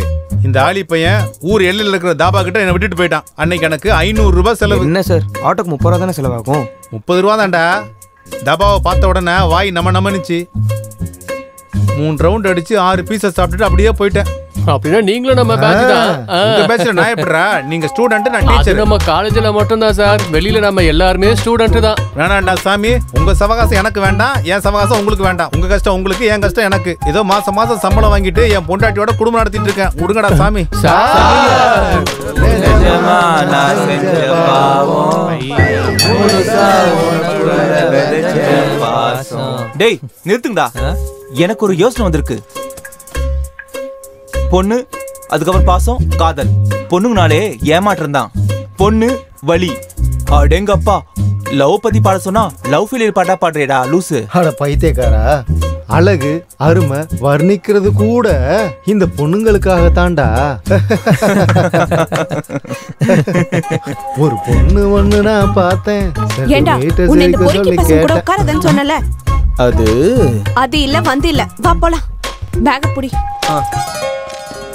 இந்த ஆளி பையன் ஊர் எல்லையில் இருக்கிற தாபா கிட்ட என்ன விட்டுட்டு போயிட்டான். அன்னைக்கு எனக்கு 500 ரூபாய் செலவு. என்ன சார், ஆட்டோக்கு 30 ரூபா தானே செலவாகும்? 30 ரூபா தான்டா. தாபாவை பார்த்த உடனே வாய் நமனுச்சு. 3 ரவுண்ட் அடிச்சு 6 பீஸை சாப்பிட்டுட்டு அப்படியே போயிட்டேன். அப்படின்னா நீங்களும் நம்ம பேட்ச் தான். உங்க பேட்ச்ல நான் எப்படிடா? நீங்க ஸ்டூடண்ட், நான் டீச்சர். நம்ம காலேஜ்ல மட்டும் தான் சார், வெளியில நம்ம எல்லாருமே ஸ்டூடண்ட் தான். வேணாண்டா சாமி, உங்க சவகாசம் எனக்கு வேண்டாம், என் சவகாசம் உங்களுக்கு வேண்டாம். உங்க கஷ்டம் உங்களுக்கு, என் கஷ்டம் எனக்கு. ஏதோ மாசம் மாசம் சம்பளம் வாங்கிட்டு என் பொண்டாட்டியோட குடும்பம் நடத்திட்டு இருக்கேன். விடுங்கடா சாமி. டேய் நிறுத்துங்கடா, எனக்கு ஒரு யோசனை வந்திருக்கு. பொண்ணு, அதுக்கப்புறம் பாசம், காதல். பொண்ணுங்கனாலே ஏமாற்றம் தான். பொண்ணு வலி. அடேங்கப்பா, லவ் பத்தி பாட சொன்னா லவ் ஃபெயிலியர் பாட்டா பாடுறேடா லூசு. அட பைத்தியக்காரா, அழகு அருமை வர்ணிக்கிறது கூட இந்த பொண்ணுங்களுக்காக தாண்டா. ஒரு பொண்ணு ஒண்ணு நான் பார்த்தேன். ஏண்டா உன்னை இந்த பொறுக்கி பசங்க கூட உட்காரதன்னு சொன்னல, அது இல்ல வந்து இல்ல. வா போலாம், பேக் புடி.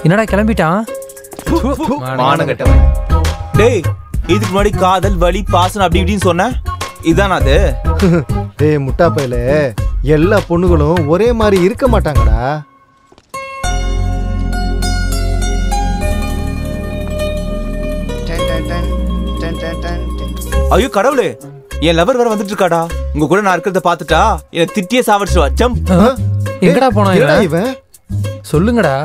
என்னடா கிளம்பிட்டான்? மானங்கட்டவன். டேய் இதுக்கு முன்னாடி காதல் வலி பாசம் அப்படி இப்படின்னு சொன்ன, இதான் அது. டேய் முட்டா பையல, எல்லா பொண்ணுகளும் ஒரே மாதிரி இருக்க மாட்டாங்கடா. ஐயோ கடவுளே, என் லவர் வேற வந்துட்டு இருக்காடா. உங்க கூட நான் இருக்கிறத பாத்துட்டா என்ன திட்டியே சாவடிச்சுவா. ஜம்ப். எங்கடா போனா இவன்? சொல்லுங்கடா.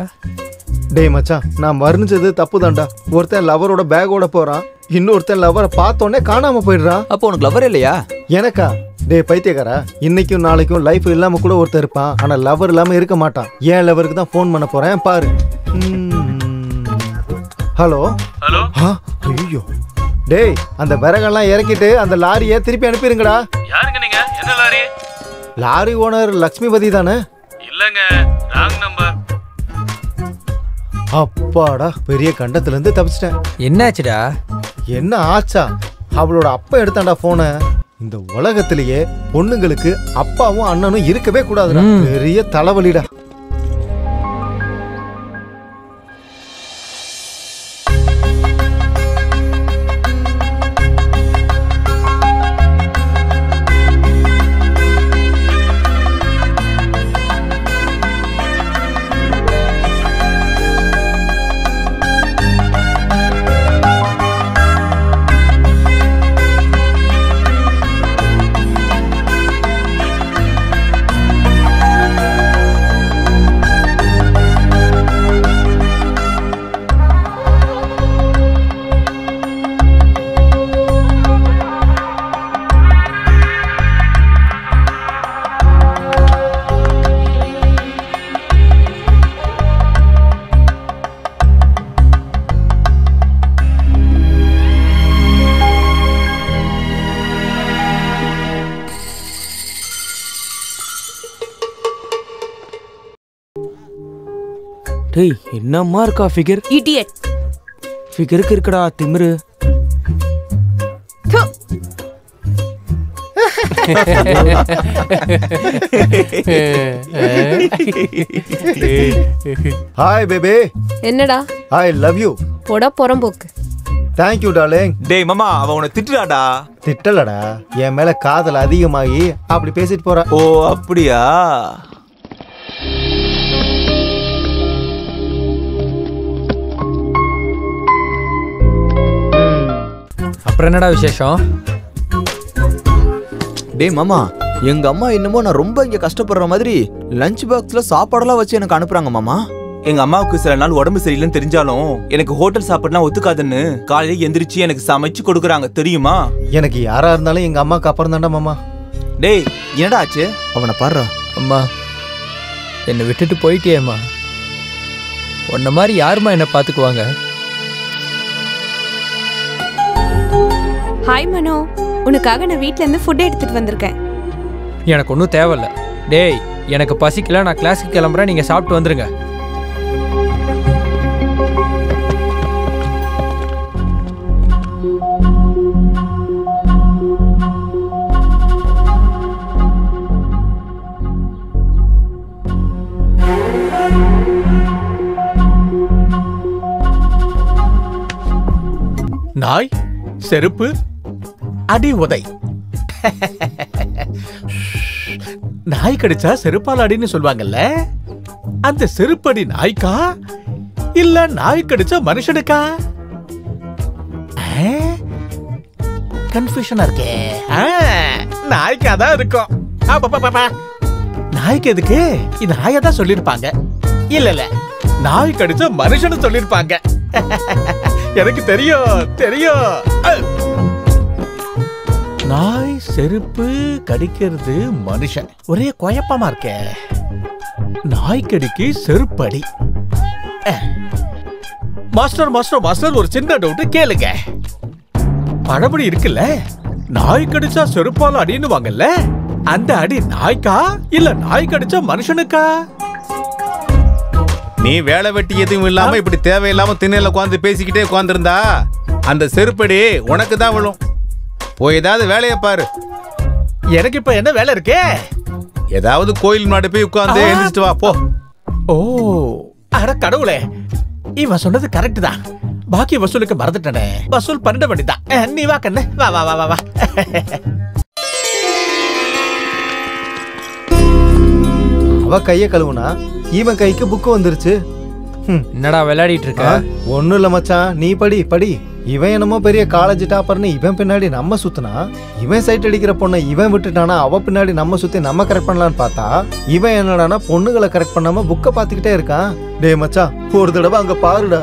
டேய் மச்சான், நான் வர்ணிச்சது தப்பு தான்டா. ஒருத்தன் லவரோட பேக்கோட போறான், இன்னொருத்தன் லவரை பார்த்தோன்னே காணாம போயிடுறான். அப்போ உனக்கு லவர் இல்லையா? எனக்கா? டேய் பைத்தியக்காரா, இன்னைக்கும் நாளைக்கும் லைஃப் இல்லாம கூட ஒருத்தர் இருப்பான், ஆனா லவர் இல்லாம இருக்க மாட்டான். ஏன் லவருக்கு தான் ஃபோன் பண்ண போறேன் பாரு. Hello hello. ஐயோ டேய், அந்த விறகெல்லாம் இறக்கிட்டு அந்த லாரியை திருப்பி அனுப்பிடுங்கடா. யாருங்க நீங்க? என்ன லாரி? லாரி ஓனர் லக்ஷ்மிபதி தானே? இல்லங்க, ராங் நம்பர். அப்பாடா, பெரிய கண்டத்துல இருந்து தப்பிச்சிட்டேன். என்னாச்சுடா? என்ன ஆச்சா? அவளோட அப்பா எடுத்தாண்டா போன. இந்த உலகத்திலேயே பொண்ணுங்களுக்கு அப்பாவும் அண்ணனும் இருக்கவே கூடாதுடா. பெரிய தலைவலிடா. டேய் என்னம்மா இருக்கா ஃபிகர்? இடியட். ஃபிகருக்கு இருக்குடா திமிரு. Hi baby. என்னடா? I love you. போடா புறம்போக்கு. Thank you darling. டேய் மாமா அவ உன்னை திட்டுறாடா. திட்டலடா, என் மேல காதல் அதிகமாகி அப்படி பேசிட்டு போறா. ஓ அப்படியா? அப்புறம் என்னடா விசேஷம்? டேய் மாமா, எங்க அம்மா என்னமோ நான் ரொம்ப இங்க கஷ்டப்படுற மாதிரி லஞ்ச் பாக்ஸ்ல சாப்பாடெல்லாம் வச்சு எனக்கு அனுப்புறாங்க மாமா. எங்க அம்மாவுக்கு சில நாள் உடம்பு சரியில்லைன்னு தெரிஞ்சாலும் எனக்கு ஹோட்டல் சாப்பாடுலாம் ஒத்துக்காதுன்னு காலையில எந்திரிச்சு எனக்கு சமைச்சு கொடுக்குறாங்க தெரியுமா? எனக்கு யாரா இருந்தாலும் எங்க அம்மாக்கு அப்புறம் தான்டா மாமா. டேய் என்னடா ஆச்சு? அவனை பாடுறா. அம்மா என்னை விட்டுட்டு போயிட்டியேம்மா. உன்ன மாதிரி யாருமா என்னை பார்த்துக்குவாங்க? ஹாய் மனோ, உனக்காக நான் வீட்ல இருந்து ஃபுட் எடுத்துட்டு வந்திருக்கேன். எனக்கு ஒன்றும் தேவையில்ல. டேய் எனக்கு பசிக்கல, நான் கிளாஸுக்கு கிளம்புறேன், நீங்கள் சாப்பிட்டு வந்துருங்க. நாய், செருப்பு, அடி உதை. நாய் கடிச்சா செருப்பால் அடின்னு சொல்லுவாங்கல்ல, அந்த செருப்படி நாய்க்கா இல்ல நாய் கடிச்சா மனுஷனுக்கா? கன்ஃபியூஷனா இருக்கே. நாய்க்கு அதான் இருக்கும். நாய்க்கு எதுக்கு? இது நாயை தான் சொல்லிருப்பாங்க. இல்ல இல்ல, நாய் கடிச்சா மனுஷனு சொல்லிருப்பாங்க. எனக்கு தெரியும் தெரியும். நாய் செருப்பு கடிக்கிறது மனுஷன், ஒரே குழப்பமா இருக்கே. நாய் கடிக்கு செருப்படி. மாஸ்டர் மாஸ்டர் மாஸ்டர், ஒரு சின்ன டவுட் கேளுங்க. பழமொழி இருக்குல்ல, நாய் கடிச்சா செருப்பால அடின்னு வாங்கல்ல, அந்த அடி நாய்க்கா இல்ல நாய் கடிச்சா மனுஷனுக்கா? நீ வேலை வெட்டி எதுவும் இல்லாம இப்படி தேவையில்லாம திண்ணையில உட்காந்து பேசிக்கிட்டே உட்காந்துருந்தா அந்த செருப்படி உனக்கு தான் விழும். போய் ஏதாவது வேலையை பாரு. எனக்கு இப்ப என்ன வேலை இருக்கே? ஏதாவது கோயில் முன்னாடி போய் உட்கார்ந்து எழுந்திட்டு வா போ. ஓ அட கடவுளே, இவன் சொன்னது கரெக்ட் தான். பாக்கி வசூலுக்கு மறந்துட்டனே. வசூல் பண்ண வேண்டியதான். நீ வா கண்ணு, வா வா வா வா. அவ கைய கழுவுனா இவன் கைக்கு புக்கு வந்துருச்சு. என்னடா விளையாடிட்டு இருக்க? ஒண்ணும் இல்ல மச்சான், நீ படி படி. இவன் என்னமோ பெரிய காலேஜ் டாப்பர்னு இவன் பின்னாடி நம்ம சுத்தினா, இவன் சைட் அடிக்கிற பொண்ணை இவன் விட்டுட்டானா அவ பின்னாடி நம்ம சுத்தி நம்ம கரெக்ட் பண்ணலான்னு பார்த்தா, இவன் என்னடானா பொண்ணுகளை கரெக்ட் பண்ணாம புக்கை பார்த்துக்கிட்டே இருக்கான். டே மச்சான், ஒரு தடவை அங்க பாருடா,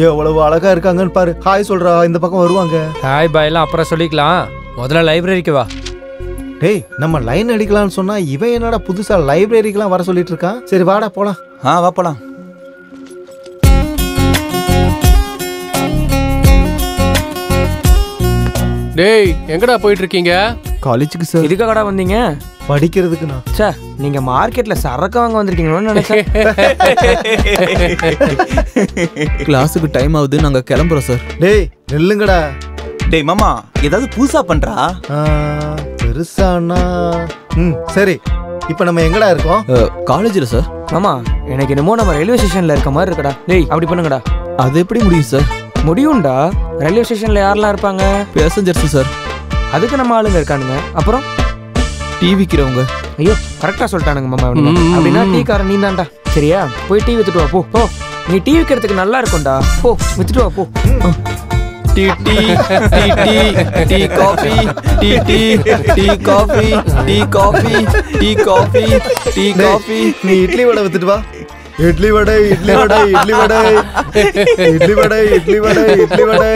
எவ்வளவு அழகா இருக்காங்கன்னு பாரு. ஹாய் சொல்றா, இந்த பக்கம் வருவாங்க. ஹாய் பாய் எல்லாம் அப்புறம் சொல்லிக்கலாம், முதல்ல லைப்ரரிக்கு வா. டேய் நம்ம லைன் அடிக்கலாம்னு சொன்னா இவன் என்னடா புதுசா லைப்ரரிக்கெல்லாம் வர சொல்லிட்டு இருக்கான். சரி வாடா போலாம். வா போலாம். டேய் எங்கடா போயிட்டு இருக்கீங்க? காலேஜுக்கு சார். இதுக்காகடா வந்தீங்க? படிக்கிறதுக்குண்ணா. சார் நீங்க மார்க்கெட்ல சரக்கு வாங்க வந்திருக்கீங்களோன்னு நினைச்சேன். கிளாஸுக்கு டைம் ஆகுது, நாங்க கிளம்புறோம் சார். டேய் நில்லுங்கடா. டேய் மாமா ஏதாவது புதுசா பண்றா? பெருசானா சரி. இப்போ நம்ம எங்கடா இருக்கோம்? காலேஜில் சார். மாமா எனக்கு என்னமோ நம்ம ரயில்வே ஸ்டேஷன்ல இருக்க மாதிரி இருக்கடா. டேய் அப்படி பண்ணுங்கடா. அது எப்படி முடியும் சார்? முடியும்டா. ரயில்வே ஸ்டேஷன்ல யாரெல்லாம் இருப்பாங்க? Passengers sir. அதுக்கு நம்ம ஆளுங்க இருக்கானுங்க. அப்புறம் டீ விற்கிறவங்க. ஐயோ கரெக்டா சொல்லிட்டானுங்க மாமா. அப்படின்னா டீ காரன் நீ தான்டா. சரியா, போய் டீ வித்துட்டு வா. போ நீ டீ விற்கிறதுக்கு நல்லா இருக்கும்டா. போ வித்துட்டு வா போ. Tea tea tea tea tea coffee tea tea tea coffee tea coffee tea coffee tea coffee. நீ இட்லி வடை வித்துட்டு வா. இட்லி வடை இட்லி வடை இட்லி வடை இட்லி வடை இட்லி வடை இட்லி வடை.